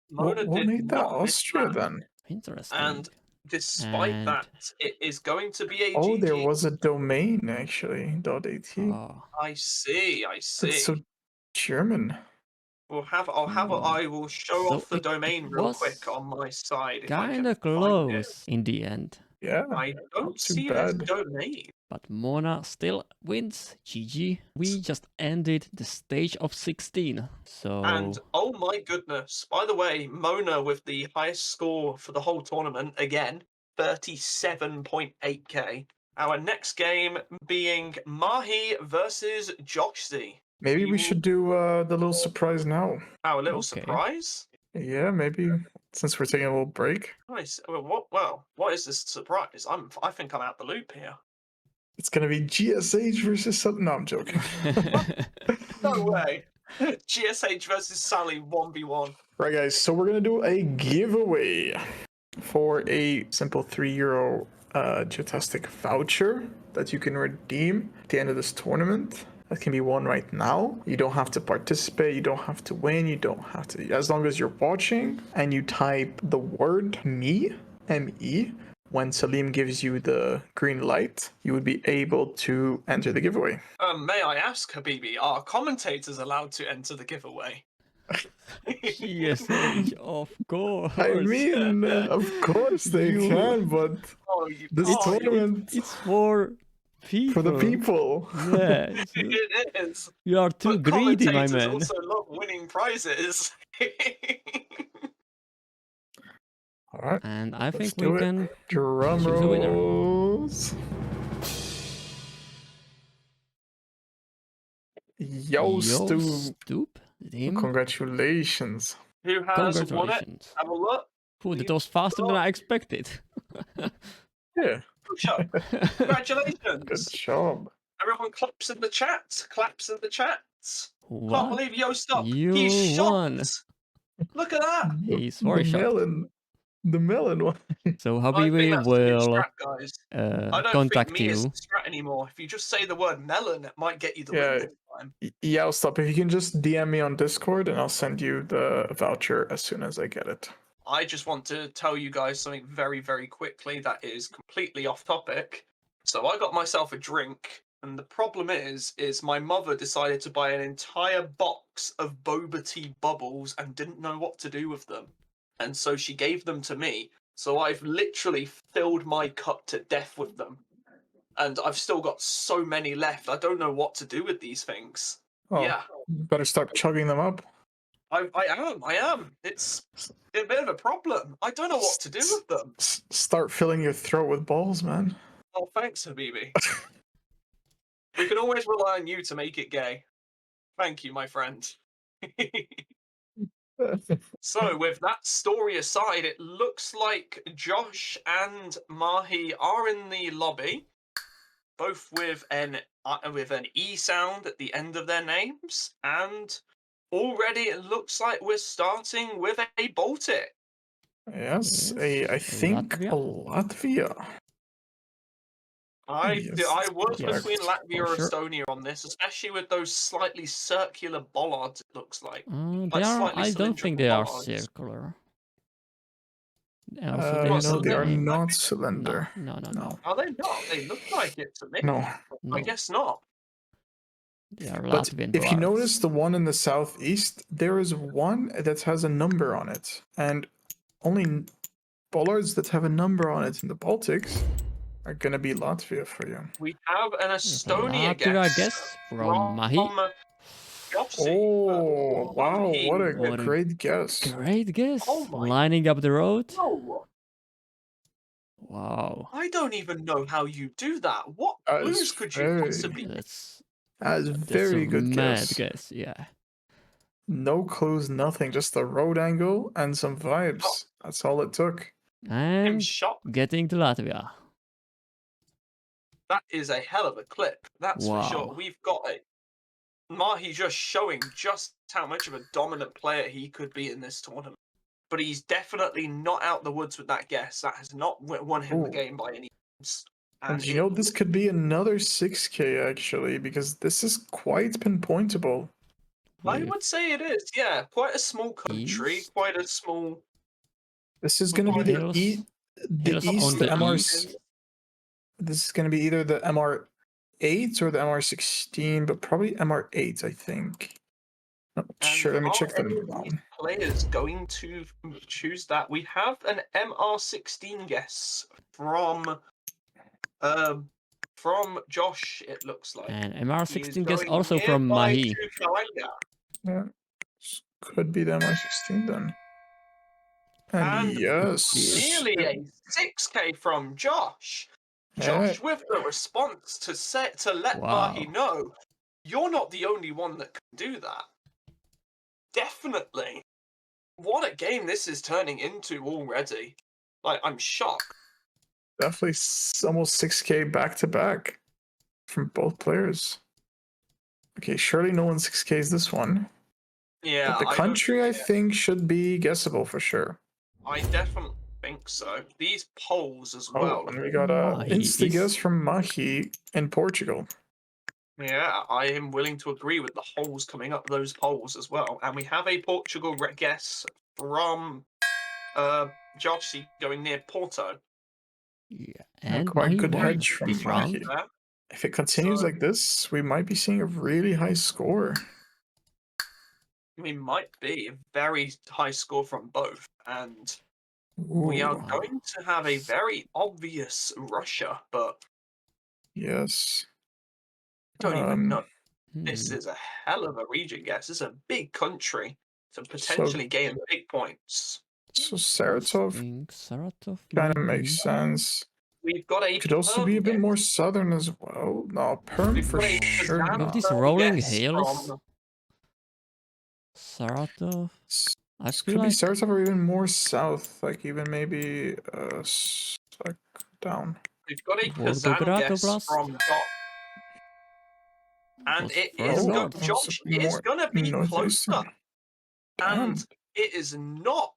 Mona What did made that not miss Austria that. then? Interesting. And despite And- that, it is going to be a Oh, there GG. was a domain actually. .at. Oh, I see. It's so German. I will show So off the it domain real was quick on my side. If I can kinda find it. close in the end. Yeah. I not don't too see bad. this domain. But Mona still wins. GG. We just ended the stage of 16. So And oh my goodness! By the way, Mona with the highest score for the whole tournament again, 37.8k. Our next game being Mahie versus Joshzy. Maybe You- we should do the little surprise now. Our little Okay. surprise. Yeah, maybe since we're taking a little break. Nice. What is this surprise? I think I'm out the loop here. It's gonna be GSH versus something. No, I'm joking. No way. GSH versus Salim 1v1. Right, guys. So we're gonna do a giveaway for a simple €3 Geotastic voucher that you can redeem at the end of this tournament. That can be won right now. You don't have to participate. You don't have to win. You don't have to. As long as you're watching and you type the word me, M-E, when Salim gives you the green light, you would be able to enter the giveaway. May I ask, Habibi, are commentators allowed to enter the giveaway? GSH, of course. I mean, of course they You- can, but Oh, this tournament It's for people. for the people. Yes. It is. You are too But greedy, my commentators man. also love winning prizes. All right, And I Let's think do we it. can drum choose a winner. rolls. Yo, Stu. Stoop. Him. Congratulations. Who has won it? Congratulations. Have a look. Ooh, that was faster than I expected. Yeah, Good job. Congratulations. good job. Everyone claps in the chat. Claps in the chat. Can't What? believe Yost You He's shocked. won. Look at that. He's The very shocked. melon. The melon one. So I think Habibi that's the new will strat, guys. I don't contact think me is you. the strat anymore. If you just say the word melon, it might get you the Yeah. win this time. Yeah, I'll stop. If you can just DM me on Discord and I'll send you the voucher as soon as I get it. I just want to tell you guys something very, very quickly that is completely off topic. So I got myself a drink, and the problem is my mother decided to buy an entire box of boba tea bubbles and didn't know what to do with them. And so she gave them to me. So I've literally filled my cup to death with them. And I've still got so many left. I don't know what to do with these things. Oh, Yeah. better start chugging them up. I am. It's a bit of a problem. I don't know what to do with them. Start filling your throat with balls, man. Oh, thanks, Habibi. We can always rely on you to make it gay. Thank you, my friend. So, with that story aside, it looks like Josh and Mahie are in the lobby, both with an E sound at the end of their names, and already it looks like we're starting with a Baltic. Yes, Yes, I think Latvia. I was Yes, between Latvia or for sure. Estonia on this, especially with those slightly circular bollards, it looks like. They are. slightly I don't think they are cylindrical circular. And also, they Well, have No, no they are name. not No, cylinder. no. No. Are they not? They look like it to me. No. I No, guess not. they are But Latvian. if you bollards. notice the one in the southeast, there is one that has a number on it. And only bollards that have a number on it in the Baltics are going to be Latvia for you. We have an Estonia Latvia, guess from Mahie. Joshzy. Oh, wow. What a What a great guess. Great guess. Oh my- Lining up the road. No, Wow. I don't even know how you do that. What That is clues could you very- possibly? That's That's very a good mad guess. Yeah. No clues, nothing. Just the road angle and some vibes. That's all it took. I'm And shocked. getting to Latvia. That is a hell of a clip. That's for sure. Wow. We've got it. Mahie just showing just how much of a dominant player he could be in this tournament. But he's definitely not out the woods with that guess. That has not won him the Ooh. game by any means. And you know, this could be another 6K actually, because this is quite pinpointable. I With would say it is, yeah. Quite a small country, East. quite a small. This is going to be the Hills- the hills East, on the the MR. east. This is going to be either the MR8 or the MR16, but probably MR8, I think. Not And sure. Let me are check them any of down. these players going to choose that? We have an MR16 guess from Josh. It looks like. And He is MR16 guess going also from nearby Mahie. to Kalanga. Yeah. This could be the MR16 then. And And yes. Nearly a 6K from Josh. Josh with the response to let Mahie Wow. know you're not the only one that can do that. Definitely. What a game this is turning into already. Like, I'm shocked. Definitely almost 6K back to back from both players. Okay, surely no one 6Ks this one. Yeah, But the country, I think, should be guessable for sure. I definitely think so. These polls as Oh, well. and we got a Mahie insta guess is- from Mahie in Portugal. Yeah, I am willing to agree with the holes coming up those polls as well. And we have a Portugal guess from Joshzy going near Porto. Yeah, A and quite Mahie good won hedge from this round. Mahie. If it continues like this, we might be seeing a really high score. We might be a very high score from both, and we are Ooh, going to have a very obvious Russia, but yes. I don't even know. Hmm. This is a hell of a region guess. This is a big country to potentially gain big points. So I Saratov think Saratov kind of maybe. makes sense. We've got a Could also be a bit more southern as well. No, Perm We've for got a sure. Kazan With these Perm rolling guess hills, from- Saratov. I This feel could be like Saratov or even more south, like even maybe like down. We've got a Volgograd Kazan guess Oblast from Josh. And was it further is north. Josh is going to be northeastern. closer. Damn. And it is not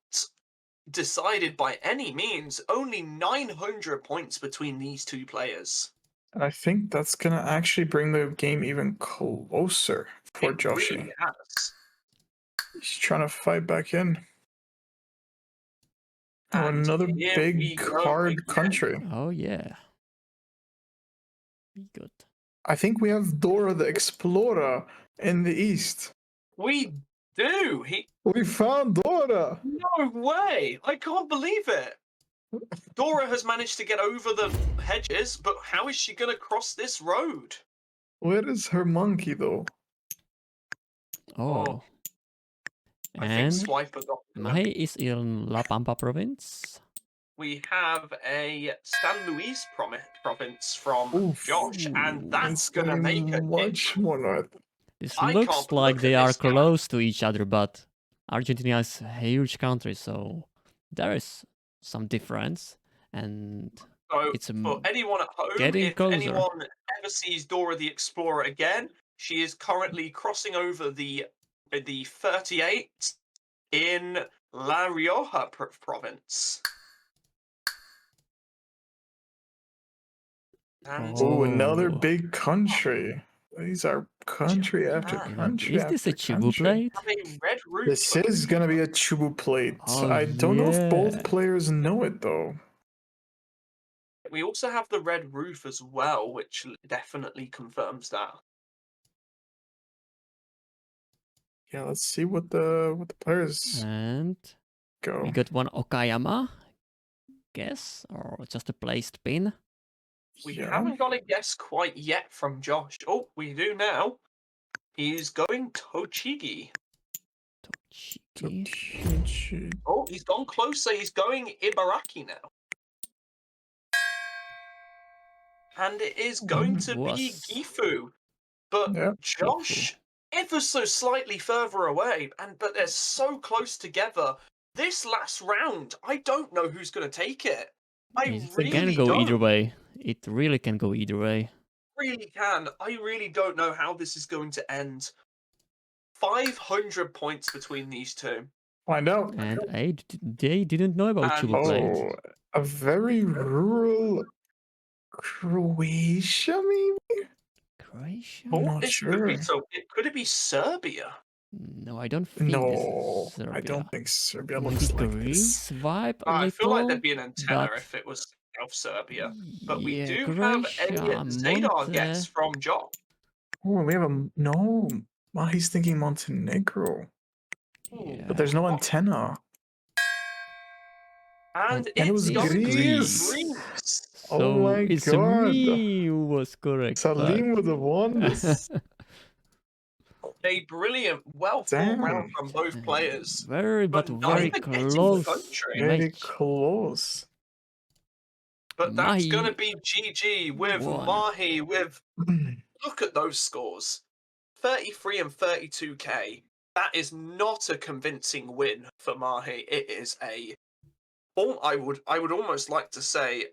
decided by any means. Only 900 points between these two players. And I think that's gonna actually bring the game even closer for It Joshzy. really has. He's trying to fight back in. Oh, And another here we big go hard again. country. Oh yeah. Be good. I think we have Dora the Explorer in the east. We do. We found Dora. No way! I can't believe it. Dora has managed to get over the hedges, but how is she going to cross this road? Where is her monkey though? Oh. I think And Swiper got to them. Mahie is in La Pampa province. We have a San Luis province from Oof. Josh, and that's It's going to make a much more north. This I looks can't like look they at are this guy. close to each other, but Argentina is a huge country, so there is some difference. And So it's for anyone at home, getting if closer. anyone ever sees Dora the Explorer again, she is currently crossing over the 38 in La Rioja province. And Oh, another Oh. big country. These are country after Japan. country Is this after a Chubu country. plate? have a red roof. This is gonna be a Chubu plate. Oh, I don't know if both yeah. players know it though. We also have the red roof as well, which definitely confirms that. Yeah, let's see what the players And go. we got one Okayama, guess, or just a placed pin. We Yeah. haven't got a guess quite yet from Josh. Oh, we do now. He's going Tochigi. Tochigi. Oh, he's gone closer. He's going Ibaraki now. And it is going to be Was. Gifu. But Yeah. Josh, ever so slightly further away, but they're so close together. This last round, I don't know who's going to take it. It really can go don't. either way. It really can go either way. Really can. I really don't know how this is going to end. 500 points between these two. Find out. And they didn't know about And- Chubu plate. Oh, a very rural Croatia, maybe? Croatia? I'm not this sure. could it be Serbia? No, I don't think this No, is Serbia. I don't think Serbia Maybe looks like this. Greece vibe a I feel like little, there'd be an antenna but if it was South Serbia. But we yeah, do Croatia, have a Zadar guess from Josh. Oh, we have a no. He's thinking Montenegro, Yeah. but there's no antenna. And And it it's was going to be Greece. Greece. So Oh my it's God. me who was correct. Salim would have won this. A brilliant, well fought round from both players. Very, but very neither getting close country. Very match. close. But that's going to Mahie be GG with won. Mahie with... Look at those scores. 33 and 32k. That is not a convincing win for Mahie. It is a... I would almost like to say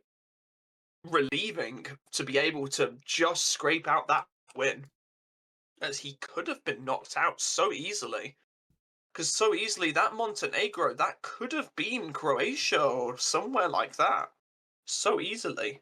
relieving to be able to just scrape out that win, as he could have been knocked out so easily. Because so easily that Montenegro, that could have been Croatia or somewhere like that. So easily.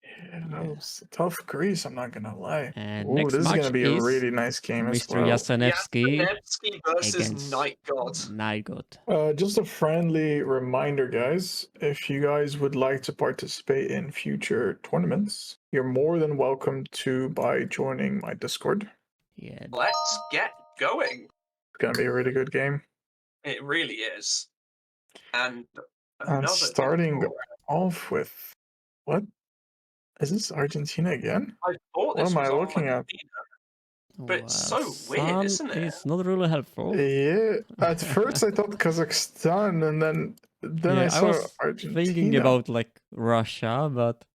Yeah, that was tough Greece, I'm not gonna lie. And Ooh, next this is match gonna be a is really nice game as Mr. well. Yasanevsky Yasanevsky versus against Nightgod. Nightgod. Just a friendly reminder, guys. If you guys would like to participate in future tournaments, you're more than welcome to by joining my Discord. Yeah. Let's get going. It's gonna be a really good game. It really is. And And starting off with what? Is this Argentina again? I thought What this am I was looking at? Argentina, but it's so weird, sun isn't it? It's not really helpful. Yeah. At first I thought Kazakhstan, and then Yeah, I saw was Argentina. thinking about like Russia, but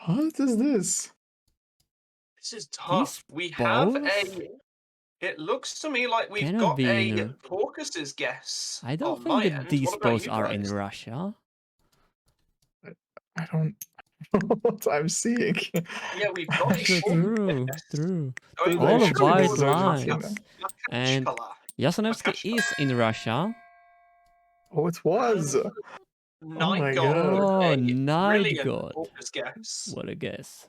What is this? This is tough. We have a... It looks to me like we've Cannot got be a in Caucasus guess. I don't on think my that end. these What about both you are in guys? Russia. I don't know what I'm seeing. Yeah, we've got a True. Going All They should white be going to lines. Argentina. And Yasanevsky is in Russia. Oh, it was. my Nightgod. God. Oh, A brilliant Nightgod. Caucasus guess. What a guess.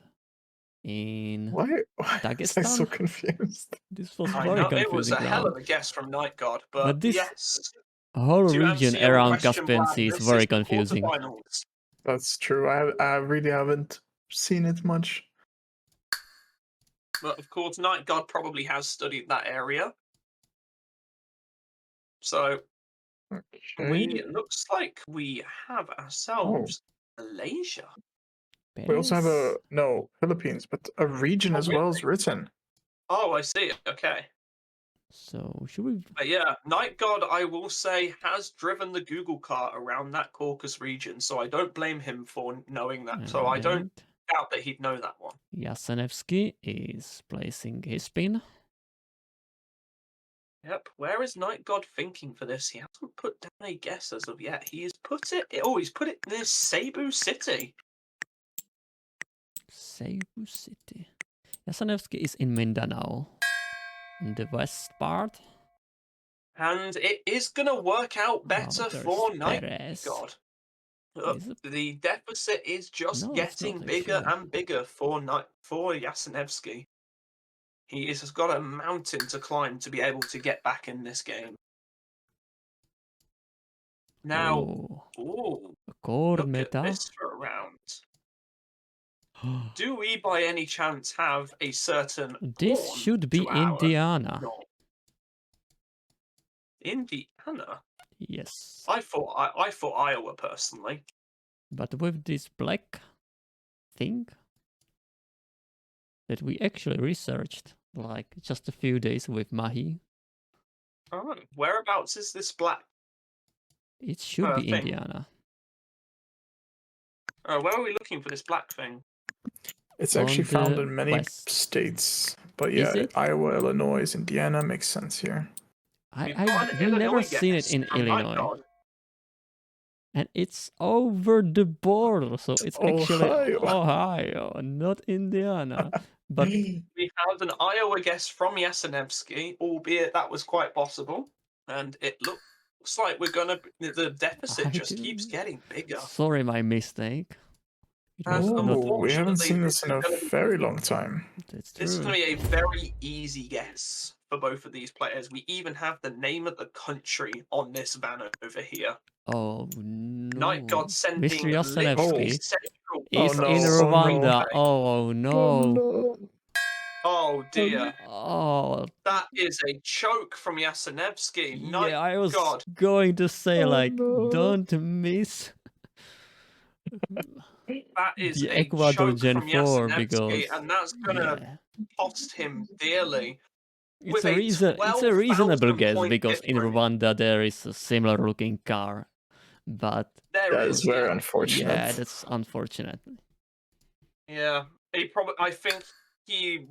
In Why was I so Dagestan? confused? This was I very know it was confusing a hell round. of a guess from Nightgod, But but this yes. whole To region answer your around question, Caspian Vlad, Sea is this very the confusing. quarterfinals. That's true. I really haven't seen it much. But of course, Nightgod probably has studied that area. So Okay. it looks like we have ourselves Malaysia. We also have Philippines, but a region as well is written. Oh, I see. Okay. So should we? But yeah, Nightgod, I will say, has driven the Google cart around that Caucasus region, so I don't blame him for knowing that. So I don't doubt that he'd know that one. Yasanevsky is placing his pin. Yep. Where is Nightgod thinking for this? He hasn't put down a guess as of yet. He's put it. Oh, he's put it near Cebu City. Cebu City. Yasanevsky is in Mindanao, in the west part. And it is going to work out better for Nightgod. The deficit is just getting bigger and bigger for Yasanevsky. He has got a mountain to climb to be able to get back in this game. Now, look at this for a round. Do we by any chance have a certain This should be Indiana. Indiana? Yes. I thought Iowa personally. But with this black thing that we actually researched like just a few days with Mahie. Oh, whereabouts is this black? It should be Indiana. Where are we looking for this black thing? It's actually found in many states, but yeah, Iowa, Illinois, Indiana makes sense here. I've never seen it in Illinois. And it's over the border, so it's actually Ohio, not Indiana. But we had an Iowa guess from Yasanevsky, albeit that was quite possible. And it looks like we're gonna. The deficit just keeps getting bigger. Sorry, my mistake. We haven't seen this in a very long time. This is going to be a very easy guess for both of these players. We even have the name of the country on this banner over here. Oh no! Nightgod sending Mr. Yasanevsky is in Rwanda. Oh no! Oh dear! Oh, that is a choke from Yasanevsky. Yeah, I was going to say don't miss. That is the a Ecuador choke Gen from 4 Yasanevsky, because and that's gonna cost him dearly. It's a reasonable guess because in Rwanda there is a similar looking car but There That is, is very yeah. unfortunate. yeah, that's unfortunate. Yeah, I think he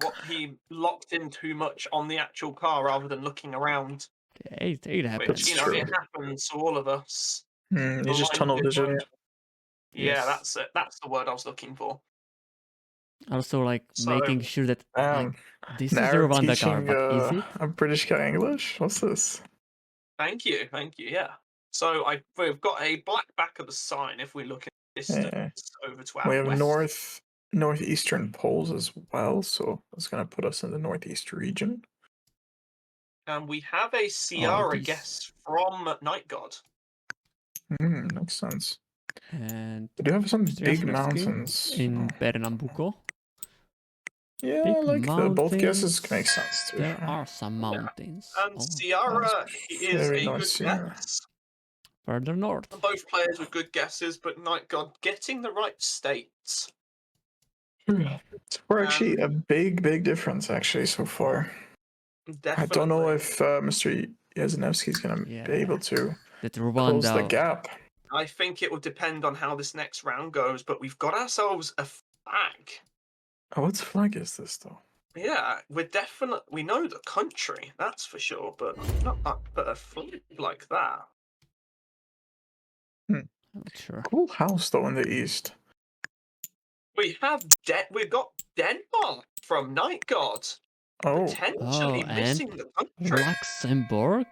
locked in too much on the actual car rather than looking around, It happens. which true. it happens to all of us. He's just tunnel Blinded by visioned. it. Yeah, Yes. that's it. That's the word I was looking for. Also, like So- making sure that like this is Now your Wanda car, teaching but is it? a British guy English. What's this? Thank you. Yeah. So we've got a black back of the sign. If we look at distance over to our We have west. northeastern poles as well, so that's gonna put us in the northeast region. And we have a Ciara these- guess from Nightgod. Makes sense. And We do have some Mr. big Jastrzewski mountains. in Pernambuco. Yeah, Big like both guesses mountains. make sense. To be There fair. are some mountains. And Oh, Ciara is very a nice, good yeah. guess. further north. Both players with good guesses, but Nightgod getting the right states. We're actually a big difference actually so far. Definitely. I don't know if Mr. Jastrzewski is gonna be able to That close the Rwanda. gap. I think it will depend on how this next round goes, but we've got ourselves a flag. Oh, what flag is this though? Yeah, we know the country, that's for sure, but but a flag like that. I'm not sure. Cool house though in the east. We've got Denmark from Nightgod. Oh, Potentially and missing the country. Luxembourg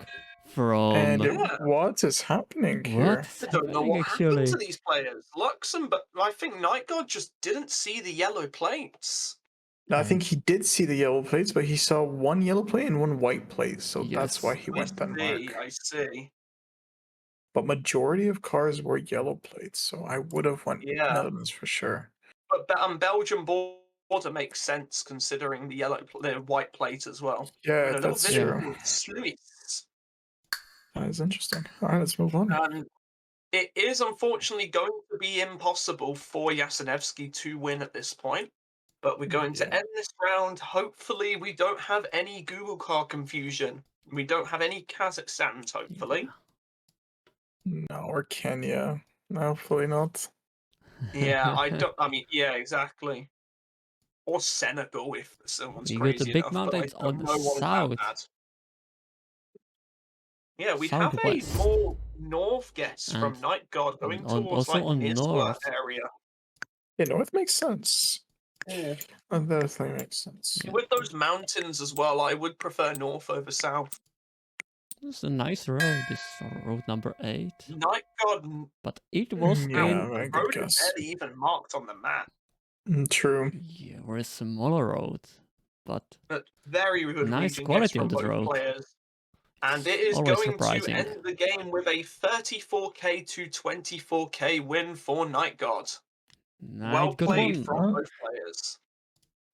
from. and Yeah. what is happening here? What is I don't know happening what actually? happened to these players. Luxembourg, I think Nightgod just didn't see the yellow plates. Now, I think he did see the yellow plates, but he saw one yellow plate and one white plate, so that's Yes. why he went Denmark. I see. But majority of cars were yellow plates, so I would have went Yeah. Netherlands for sure. But Belgium border makes sense considering the white plate as well. Yeah, And a that's little true. bit of Sluice. That is interesting. All right, let's move on. And it is unfortunately going to be impossible for Jastrzewski to win at this point. But we're going to end this round. Hopefully, we don't have any Google car confusion. We don't have any Kazakhstans, hopefully. No, or Kenya. No, hopefully not. Yeah, yeah, exactly. Or Senegal if someone's We go crazy to big enough, mountains but I on don't the know what is that south. bad. Yeah, we Southwest. have a more north guess And from Nightgod going towards also on Nizwa north. area. Yeah, north makes sense. Yeah. That definitely makes sense. Yeah. With those mountains as well, I would prefer north over south. It's a nice road. This is road number 8. Nightgod, But it was Yeah, in. very good road is guess. barely even marked on the map. True. Yeah, we're a smaller road. But Very good nice region quality guess from of the both road. players. And it is Always going surprising. to end the game with a 34k to 24k win for Nightgod. Well Good played one. from both players.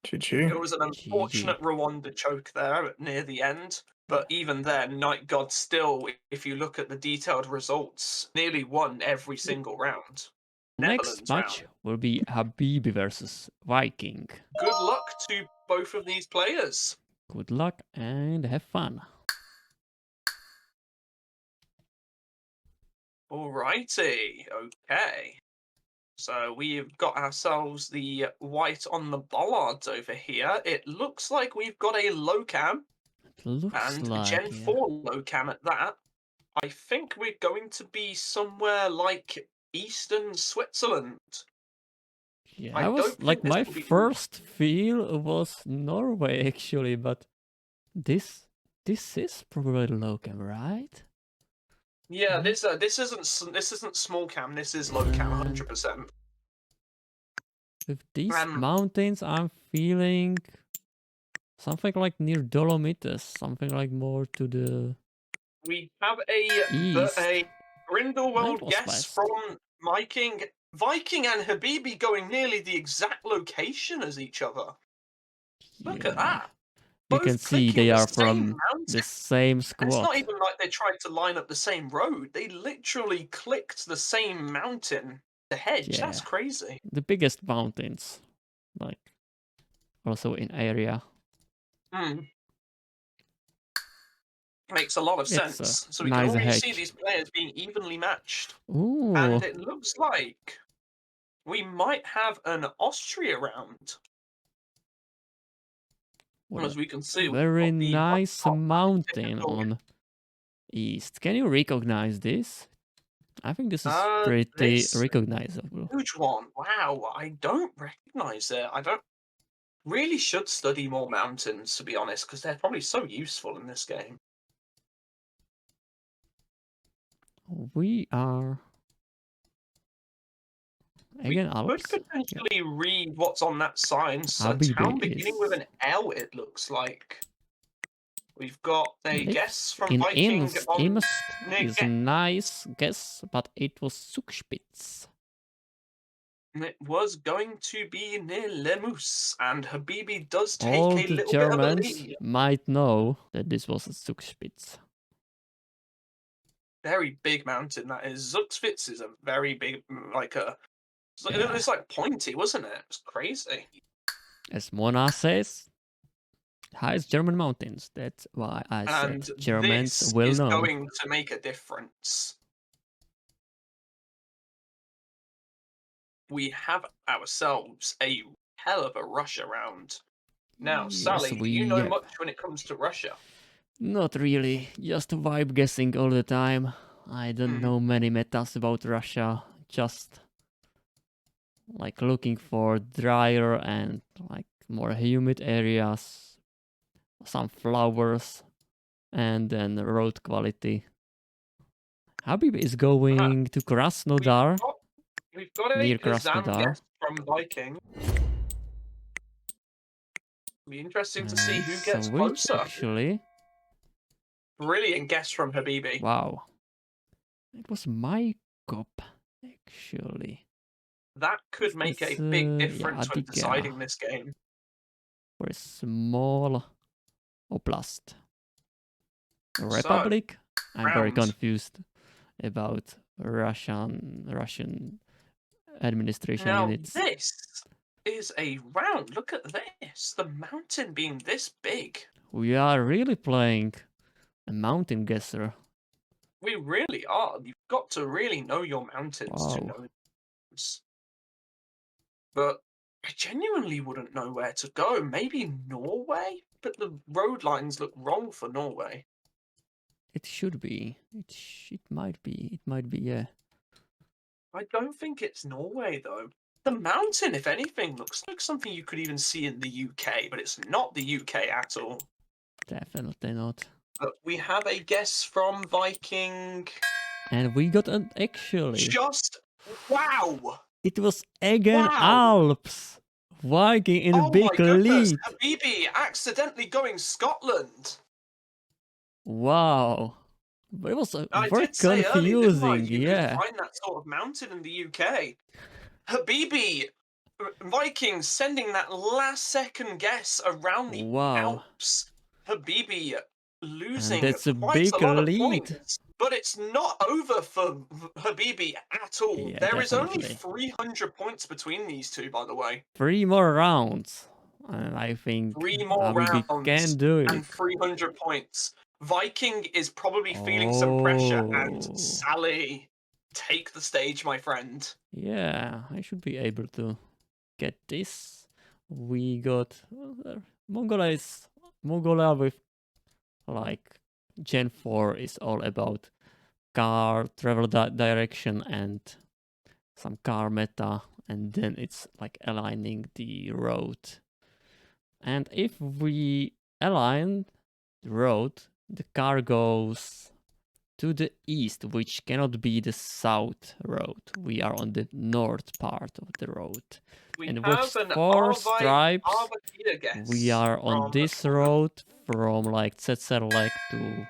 GG. It was an unfortunate Rwanda choke there near the end, but even then, Nightgod still, if you look at the detailed results, nearly won every single round. Next Netherlands match round. will be Habibi versus Viking. Good luck to both of these players. Good luck and have fun. Alrighty, okay. So we've got ourselves the white on the bollards over here. It looks like we've got a low cam It looks and like Gen 4 low cam at that. I think we're going to be somewhere like Eastern Switzerland. Yeah, I I was don't think like this my will be- first feel was Norway actually, but this is probably low cam, right? Yeah, this isn't small cam. This is low cam, 100%. With these mountains, I'm feeling something like near Dolomites, something like more to the We have east. a Grindelwald was guess west. from Viking and Habibi going nearly the exact location as each other. Look at that. You Both can see clicking they the are same from mountain. the same And it's squad. not even like they tried to line up the same road. They literally clicked the same mountain, the hedge. Yeah. That's crazy. The biggest mountains, like also in area. Hmm. Makes a lot of It's a sense. So we nice can already see hedge. these players being evenly matched. Ooh, And it looks like we might have an Austria round. what As a we can see, we've very got the nice top mountain difficult. on east. Can you recognize this? I think this is pretty This recognizable. huge one. Wow, I don't recognize it. I don't really should study more mountains, to be honest, because they're probably so useful in this game. We are again We could Alps. potentially read what's on that sign. So a Habibi town beginning with is an L, it looks like. We've got a lives guess from in Viking Imst. on Imst near is a nice guess, but it was Zugspitz. It was going to be near Lemus, and Habibi does take All a the little bit of a Germans lead. might know that this was a Zugspitz. Very big mountain that is. Zugspitz is a very big, like a. Yeah. It's like pointy, wasn't it? It's crazy. As Mona says, highest German mountains. That's why I And said Germans this will is know. going to make a difference. We have ourselves a hell of a Russia round. Now, Yes, Sally, do you know much when it comes to Russia? Not really, just vibe guessing all the time. I don't know many metas about Russia, just like looking for drier and like more humid areas, some flowers, and then road quality. Habibi is going to Krasnodar, We've got a near Kazan Krasnodar. guess from Viking. Be interesting to see who gets Switch, closer. actually. Brilliant guess from Habibi. Wow. It was my cop, actually. That could make a big difference when deciding this game. For a small oblast. Republic? I'm very confused about Russian administration now, units. This is a round. Look at this. The mountain being this big. We are really playing a mountain guesser. We really are. You've got to really know your mountains to know this. But I genuinely wouldn't know where to go. Maybe Norway? But the road lines look wrong for Norway. It should be. It might be. It might be, yeah. I don't think it's Norway, though. The mountain, if anything, looks like something you could even see in the UK, but it's not the UK at all. Definitely not. But we have a guess from Viking. And we got an actually. Just wow! It was again Alps. Viking in a big lead. Habibi accidentally going Scotland. Wow. But it was very confusing, earlier, yeah. You could find that sort of mountain in the UK. Habibi, Vikings sending that last second guess around the Alps. Habibi losing that's a quite big a lot lead. of points. But it's not over for Habibi at all. Yeah, there is only 300 points between these two, by the way. 3 more rounds. And I think 3 more Habibi rounds can do it. and 300 points. Viking is probably feeling some pressure, and Sally, take the stage, my friend. Yeah, I should be able to get this. We got Mongolia with like Gen 4 is all about car travel direction and some car meta, and then it's like aligning the road. And if we align the road, the car goes to the east, which cannot be the south road. We are on the north part of the road. And with 4 stripes, we are on this road from like Tsetserlek to...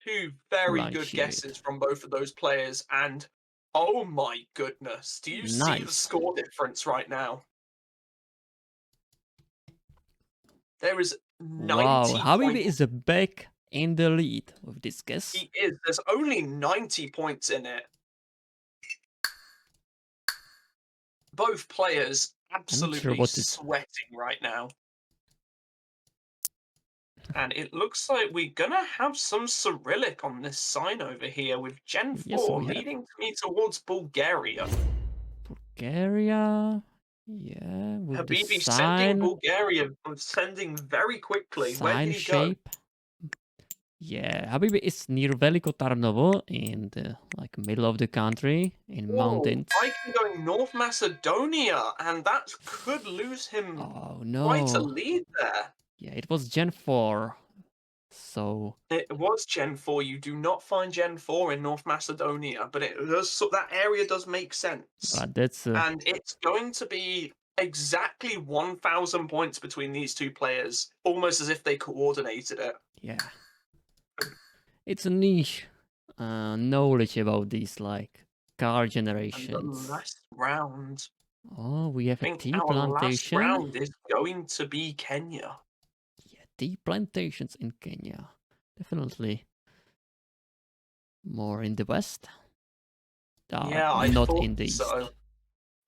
2 very good guesses from both of those players, and oh my goodness, do you see the score difference right now? There is 90 Wow, Habibi points. is back in the lead with this guess. He is. There's only 90 points in it. Both players absolutely sweating right now. And it looks like we're gonna have some Cyrillic on this sign over here with Gen 4 Yes, we have. leading me towards Bulgaria. Bulgaria. Yeah, with the Habibi sending sign, Bulgaria, sending very quickly. Where sign did he go? shape. Yeah, Habibi is near Veliko Tarnovo in the like middle of the country in Whoa, mountains. Viking going North Macedonia, and that could lose him Oh quite a no. lead there. Yeah, it was Gen 4. So It was Gen 4. You do not find Gen 4 in North Macedonia, but it does. So that area does make sense, but that's and it's going to be exactly 1,000 points between these two players, almost as if they coordinated it. yeah. It's a niche knowledge about these like car And the generations. last round, Oh, we have I a think tea our last plantation. round is going to be Kenya. Yeah, tea plantations in Kenya. Definitely more in the west. Yeah, I not thought in the east. so.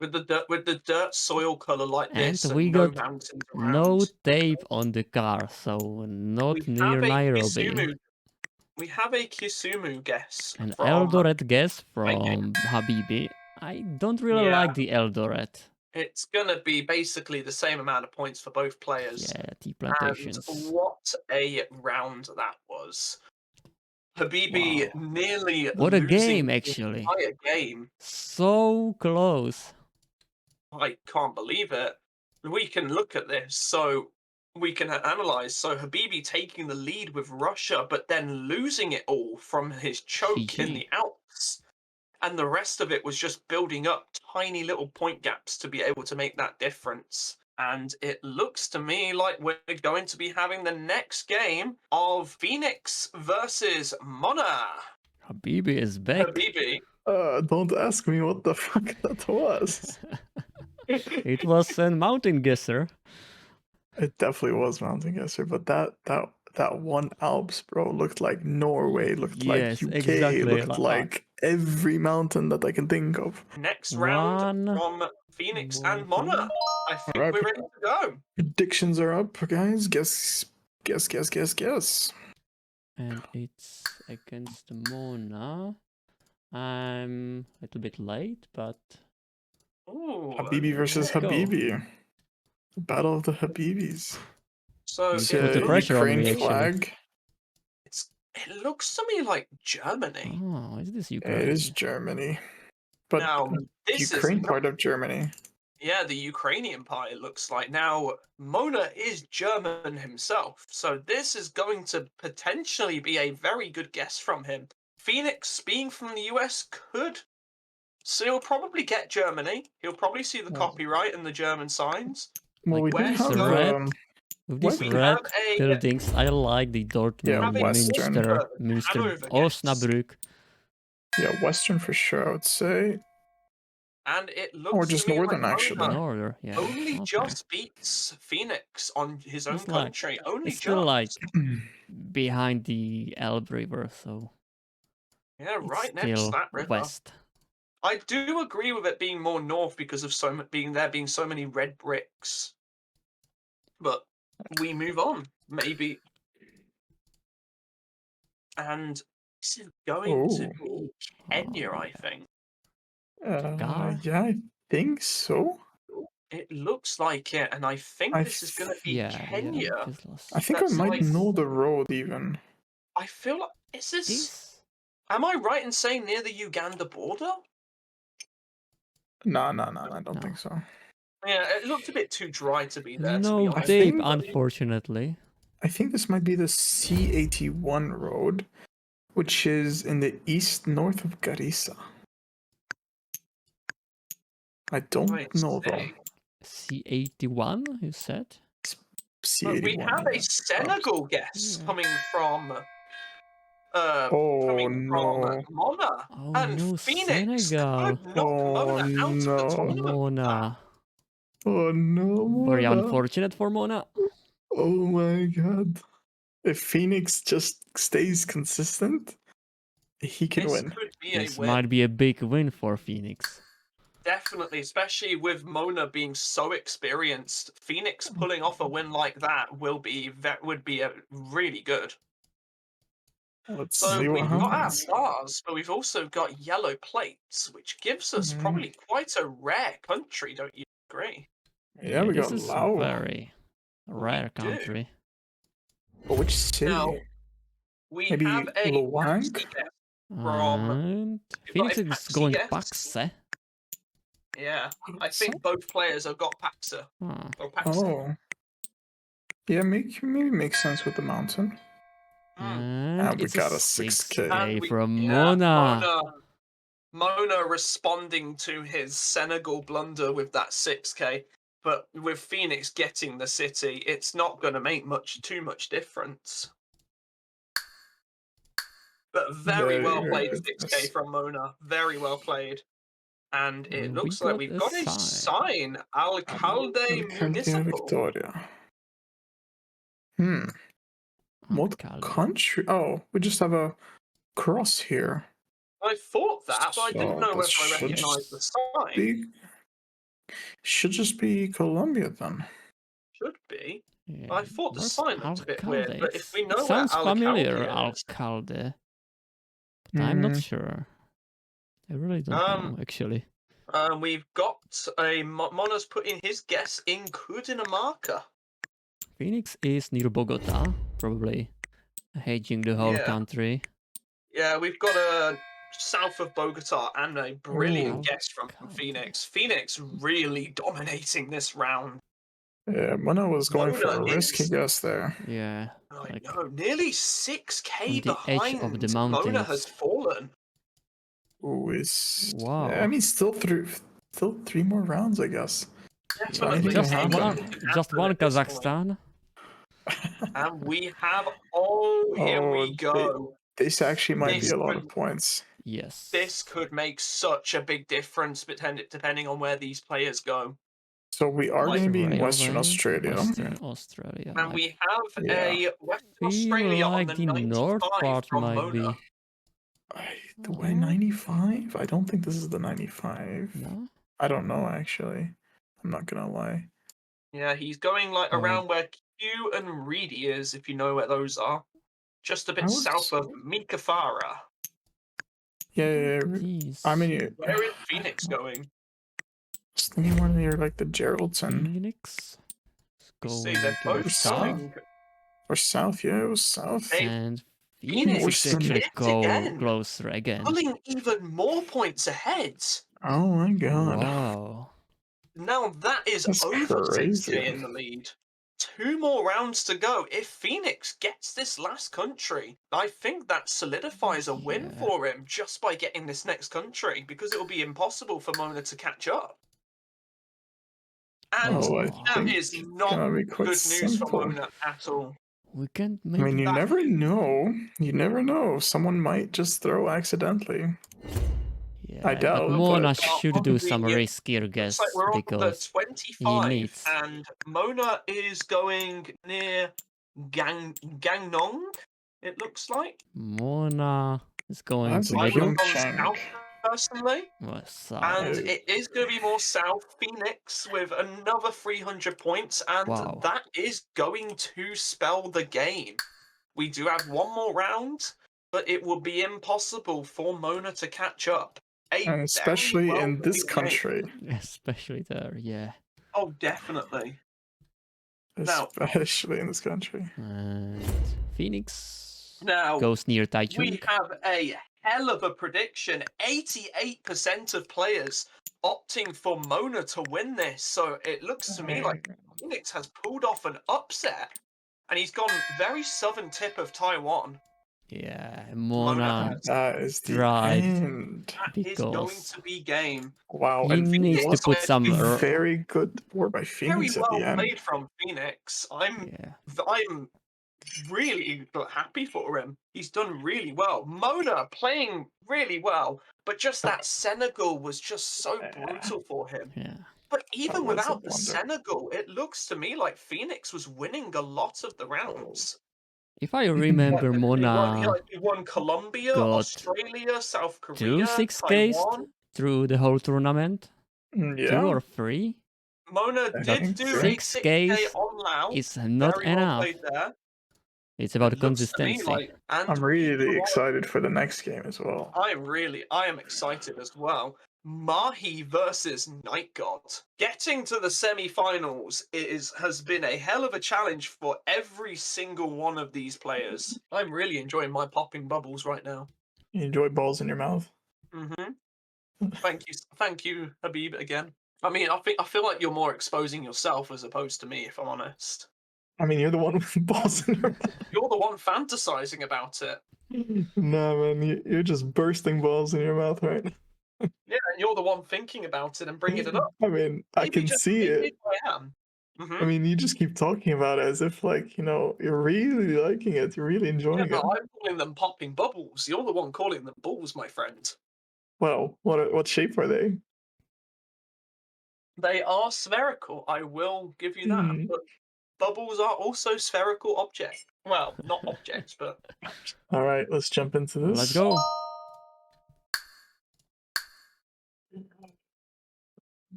With the dirt soil color like And this, we and no got mountains no around. tape on the car, so not We near have a Nairobi. Kisumu. We have a Kisumu guess An from Eldoret guess Viking. from Habibi. I don't really Yeah. like the Eldoret. It's gonna be basically the same amount of points for both players. Yeah, tea And plantations. what a round that was. Habibi Wow. nearly What a losing game, the actually. entire game. So close. I can't believe it. We can look at this, so we can analyze. So Habibi taking the lead with Russia, but then losing it all from his choke in GG. the Alps. And the rest of it was just building up tiny little point gaps to be able to make that difference. And it looks to me like we're going to be having the next game of Phoenix versus Mona. Habibi is back. Habibi. Don't ask me what the fuck that was. It was a mountain guesser. It definitely was Mountain Guesser, but that one Alps, bro, looked like Norway, looked Yes, like UK, exactly. looked like every mountain that I can think of. Next round One from Phoenix more and Mona. thing. I think Alright, we're ready to go. predictions are up, guys. Guess. And it's against Mona. I'm a little bit late, but Ooh, Habibi versus Let's go. Habibi. Battle of the Habibis. so Let's it put the looks- pressure on Ukraine me, actually. flag. It looks to me like Germany. Oh, is this Yeah, Ukraine? it is Germany. But Now, this Ukraine is not, part of Germany. yeah, the Ukrainian part, it looks like. Now, Mona is German himself, so this is going to potentially be a very good guess from him. Phoenix, being from the US, could. So he'll probably get Germany. He'll probably see the Oh. copyright and the German signs. Well, Like, we where do he's have red. With these What? We red have a- buildings, I like the Dortmund, Yeah, Western. Münster, Hanover Osnabrück. yeah, Western for sure, I would say. And it looks Or just to me Northern, like actually. Mona Northern, yeah. only okay. just beats Phoenix on his own It's like- country. Only It's still just. like behind the Elbe River, so Yeah, it's right next to still that river. west. I do agree with it being more north because of being so many red bricks. But we move on, maybe. And this is going to be Kenya, Oh, I yeah. think. Car? Yeah, I think so. It looks like it, and I think I this is going to be Yeah, Kenya. yeah. This last- I think That's I might like- know the road even. I feel like is this? This? Am I right in saying near the Uganda border? No, I don't No. think so. Yeah, it looked a bit too dry to be there. No to be honest. tape, think- unfortunately. I think this might be the C81 road, which is in the east north of Garissa. I don't Right, know though. see. C81, you said? But we C81. have yeah. a Senegal guess Yeah. coming from Oh coming no. from Mona. Oh And no, Phoenix Senegal. could knock Mona out of the no. tournament. Mona. Oh no. Very Mona. unfortunate for Mona. Oh my god. If Phoenix just stays consistent, he can This win. could be This a win. might be a big win for Phoenix. Definitely, especially with Mona being so experienced, Phoenix pulling off a win like that would be really good. Let's So see what we've got our happens. stars, but we've also got yellow plates, which gives us probably quite a rare country, don't you agree? Yeah, we this got is Lao. very rare do. country. But which city? Now, we Maybe have a Luang? taxi guest from. And We've got Phoenix a is taxi going guest. Paxe. Yeah, I think both players have got Paxa. Huh. Or Paxa. Oh. Yeah, maybe makes sense with the mountain. And And we it's got a 6K 6K. from Yeah, Mona. Mona responding to his Senegal blunder with that 6K, but with Phoenix getting the city, it's not going to make too much difference. But very well played 6K from Mona. Very well played. And it looks like we've got a sign. Alcalde Municipal. Victoria. What country? Oh, we just have a cross here. I thought that, but I didn't know So whether I that should recognised the sign. Should just be Colombia then. Should be. Yeah, I thought the sign looked a bit weird, but if we know it where sounds familiar, Alcalde is, Alcalde. But I'm not sure. I really don't know, actually. We've got Mona's putting his guess in Cundinamarca. Phoenix is near Bogota, probably hedging the whole country. Yeah, we've got a south of Bogota and a brilliant guess from Phoenix. Phoenix really dominating this round. Yeah, Mona was going for a risky guess there. Yeah. I know, nearly 6K the edge of the behind. mountains. Mona has fallen. Ooh, is wow. I mean, still 3 more rounds, I guess. Definitely. Just one Kazakhstan. And we have. Here we go. This actually might be a lot of points. Yes. This could make such a big difference depending on where these players go. So we are going to be in Western Australia. And we have a Western Australia on the 95 north part from might Mona. be. The way 95? I don't think this is the 95. No? I don't know, actually. I'm not gonna lie. Yeah, he's going like around where Q and Reedy is, if you know where those are. Just a bit south of Mikafara. Yeah. I mean, where is Phoenix going? I was thinking more near like the Geraldton. Phoenix. See, they're both south. Or south, yeah, it was south. And Phoenix actually go closer again. Pulling even more points ahead. Oh my god. Wow. Now that is over 6K in the lead. 2 more rounds to go. If Phoenix gets this last country, I think that solidifies a win for him just by getting this next country, because it will be impossible for Mona to catch up. And that is not good news for Mona at all. We can't I mean, you never know. You never know. Someone might just throw accidentally. Yeah, I doubt. But Mona should do some riskier guess like we're because on the 25, and Mona is going near Gangnong. It looks like Mona is going to south, personally, and it is going to be more south. Phoenix with another 300 points, and that is going to spell the game. We do have one more round, but it will be impossible for Mona to catch up. And especially in this country. Especially there, yeah. Oh, definitely. Especially in this country. And Phoenix now goes near Taichung. We have a hell of a prediction. 88% of players opting for Mona to win this. So it looks to me like Phoenix has pulled off an upset. And he's gone very southern tip of Taiwan. Yeah, Mona is the end. That is going to be game. Wow, he needs to put some very good war by Phoenix very at the well end. played from Phoenix. I'm really happy for him. He's done really well. Mona playing really well, but just that Senegal was just so brutal for him. Yeah. But even without the Senegal, it looks to me like Phoenix was winning a lot of the rounds. If I remember, Mona he won Colombia, Australia, South Korea, 2 6Ks through the whole tournament. Yeah. 2 or 3? Mona I did think do so. a 6 6K Ks on Lao. is not Very well enough. played there. It's about It looks to me consistency. like, and I'm really excited for the next game as well. I am excited as well. Mahie versus Nightgod. Getting to the semi-finals has been a hell of a challenge for every single one of these players. I'm really enjoying my popping bubbles right now. You enjoy balls in your mouth? Thank you, Habib, again. I mean, I feel like you're more exposing yourself as opposed to me, if I'm honest. I mean, you're the one with balls in your mouth. You're the one fantasizing about it. No, man, you're just bursting balls in your mouth right now. Yeah, and you're the one thinking about it and bringing it up. I mean, I can see it. I am. I mean, you just keep talking about it as if, like, you know, you're really liking it. You're really enjoying Yeah, but it. I'm calling them popping bubbles. You're the one calling them balls, my friend. Well, what shape are they? They are spherical. I will give you that. But bubbles are also spherical objects. Well, not objects, but. All right, let's jump into this. Let's go.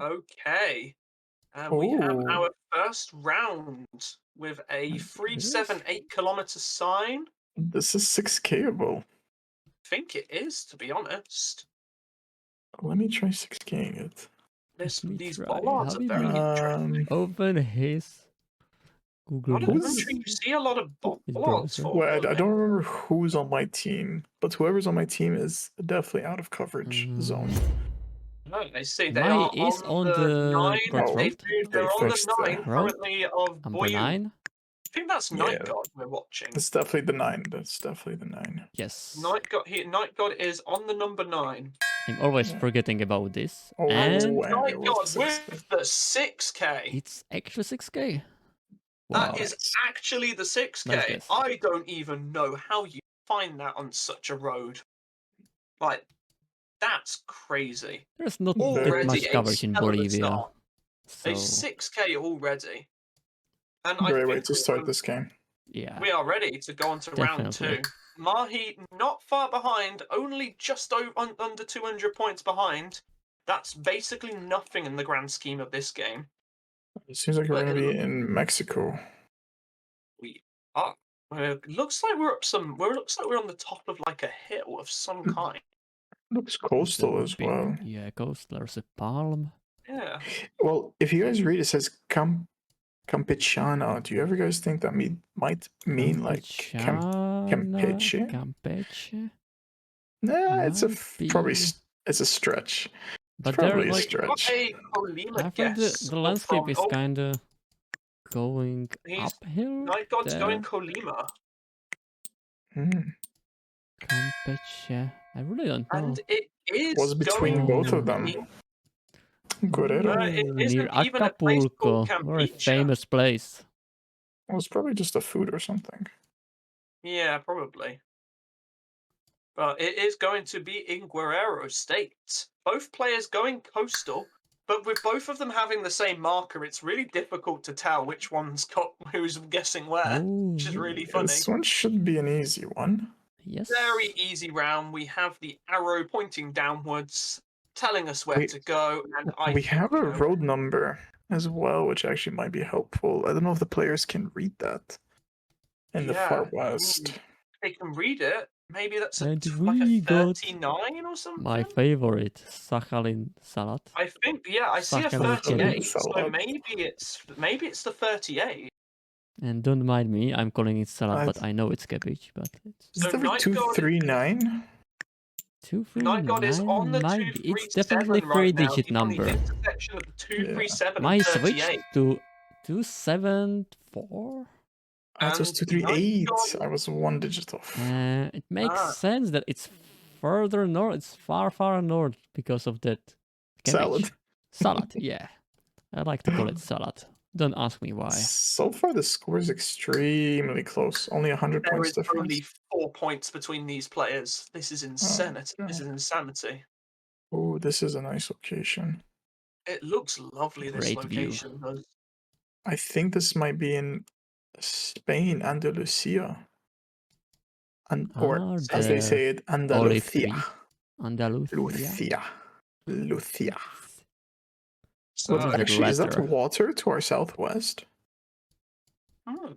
Okay. And we have Ooh. our first round with a 378 kilometer sign. This is 6Kable. I think it is, to be honest. Let me try 6King it. These try. bollards are very interesting. Open his Google. Not a country you see a lot of bollards for. Well, I don't remember who's on my team, but whoever's on my team is definitely out of coverage zone. No, I see. They Mahie are is on the 9. road. They're on fixed the 9 the currently of Number Boyu. 9. I think that's Nightgod we're watching. It's definitely the 9. That's definitely the 9. Yes. Nightgod is on the number 9. I'm always forgetting about this. Oh, and Nightgod with the 6K. It's actually 6K. That Wow. is actually the 6K. Nice guess. I don't even know how you find that on such a road. Like, that's crazy. There's not Already that much a coverage in hell of a Bolivia. start. So, A 6K already. And Great way to start this game. yeah. We are ready to go on to round 2. Mahie not far behind, only just under 200 points behind. That's basically nothing in the grand scheme of this game. It seems like we're going to be in Mexico. We are. Looks like we're up some. Looks like we're on the top of like a hill of some kind. Looks coastal as well. Yeah, coastal. There's a palm. Yeah. Well, if you guys read, it says Campechana. Do you ever guys think that might mean like Campeche? Campeche? Nah, it's probably be. it's a stretch. But It's probably they're a like, stretch. A Colima I think guess the landscape from- is kind of going uphill. Nightgod's there. going Colima. Campeche. I really don't know. And it is What's between going both to of them? be- Guerrero. it isn't Near even a place Acapulco. called Very Campeche. famous place. Well, it's probably just a food or something. Yeah, probably. But it is going to be in Guerrero State. Both players going coastal, but with both of them having the same marker, it's really difficult to tell which one's got who's guessing where, which is really funny. This one should be an easy one. Yes. Very easy round. We have the arrow pointing downwards, telling us where to go, and we have a road number as well, which actually might be helpful. I don't know if the players can read that in the far west. They can read it. Maybe that's And like a we got 39 or something. my favorite, Sakhalin salad. I think, yeah, I see a Sakhalin 38. So salad. maybe it's the 38. And don't mind me, I'm calling it salad, but I- I know it's cabbage. But it's Is it Nightgod- 239? 9God is on the 239 might be. It's definitely 237 right now. three-digit He's on the number. intersection of the 237 My and switch 38. to 274. That was And 238. Nightgod- I was one digit off. It makes sense that it's further north. It's far north because of that cabbage. Salad, yeah. I like to call it salad. Don't ask me why. So far, the score is extremely close. Only 100 There points is difference. only 4 points between these players. This is insanity. This is insanity. Oh, this is a nice location. It looks lovely, this Great view. location does. I think this might be in Spain, Andalusia. Or, as they say it, Olive tree. Andalusia. Andalusia. Lucia. So, What is it? Actually, is that Letter. water to our southwest? hmm.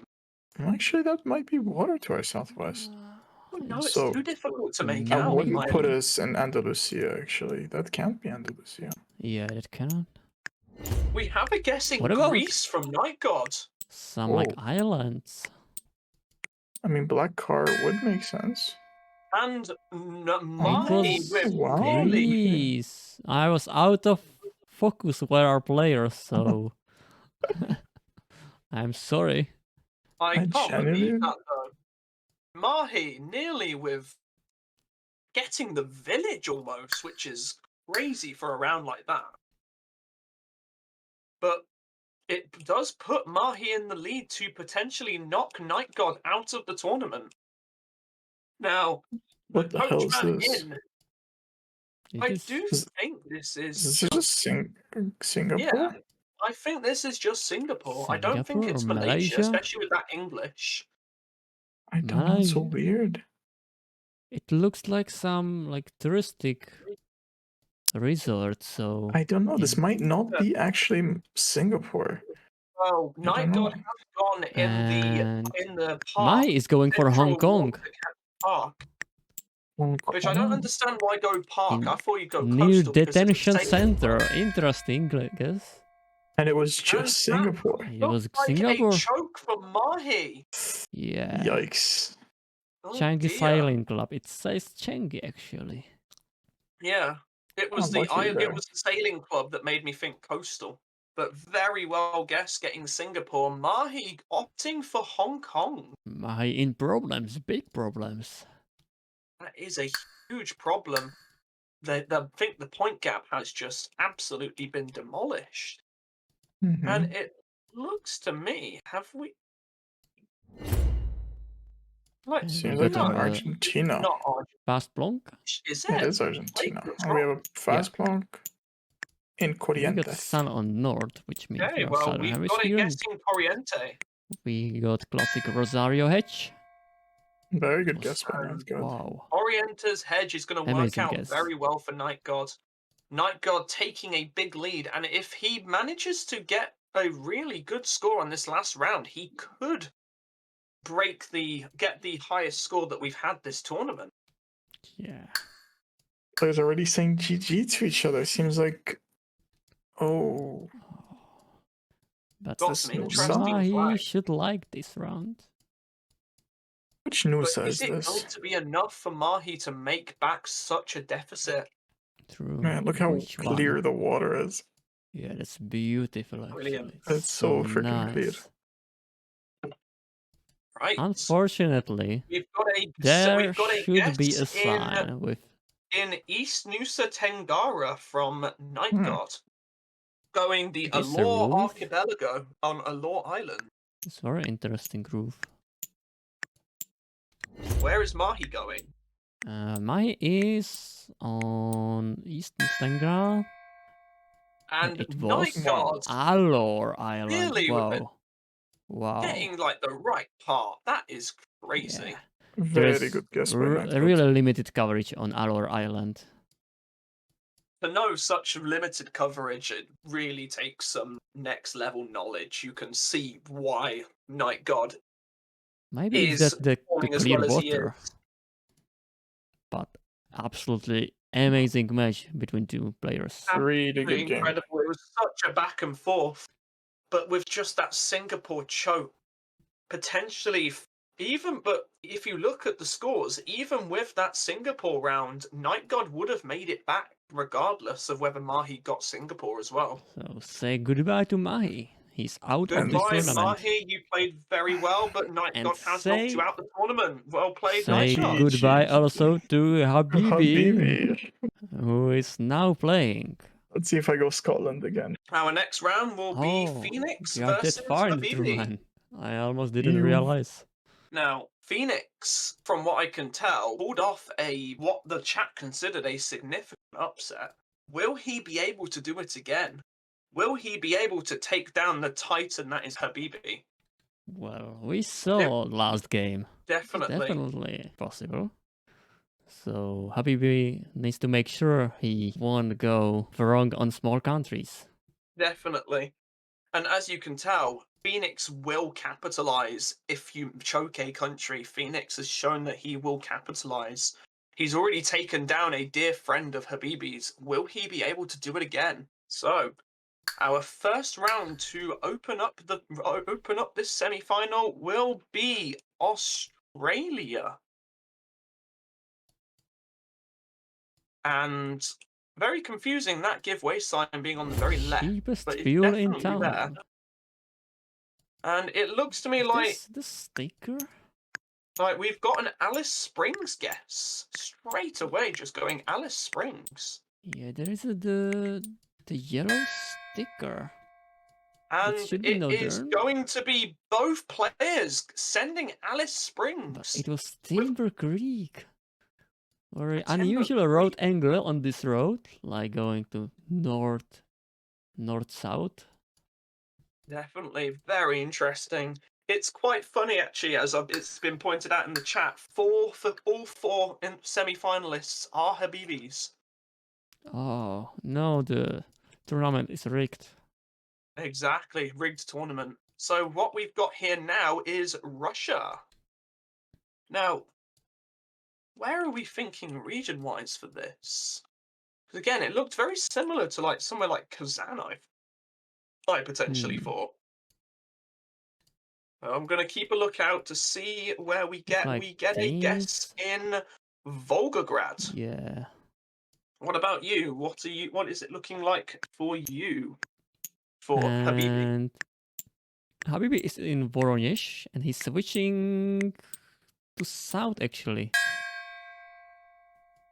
Actually, that might be water to our southwest. No, it's So, too difficult to make I out. wouldn't Like, put us in Andalusia, actually. That can't be Andalusia. Yeah, that cannot. we have a guess in What about- Greece from Nightgod. Some like Whoa. islands. I mean, Black Car would make sense. And It Mahie was with Wow. really Greece. I was out of focus where our players, so I'm sorry. I can't genuinely- believe that though. Mahie nearly with getting the village almost, which is crazy for a round like that. But it does put Mahie in the lead to potentially knock Nightgod out of the tournament. Now, What the hell is coachman this? in, It I is- do think this Is is this just Singapore? yeah. I think this is just Singapore. I don't think Singapore it's or Malaysia, Malaysia? especially with that English. I don't know. It's so Malaysia. weird. It looks like some like touristic resort, so I don't know. This in- might not be actually Singapore. Well, I don't know. Nightgod has gone and in the park. Mahie is going for Hong Central Kong. Park, Hong which I don't Kong? understand why go park. In- I thought you'd go Near coastal. because it's a detention safe center. park. Interesting, I guess. And it was And just that Singapore. It was looks like Singapore. a choke for Mahie. Yeah. Yikes. Oh, Changi dear. Sailing Club. It says Changi actually. Yeah, it was Unlucky it there. was the sailing club that made me think coastal. But very well guessed getting Singapore. Mahie opting for Hong Kong. Mahie in problems, big problems. That is a huge problem. I think the point gap has just absolutely been demolished. Mhm. And it looks to me, have we? Like, Yeah, Seems we like got an a Argentina. not Argentina, fast blonk. is It it? is Argentina. Wait, And we have a fast plonk in We got Corrientes. Sun on North, which means Okay, we are well, Southern we've got a Hemisphere. guess in Corriente. We got classic Rosario Hedge. Very good Was- guess by Nightgod. Wow. Orienta's hedge is going to work Amazing out guess. very well for Nightgod. Nightgod taking a big lead, and if he manages to get a really good score on this last round, he could get the highest score that we've had this tournament. Yeah. Players already saying GG to each other. Seems like, oh, But Got this some new interesting Mahie flags. should like this round. which But Nusa is is it this? going to be enough for Mahie to make back such a deficit? True. Man, look how Which clear one? the water is. Yeah, that's beautiful actually. Brilliant. It's so freaking nice. clear. Right. Unfortunately, We've got a there guess should be a in sign with East Nusa Tenggara from Nightgod, going the It is a Allure roof? Archipelago on Allure Island. it's very interesting groove. Where is Mahie going? Mahie is on East Nusa And It was Nightgod Allure Island. Really with it. Wow. Wow. getting like the right part. That is crazy. Yeah. Very There's good guess by Nightgod. really limited coverage on Allure Island. To know such limited coverage, it really takes some next level knowledge. You can see why Nightgod Maybe it's is that the performing as clear well as he water. is. But absolutely amazing match between two players. Really good Pretty game. incredible. It was such a back and forth, but with just that Singapore choke, potentially but if you look at the scores, even with that Singapore round, Nightgod would have made it back regardless of whether Mahie got Singapore as well. So say goodbye to Mahie. He's out of this Goodbye, tournament. Mahie. You played very well, but Nightgod has knocked you out the tournament. Well played, Say Nightgod. goodbye also to Habibi, Habibi. who is now playing. Let's see if I go Scotland again. Our next round will be Oh, Phoenix you are versus that far in the Habibi. tournament. I almost didn't You- realize. Now, Phoenix, from what I can tell, pulled off what the chat considered a significant upset. Will he be able to do it again? Will he be able to take down the Titan that is Habibi? Well, we saw last game. Definitely. Definitely possible. So Habibi needs to make sure he won't go wrong on small countries. Definitely. And as you can tell, Phoenix will capitalize if you choke a country. Phoenix has shown that he will capitalize. He's already taken down a dear friend of Habibi's. Will he be able to do it again? So, our first round to open up this semi-final will be Australia. And very confusing, that giveaway sign being on the very left, Cheapest but it's fuel in definitely town. there. And it looks to me Is like this the sticker? we've got an Alice Springs guess straight away. Just going Alice Springs, Yeah, there is the yellow sticker. That and should be it is northern. going to be both players sending Alice But Springs. it was Timber Creek. Very Timber unusual road Creek. angle on this road, like going to north south. Definitely very interesting. It's quite funny actually, as it's been pointed out in the chat. All four semi-finalists are Habibis. Oh no, the tournament is rigged. Exactly, rigged tournament. So what we've got here now is Russia. Now, where are we thinking region-wise for this? Because again, it looked very similar to like somewhere like Kazan, I potentially thought. I'm gonna keep a lookout to see where we get like a guess in Volgograd. Yeah. What about you? What is it looking like for you for Habibi? And Habibi is in Voronezh, and he's switching to south actually.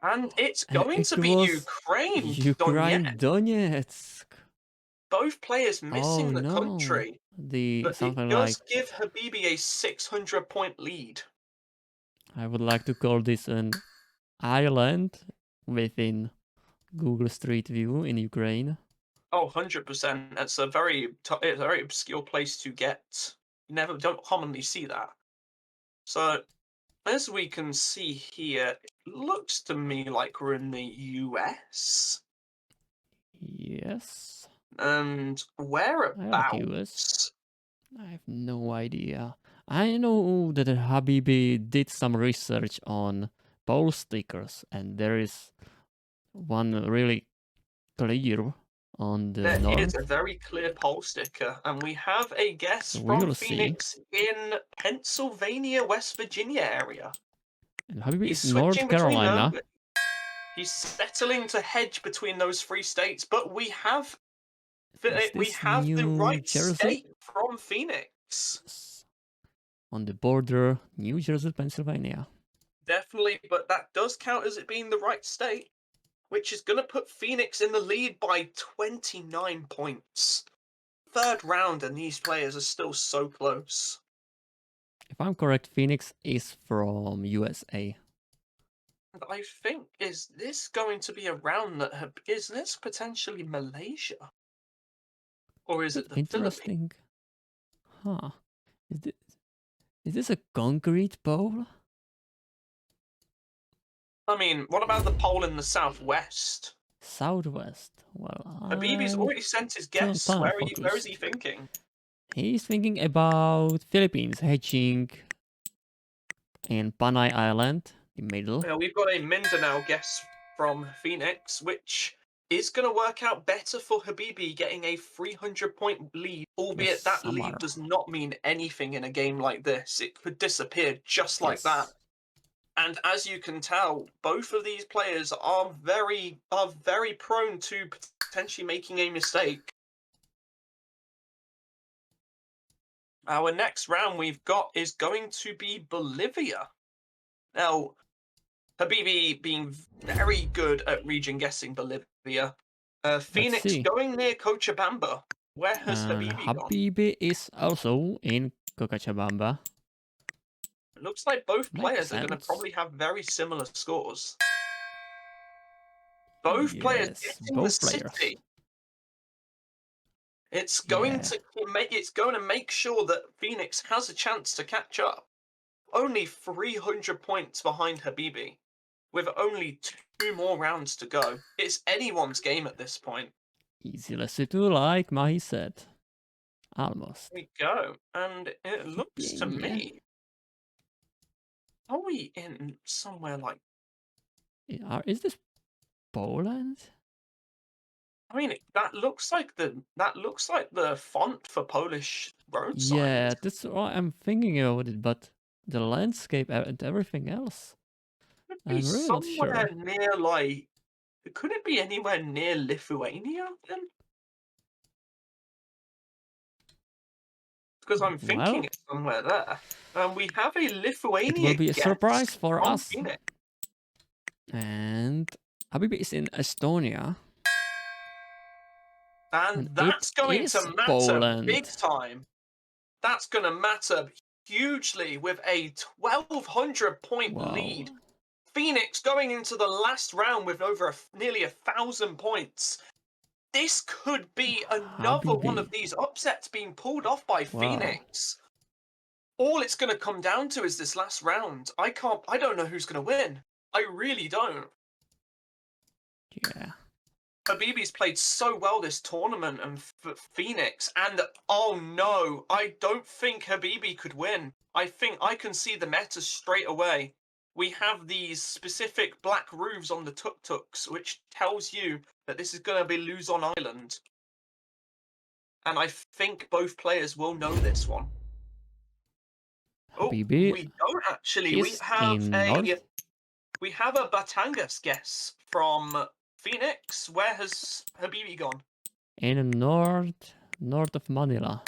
And it's And going it to be was Ukraine, Ukraine Donetsk. Donetsk. Both players missing the no. country, The but it something does like give Habibi a 600-point lead. I would like to call this an island within Google Street View in Ukraine. Oh, 100%. It's a very obscure place to get. You don't commonly see that. So, as we can see here, it looks to me like we're in the US. Yes. And I like whereabouts? US. I have no idea. I know that Habibi did some research on pole stickers, and there is one really clear on the There north. is a very clear pole sticker, and we have a guess So from we'll see. Phoenix in Pennsylvania, West Virginia area. And Habibi He's is North switching between Carolina. them. He's settling to hedge between those three states, but we have the right Jersey? state from Phoenix. Yes. On the border, New Jersey, Pennsylvania. Definitely, but that does count as it being the right state, which is going to put Phoenix in the lead by 29 points. Third round, and these players are still so close. If I'm correct, Phoenix is from USA. I think, is this going to be a round that is this potentially Malaysia? Or is it the Philippines? Interesting. Huh. Is this a concrete pole? I mean, what about the pole in the southwest? Southwest. Well, Habibi's already sent his guess. Where is he thinking? He's thinking about Philippines, hedging in Panay Island, the middle. Well, we've got a Mindanao guess from Phoenix, which is going to work out better for Habibi, getting a 300-point lead, albeit that lead does not mean anything in a game like this. It could disappear just like that. And as you can tell, both of these players are very prone to potentially making a mistake. Our next round we've got is going to be Bolivia. Now, Habibi being very good at region guessing Bolivia. Phoenix going near Cochabamba. Where has Habibi gone? Habibi is also in Cochabamba. It looks like both players are going to probably have very similar scores. Both players getting the city. It's going to make sure that Phoenix has a chance to catch up. Only 300 points behind Habibi, with only 2 more rounds to go. It's anyone's game at this point. Easy lesson to like Mahie said. Almost. There we go. And it looks to Yeah. me. Are we in somewhere like? Is this Poland? I mean, that looks like the font for Polish road Yeah, signs. that's what I'm thinking about it, but the landscape and everything else. Could I'm be really not somewhere sure. near like. Could it be anywhere near Lithuania then? Because I'm thinking Well, it's somewhere there. We have a Lithuania. it will be a guest surprise for from us. Phoenix. And Habibi is in Estonia. And And that's it going is to matter Poland. big time. That's going to matter hugely with a 1,200 point Wow. lead. Phoenix going into the last round with over nearly 1,000 points. This could be another one of Habibi. these upsets being pulled off by Wow. Phoenix. All it's going to come down to is this last round. I don't know who's going to win. I really don't. Yeah. Habibi's played so well this tournament and Phoenix, and oh no, I don't think Habibi could win. I think I can see the meta straight away. We have these specific black roofs on the tuk-tuks, which tells you that this is going to be Luzon Island. And I think both players will know this one. Habibi Oh, we don't actually. is in north. We have a Batangas guess from Phoenix. Where has Habibi gone? In north of Manila.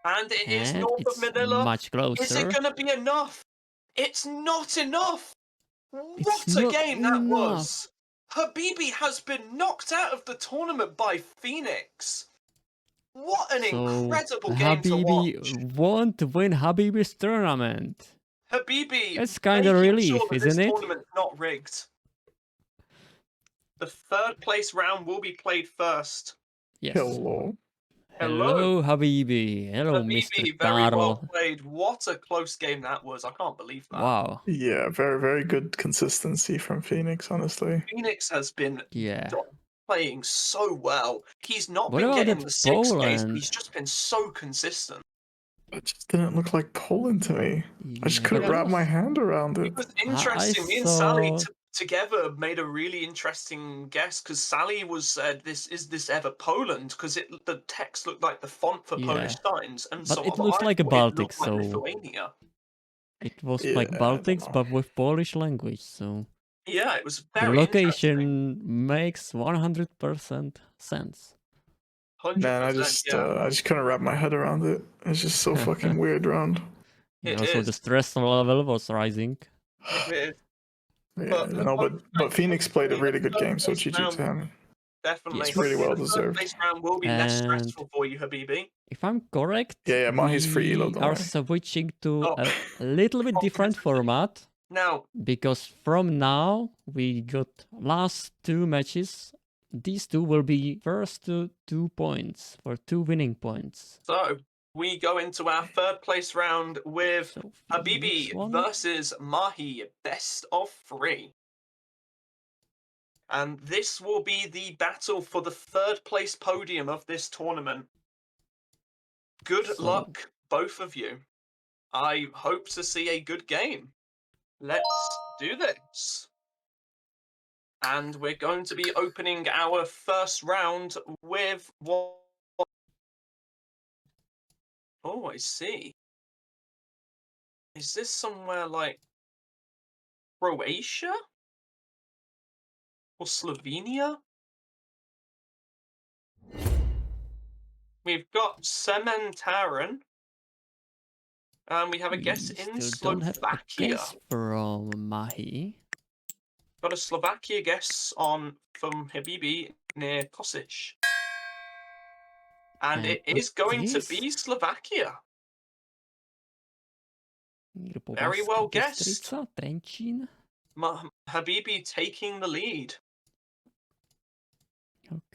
And it is And north of it's Manila. much closer. Is it going to be enough? It's not enough. It's What a not game that enough. was. Habibi has been knocked out of the tournament by Phoenix. What an incredible game to watch. Habibi won't win HABIBIS Tournament. Habibi, It's kind of making relief, sure that isn't this it? tournament's not rigged. The third place round will be played first. Yes. Hello. Hello, Habibi. Hello, Mr. Habibi, very well Carl. played. What a close game that was. I can't believe that. Wow. Yeah, very, very good consistency from Phoenix, honestly. Phoenix has been Yeah. playing so well. He's not What been about getting that the 6 days, but Poland? he's just been so consistent. It just didn't look like Poland to me. I just Yeah, couldn't but wrap my hand around It it. was interesting. Me and saw- Sally together made a really interesting guess because Sally was said, "Is this ever Poland?" Because the text looked like the font for Polish signs, and But so it looks I like a thought it Baltic, looked like so Lithuania. it was Yeah, like I don't Baltics, know. but with Polish language. So Yeah, it was the very interesting. location makes 100% sense. 100%. Man, I just couldn't wrap my head around it. It's just so fucking weird round. It Also, is. the stress level was rising. It is. Yeah, no, but Phoenix played a really good game, so GG to him. Definitely. It's really well deserved. The third place round will be less And stressful for you, Habibi. if I'm correct, Yeah, Mahie's free elo, we don't are worry. switching to Oh. a little bit different format. Now, Because from now, we got last 2 matches. These 2 will be first to 2 points for 2 winning points. so we go into our third place round with So Habibi Phoenix won. versus Mahie, best of 3. And this will be the battle for the third place podium of this tournament. Good So- luck, both of you. I hope to see a good game. Let's do this. And we're going to be opening our first round with what? Oh, I see. Is this somewhere like Croatia? Or Slovenia? We've got Sementaran. And we have a guess We in still don't have a Slovakia. guess from Mahie. Got a Slovakia guess from Habibi near Kosic. And it is going to be Slovakia. Very well guessed. Bystrica, Trenčín. Habibi taking the lead.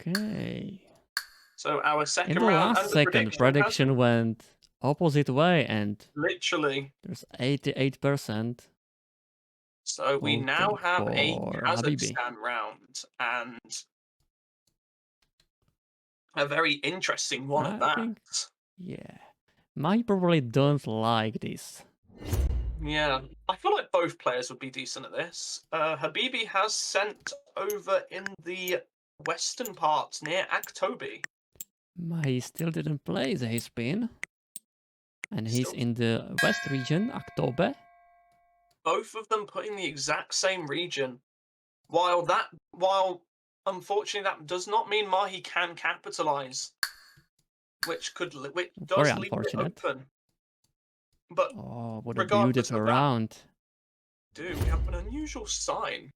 Okay. So our second In the round last and the second, prediction has- went opposite way, and literally. there's 88%. So we now voting have a for Habibi. Kazakhstan round, and A very interesting one at that. think, yeah. Mahie probably don't like this. Yeah, I feel like both players would be decent at this. Habibi has sent over in the western parts near Aktobi. Mahie still didn't play the spin. And he's Still- in the west region, October. Both of them put in the exact same region. While unfortunately that does not mean Mahie can capitalize, which does Very leave it unfortunate. open. But Oh, what a regardless beautiful of that, round. dude, we have an unusual sign.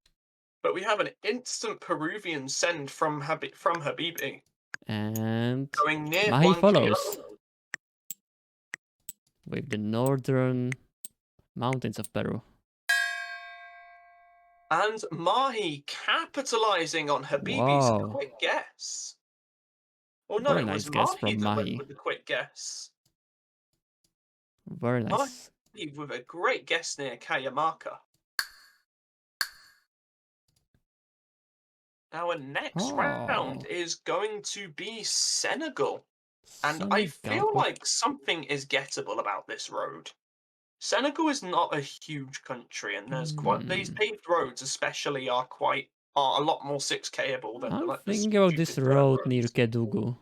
But we have an instant Peruvian send from Habibi. And Going near Mahie Huancayo. follows with the northern mountains of Peru. And Mahie capitalizing on Habibi's Wow. quick guess. Or no, Very it nice was guess Mahie from that went Mahie. with the quick guess. Very nice. Mahie with a great guess near Kayamaka. Our next round is going to be Senegal. And I feel like something is gettable about this road. Senegal is not a huge country, and there's these paved roads, especially, are a lot more 6Kable than I'm like thinking about this stupid dirt road near roads. Kedugu.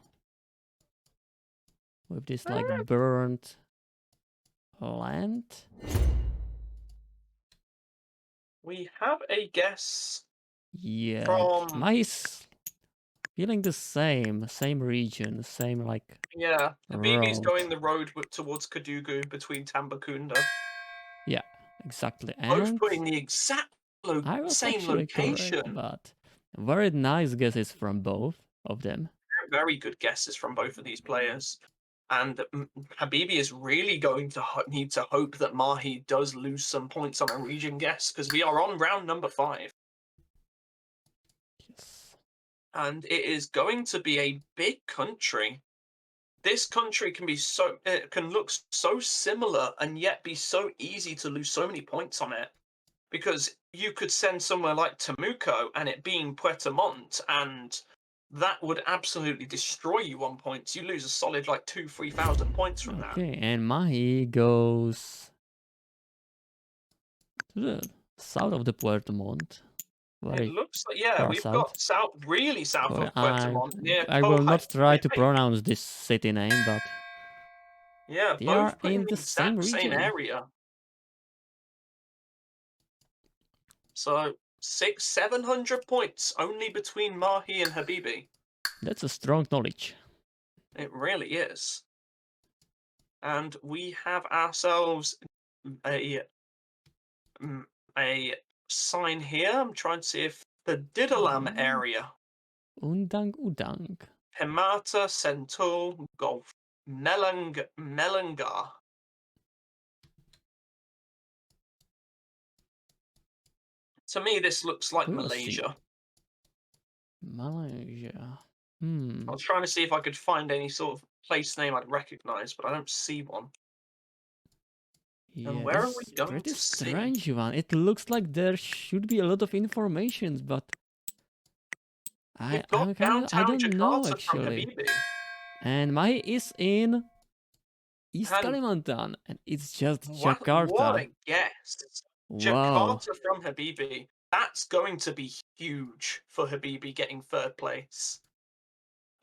With this like burnt land. We have a guess. Yeah, From Mahie's feeling the same region, same like. yeah, Habibi's road. going the road towards Kadugu between Tambakunda. Yeah, exactly. Both And putting the exact I was same actually location. correct, but very nice guesses from both of them. Very good guesses from both of these players. And Habibi is really going to need to hope that Mahie does lose some points on a region guess, because we are on round number 5. Yes. And it is going to be a big country. This country can look so similar and yet be so easy to lose so many points on it. Because you could send somewhere like Temuco and it being Puerto Montt, and that would absolutely destroy you on points. You lose a solid like 2,000-3,000 points from that. Okay, and Mahie goes to the south of the Puerto Montt. It looks like we've got really south of Puerto Montt near I will not try to pronounce this city name, but yeah, they both are in in the same region. area. So 600-700 points only between Mahie and Habibi. That's a strong knowledge. It really is. And we have ourselves a sign here. I'm trying to see if the Didalam area. Undang Udang. Hemata Sentul Golf. Melangar. To me, this looks like Malaysia. Malaysia. I was trying to see if I could find any sort of place name I'd recognize, but I don't see one. Yeah, and where are we going pretty to see? strange one. It looks like there should be a lot of information, but I don't know actually. And Mahie is in East Kalimantan, and it's just Jakarta. What a guess! Wow. Jakarta from Habibi. That's going to be huge for Habibi getting 3rd place.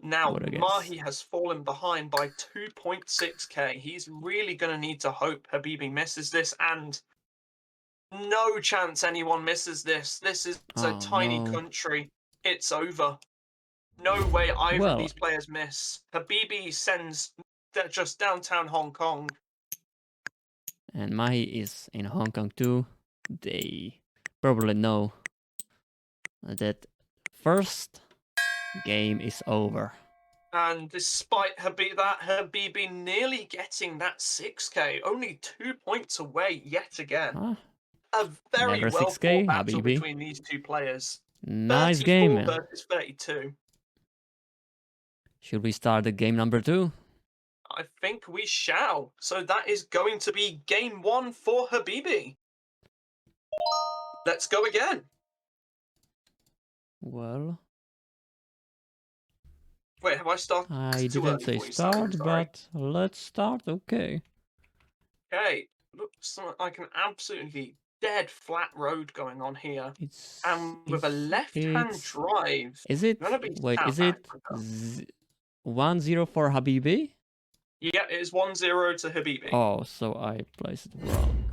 Now, Mahie has fallen behind by 2.6k. He's really going to need to hope Habibi misses this, and no chance anyone misses this. This is a tiny country. It's over. No way either of these players miss. Habibi sends just downtown Hong Kong. And Mahie is in Hong Kong too. They probably know that first game is over. And despite Habibi nearly getting that 6k, only 2 points away yet again. A very well fought battle between these two players. Nice game, man. Versus 32. Should we start the game number 2? I think we shall. So that is going to be game 1 for Habibi. Let's go again. Well, Wait, have I started? I too didn't early say for you, Salim, start, sorry. but let's start. Okay. Okay, looks like an absolutely dead flat road going on here. It's And with a left-hand drive, is it gonna be wait, is South it Africa. 1-0 for Habibi? Yeah, it is 1-0 to Habibi. Oh, so I placed it wrong.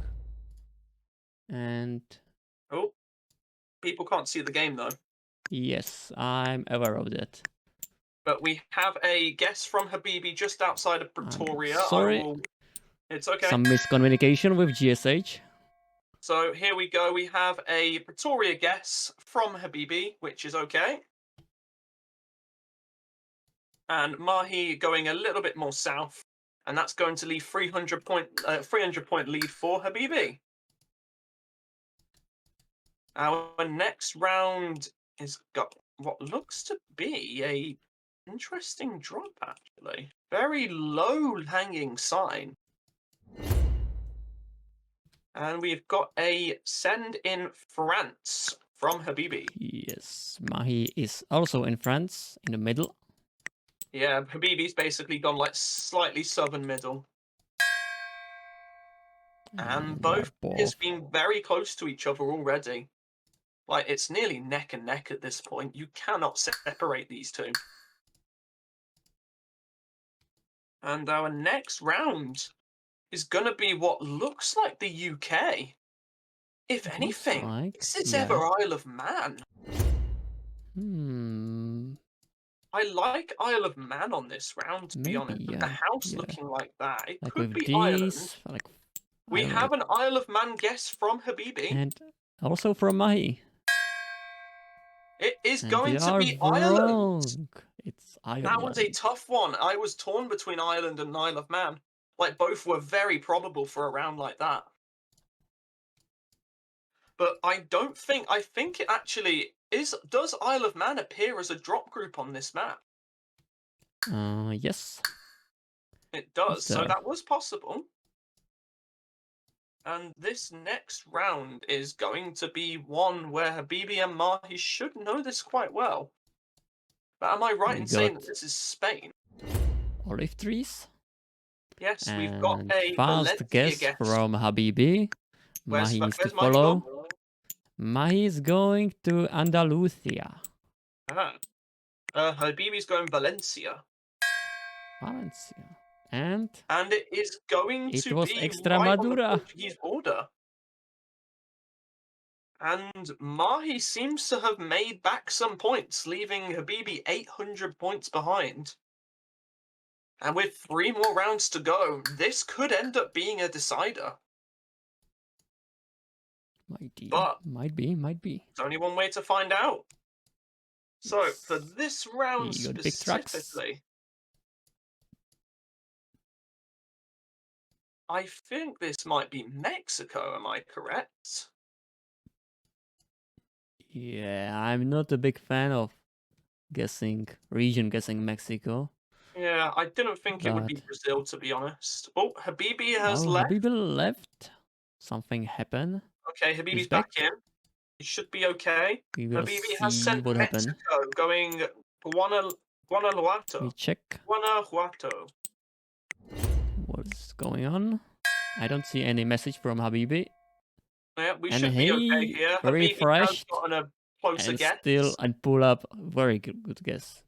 And Oh, people can't see the game though. yes, I'm aware of that. But we have a guess from Habibi just outside of Pretoria. Sorry. It's okay. Some miscommunication with GSH. So here we go. We have a Pretoria guess from Habibi, which is okay. And Mahie going a little bit more south, and that's going to leave 300 point lead for Habibi. Our next round has got what looks to be a interesting drop, actually. Very low hanging sign. And we've got a send in France from Habibi. Yes, Mahie is also in France, in the middle. Yeah, Habibi's basically gone like slightly southern middle. And both has been very close to each other already. Like, it's nearly neck and neck at this point. You cannot separate these two. And our next round is going to be what looks like the UK. If anything, this is ever Isle of Man. I like Isle of Man on this round, to be honest. With the house looking like that, it like could be these, Ireland. We have an Isle of Man guess from Habibi. And also from Mahie. It is going to be Ireland. It's Ireland. That was a tough one. I was torn between Ireland and Isle of Man. Like, both were very probable for a round like that. But I think it actually is. Does Isle of Man appear as a drop group on this map? Yes. It does. So that was possible. And this next round is going to be one where Habibi and Mahie should know this quite well. But am I right in saying that this is Spain? Olive trees. Yes, and we've got a fast guess from Habibi. Mahie needs to follow. Mahie is going to Andalusia. Habibi's going Valencia. And it is going to be Extremadura. Right on the Portuguese border. And Mahie seems to have made back some points, leaving Habibi 800 points behind. And with 3 more rounds to go, this could end up being a decider. Might be. There's only one way to find out. So, for this round specifically, I think this might be Mexico, am I correct? Yeah, I'm not a big fan of region guessing Mexico. Yeah, I didn't think it would be Brazil, to be honest. Oh, Habibi has left. Habibi left. Something happened. Okay, Habibi's back in. It should be okay. Habibi has sent Mexico going Guanajuato. We check. Guanajuato. What's going on? I don't see any message from Habibi. Yeah, we should be okay here. Very Habibi fresh. has gotten a closer guess. And pull up. Very good guess.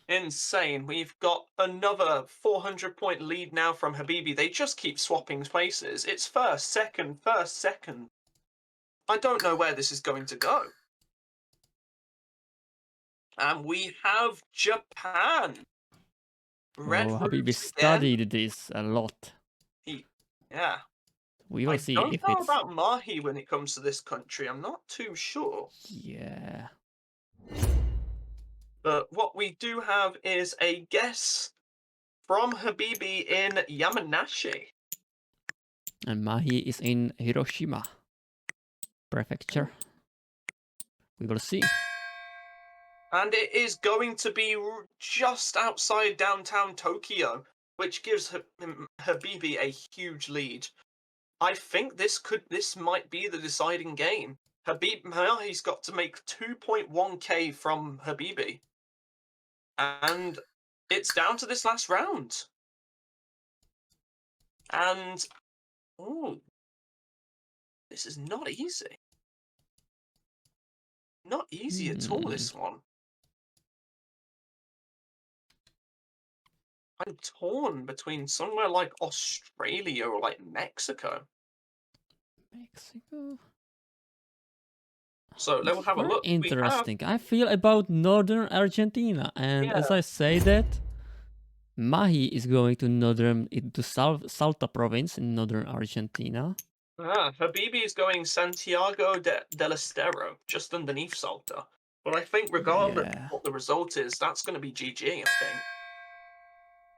Insane. We've got another 400-point lead now from Habibi. They just keep swapping places. It's first, second. I don't know where this is going to go. And we have Japan. Habibi studied this a lot. Yeah. We will see if it's... I don't know about Mahie when it comes to this country. I'm not too sure. Yeah. But what we do have is a guess from Habibi in Yamanashi. And Mahie is in Hiroshima Prefecture. We will see. And it is going to be just outside downtown Tokyo, which gives Habibi a huge lead. I think this might be the deciding game. Mahie's got to make 2.1k from Habibi. And it's down to this last round. And, oh, this is not easy. Not easy at all, this one. I'm torn between somewhere like Australia or like Mexico. Mexico. So let's have a Very look. interesting. I feel about northern Argentina, and as I say that, Mahie is going to Salta province in northern Argentina. Habibi is going Santiago del Estero, just underneath Salta. But I think regardless of what the result is, that's going to be GG, I think.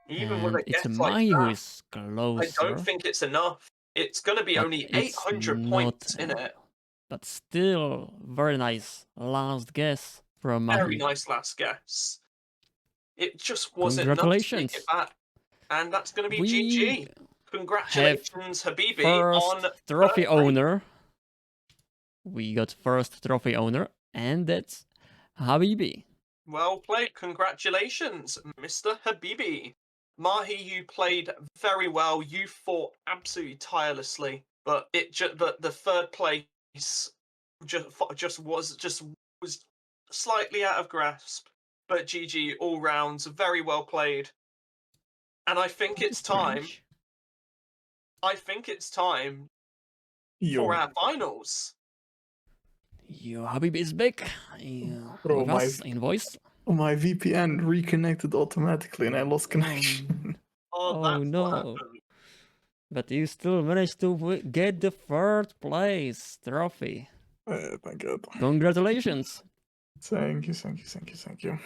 Even with a It's guess like Mahie who that, is closer. I don't think it's enough. It's going to be only 800 points in it. But still, very nice last guess from Mahie. Very nice last guess. It just wasn't Congratulations. enough to take it back. And that's going to be GG. Congratulations, Habibi, first on trophy owner. We got first trophy owner, and that's Habibi. Well played. Congratulations, Mr. Habibi. Mahie, you played very well. You fought absolutely tirelessly, but the third place just was slightly out of grasp. But GG all rounds, very well played. And I think it's time. I think it's time for our finals. Yo, Habibi is back. Bro, with us in voice. My VPN reconnected automatically and I lost connection. Oh no. But you still managed to get the third place trophy. Thank God. Congratulations. Thank you.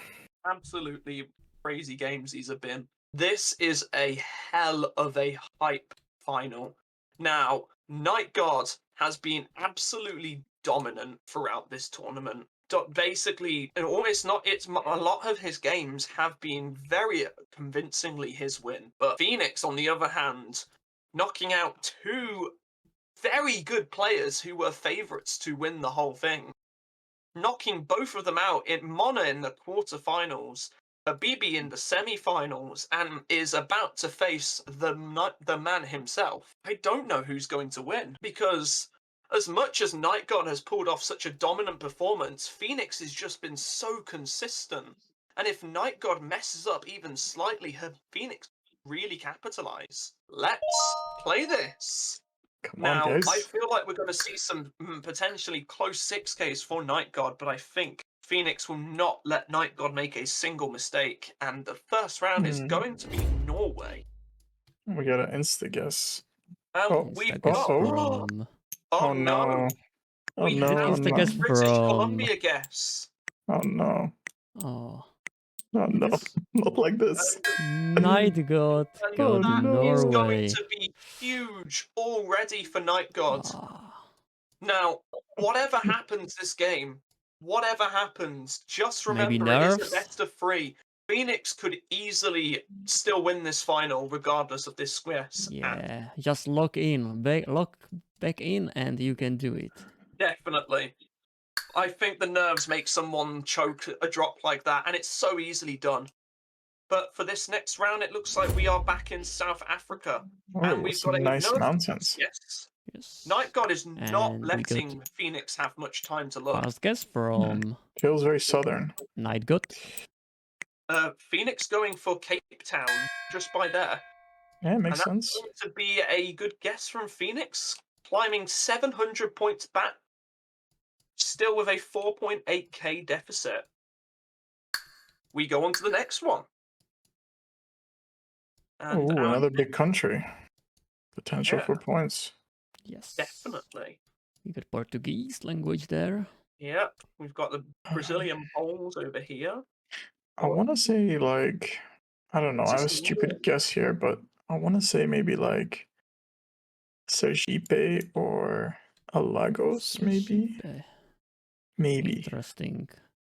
Absolutely crazy games these have been. This is a hell of a hype final. Now, Nightgod has been absolutely dominant throughout this tournament. Basically, a lot of his games have been very convincingly his win. But Phoenix, on the other hand, knocking out two very good players who were favourites to win the whole thing. Knocking both of them out in Mona in the quarterfinals, Habibi in the semi-finals, and is about to face the man himself. I don't know who's going to win, because as much as Nightgod has pulled off such a dominant performance, Phoenix has just been so consistent. And if Nightgod messes up even slightly, Phoenix really capitalize. Let's play this. Come on, guys. I feel like we're going to see some potentially close 6Ks for Nightgod, but I think Phoenix will not let Nightgod make a single mistake. And the first round is going to be Norway. We got an insta-guess. We've got... Oh no. We have a British Columbia guess. Oh no. Oh. Oh no. Not like this. Nightgod got Norway. It's going to be huge already for Nightgod. Now, whatever happens this game, whatever happens, just remember it is a best of 3. Phoenix could easily still win this final regardless of this squares. Yeah, just lock back in and you can do it. Definitely. I think the nerves make someone choke a drop like that, and it's so easily done. But for this next round, it looks like we are back in South Africa. And we've got a nice mountains. Yes. Nightgod is not letting Phoenix have much time to look. Last guess from... Feels very southern. Nightgod. Phoenix going for Cape Town, just by there. Yeah, makes sense. Going to be a good guess from Phoenix, climbing 700 points back, still with a 4.8k deficit. We go on to the next one. Oh, another big country. Potential for points. Yes. Definitely. You got Portuguese language there. Yep. We've got the Brazilian Poles over here. I want to say, like, I don't know, I have a stupid guess here, but I want to say maybe like Sergipe or Lagos, maybe? Maybe. Interesting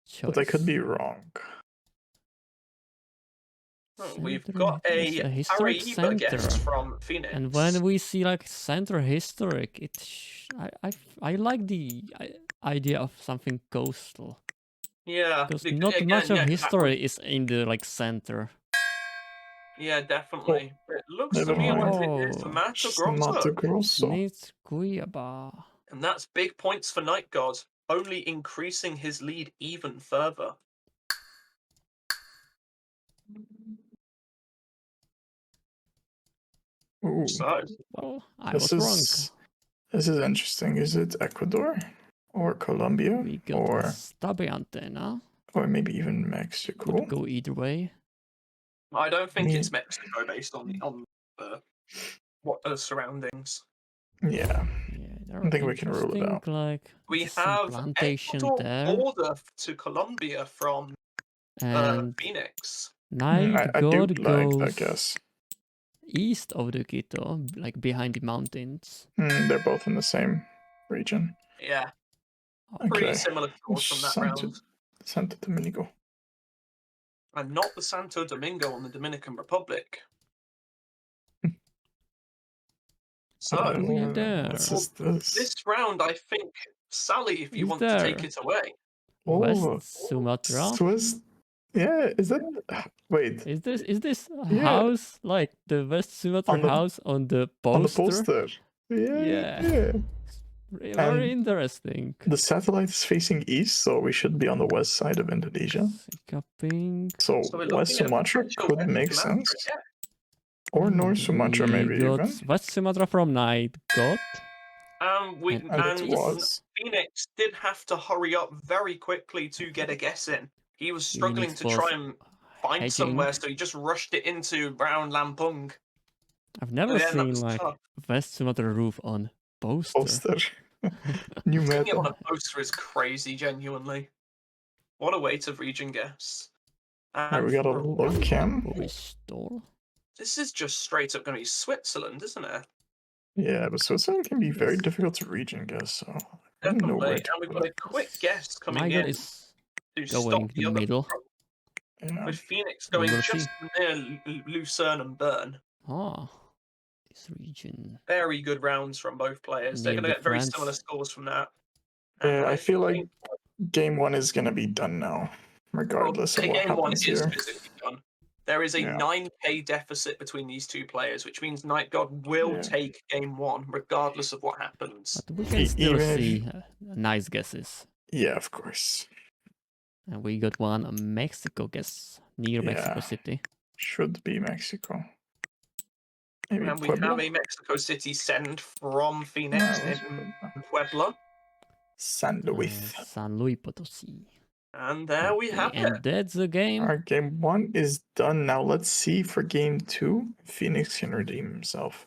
choice. But I could be wrong. We've got a historic Paraíba guest center from Phoenix. And when we see like center historic, I like the idea of something coastal. Yeah, because not much of history is in the like center. Yeah, definitely. It looks to never me like mind. it is Oh, Mato Just Mato Grosso. Grosso. needs Cuiabá. And that's big points for Nightgod, only increasing his lead even further. Ooh, So, Well, I this was wrong. this is interesting. Is it Ecuador or Colombia We got or Stubby Antenna. maybe even Mexico? Could go either way. I don't think Me- it's Mexico based on what the surroundings. Yeah, Yeah, there I are think we can rule it interesting, out. like, We there's some have plantation Ecuador there. border to Colombia from And Phoenix. I do Nightgod like that goes guess. east of the Quito, like behind the mountains. They're both in the same region. Yeah, pretty Okay. similar scores from that round. Santo Domingo. And not the Santo Domingo on the Dominican Republic. So, What do we have there? What's this? this round, I think, Sally, if you Is want to take there it away. West Sumatra? Swiss. Yeah, is that? Wait, Is this a Yeah. house like the West Sumatra On the- house on the on the poster? poster. Yeah. Yeah. Very interesting. The satellite is facing east, so we should be on the west side of Indonesia. Cupping. So So we're West looking at Sumatra potential could West make Sumatra, sense. yeah. Or North And Sumatra, we maybe got even. West Sumatra from Nightgod. And it was. Phoenix did have to hurry up very quickly to get a guess in. He was struggling Phoenix to was try and find hedging. somewhere, so he just rushed it into Brown Lampung. I've never Yeah, that seen was like tough. West Sumatra roof on poster. Poster. New Seeing it on meta. a poster is crazy, genuinely. What a way to region guess. Alright, we got a log cam. What we stole. This is just straight up going to be Switzerland, isn't it? Yeah, but Switzerland can be very Yes. difficult to region guess, so I don't know Definitely. where And to we've put got it. a quick guess coming Nightgod in is to going stop the other middle. Yeah. with Phoenix We going will just near Lucerne and Bern. Ah, this region. Very good rounds from both players. They're Near going to the get very France. similar scores from that. Yeah, I And feel like game one is gonna be done now, regardless of what game one happens is here. physically done. There is a Yeah. 9k deficit between these two players, which means Nightgod will Yeah. take game one, regardless of what happens. But we can still even if- see nice guesses. Yeah, of course. And we got one a Mexico guess near Mexico Yeah. City. Should be Mexico. Maybe And we Puebla. have a Mexico City send from Phoenix No, it was in Puebla. San Luis. San Luis Potosí. And there we have And it. that's the game. Our game one is done. Now let's see for game two. Phoenix can redeem himself.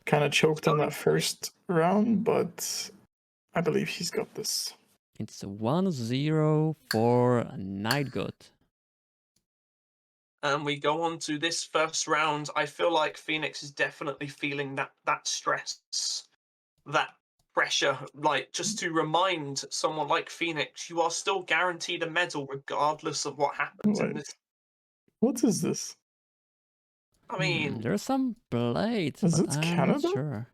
Kind of choked on that first round, but I believe he's got this. It's 1-0 for Nightgod. And we go on to this first round. I feel like Phoenix is definitely feeling that stress, that pressure. Like, just to remind someone like Phoenix, you are still guaranteed a medal regardless of what happens in this. What is this? I mean, there's some blades, Is but it I'm Canada? not sure.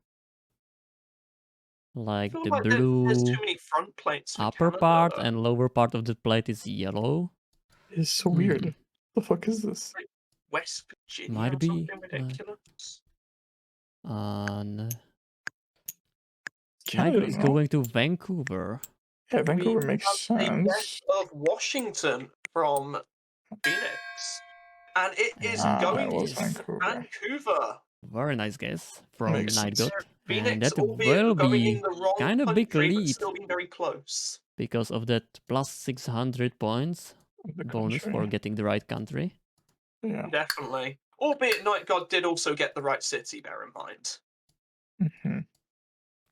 I Like feel the like blue there's too many front plates. For upper Canada. part and lower part of the plate is yellow. It's so weird. The fuck is this? West Virginia Might or be, something ridiculous. And Canada, Nightgod is no? going to Vancouver. Yeah, Vancouver We makes have a sense. guess of Washington from Phoenix. And it is Ah, going it was to Vancouver. Vancouver. Very nice guess from Makes sense. Nightgod. Phoenix, And that albeit will going be in the wrong kind of big country, but lead still being very close. because of that plus 600 points The bonus for country. getting the right country. Yeah. Definitely. Albeit Nightgod did also get the right city, bear in mind. Mhm.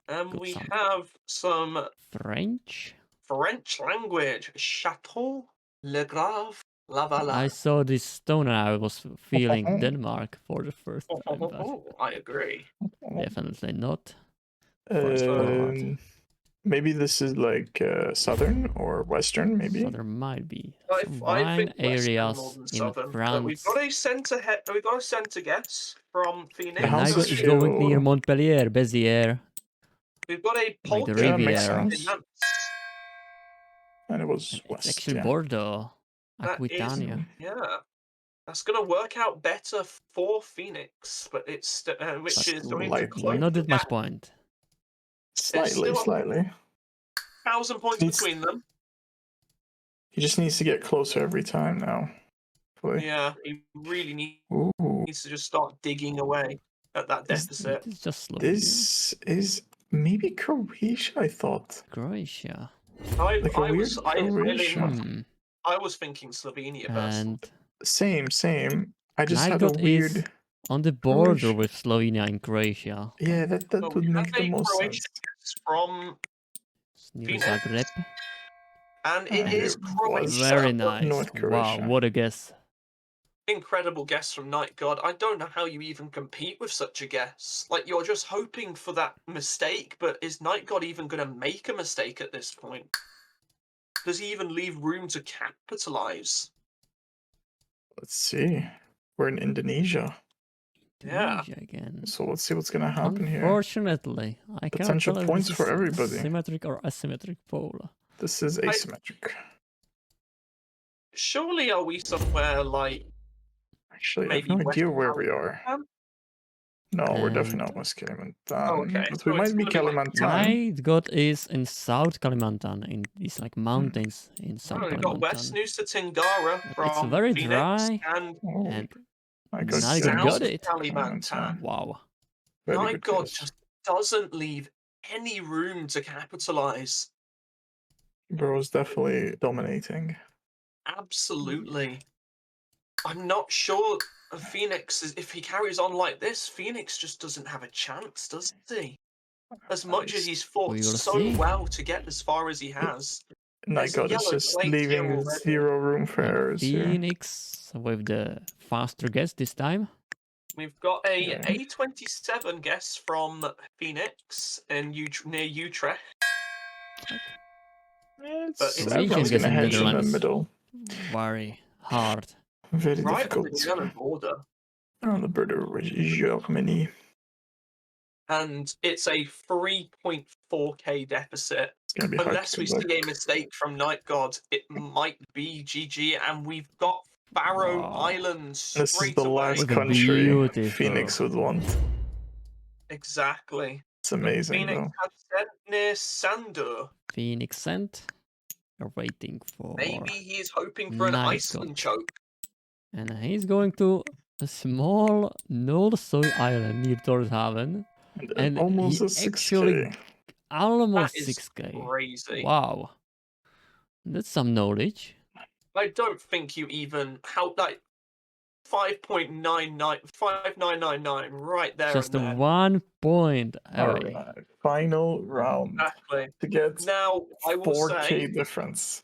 And Got we some. have some French. French language. Chateau, Le Grave, Lavalin. I saw this stone and I was feeling Denmark for the first time, but I agree. definitely not. French Maybe this is like southern or western, maybe. So there might be some I wine think Western more areas than in Southern. But France. we've got a centre. We've got a centre guess from Phoenix. And house Nightgod is is going near chill. Montpellier, Béziers. We've got a Like the Polka Yeah, makes Riviera. in sense. Nantes. And it was It's west. actually Yeah. Bordeaux, That is, Aquitania. yeah. That's going to work out better for Phoenix, but it's which But is going slightly. to close not the that much gap. point. Slightly, still- slightly. 1,000 points Needs- between them. He just needs to get closer every time now. Hopefully. Yeah, he really Ooh, needs to just start digging away at that deficit. It's just Slovenia. this is maybe Croatia, I thought. Croatia. Like a weird Croatia. I was thinking Slovenia personally. And Same. I just had a Nightgod weird. is on the border Croatia. with Slovenia and Croatia. Yeah, that Well, would we make have the a most Croatian sense. guest from, It's near Phoenix. Zagreb. and it is It Croatia. was Very nice. North Wow, Croatia. what a guess. Incredible guess from Nightgod. I don't know how you even compete with such a guess. Like, you're just hoping for that mistake, but is Nightgod even going to make a mistake at this point? Does he even leave room to capitalize? Let's see. We're in Indonesia. Yeah. Indonesia again. So let's see what's gonna happen here. Unfortunately, I cannot Potential tell if points this for is everybody. symmetric or asymmetric pole. This is asymmetric. Surely are we somewhere like Actually, I have maybe no West idea where we are. Kalimantan? No, we're definitely And- not West Kalimantan. Oh, okay. But So we it's might be gonna be like Kalimantan. Nightgod is in South Kalimantan, in these like mountains in South Oh, we've got West Kalimantan. Nusa Tenggara But it's from very Phoenix dry, and Oh, and I got Nightgod good. got South it. Kalimantan. Wow. Very good Nightgod guess. just doesn't leave any room to capitalize. Bro's definitely dominating. Absolutely. I'm not sure Phoenix is, if he carries on like this, Phoenix just doesn't have a chance, does he? As much as he's fought We will so see. well to get as far as he has. Nightgod is yellow just plate here leaving already. zero room for And errors here. Phoenix with the faster guess this time. We've got a Yeah. A27 guess from Phoenix in near Utrecht. It's But it's Region everyone's guess gonna in hedge in the Netherlands. middle. Very hard. Very Right on difficult. the German border. On the border with Germany. And it's a 3.4k deficit. It's gonna be hard Unless to we get see back. a mistake from Nightgod, it might be GG, and we've got Faroe Wow. Islands This is straight the away. last With a country beautiful- Phoenix would want. Exactly. It's amazing Phoenix though. had sent near Sandur. Phoenix sent. We're waiting for. Maybe he's hoping for an Nightgod. Iceland choke. And he's going to a small Noordzee island near Torhaven. And almost he a 6K. actually almost That is 6k. crazy. Wow. That's some knowledge. I don't think you even like 5999 right there. Just and there. 1 point. Harry. Alright, final round Exactly. to get Now I will 4K say difference.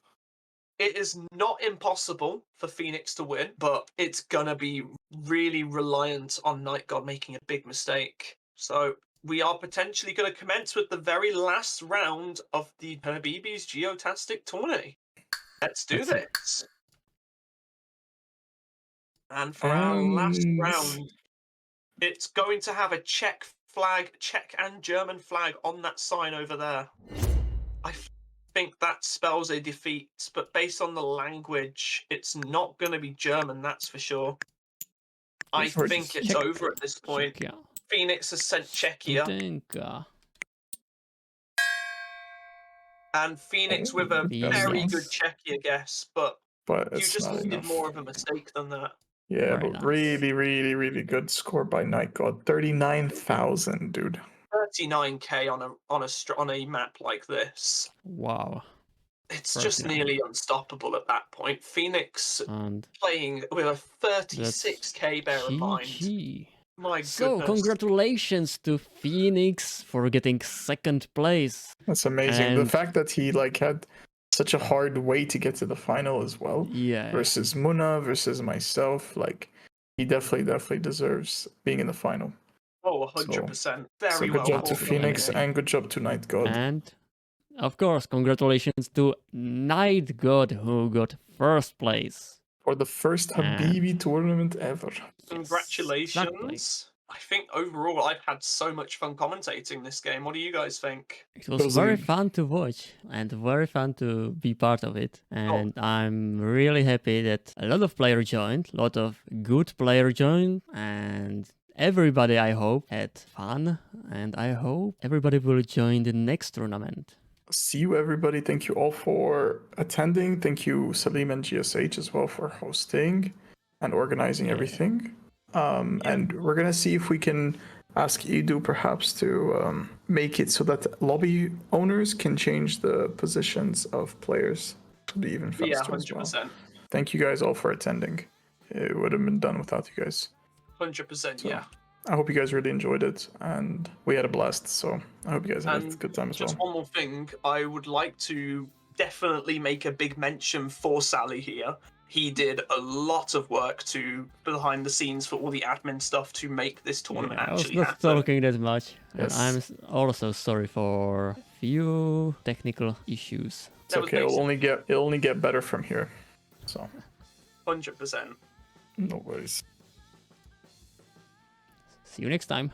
it is not impossible for Phoenix to win, but it's gonna be really reliant on Nightgod making a big mistake. So we are potentially going to commence with the very last round of the HABIBIS Geotastic Tourney. Let's do this. And for our last round, it's going to have a Czech flag, Czech and German flag on that sign over there. I think that spells a defeat, but based on the language, it's not going to be German, that's for sure. I think it's over at this point. Czechia. Phoenix has sent Czechia. Studenka. And Phoenix with a very good Czechia guess, but you just needed more of a mistake than that. Yeah, Very but nice. really good score by Nightgod. 39,000, dude. 39k on a map like this. Wow. It's just nearly unstoppable at that point. Phoenix And playing with a 36k, bear in mind. GG. My goodness. So congratulations to Phoenix for getting 2nd place. That's amazing. The And- fact that he had such a hard way to get to the final as well. Yeah. Versus Muna, versus myself. He definitely deserves being in the final. Oh, 100%. Very So good well. job to fought. Phoenix and good job to Nightgod. And of course, congratulations to Nightgod who got 1st place. For the first And- Habibi tournament ever. Congratulations. I think overall I've had so much fun commentating this game. What do you guys think? It was was very a- fun to watch and very fun to be part of it. Oh. And I'm really happy that a lot of players joined, a lot of good players joined, and everybody, I hope, had fun. And I hope everybody will join the next tournament. See you, everybody. Thank you all for attending. Thank you, Salim and GSH as well for hosting and organizing everything. And we're gonna see if we can ask Edu perhaps to make it so that lobby owners can change the positions of players to be even faster. Yeah, as well. 100%. Thank you guys all for attending. It would have been done without you guys. 100%, yeah. I hope you guys really enjoyed it, and we had a blast. So I hope you guys had a And good time as just well. one more thing, I would like to definitely make a big mention for Sally here. He did a lot of work to behind the scenes for all the admin stuff to make this tournament I was actually not happen. talking that much, Yes. and I'm also sorry for a few technical issues. It's okay. It'll only get better from here. So 100%. no worries. See you next time.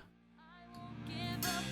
Give up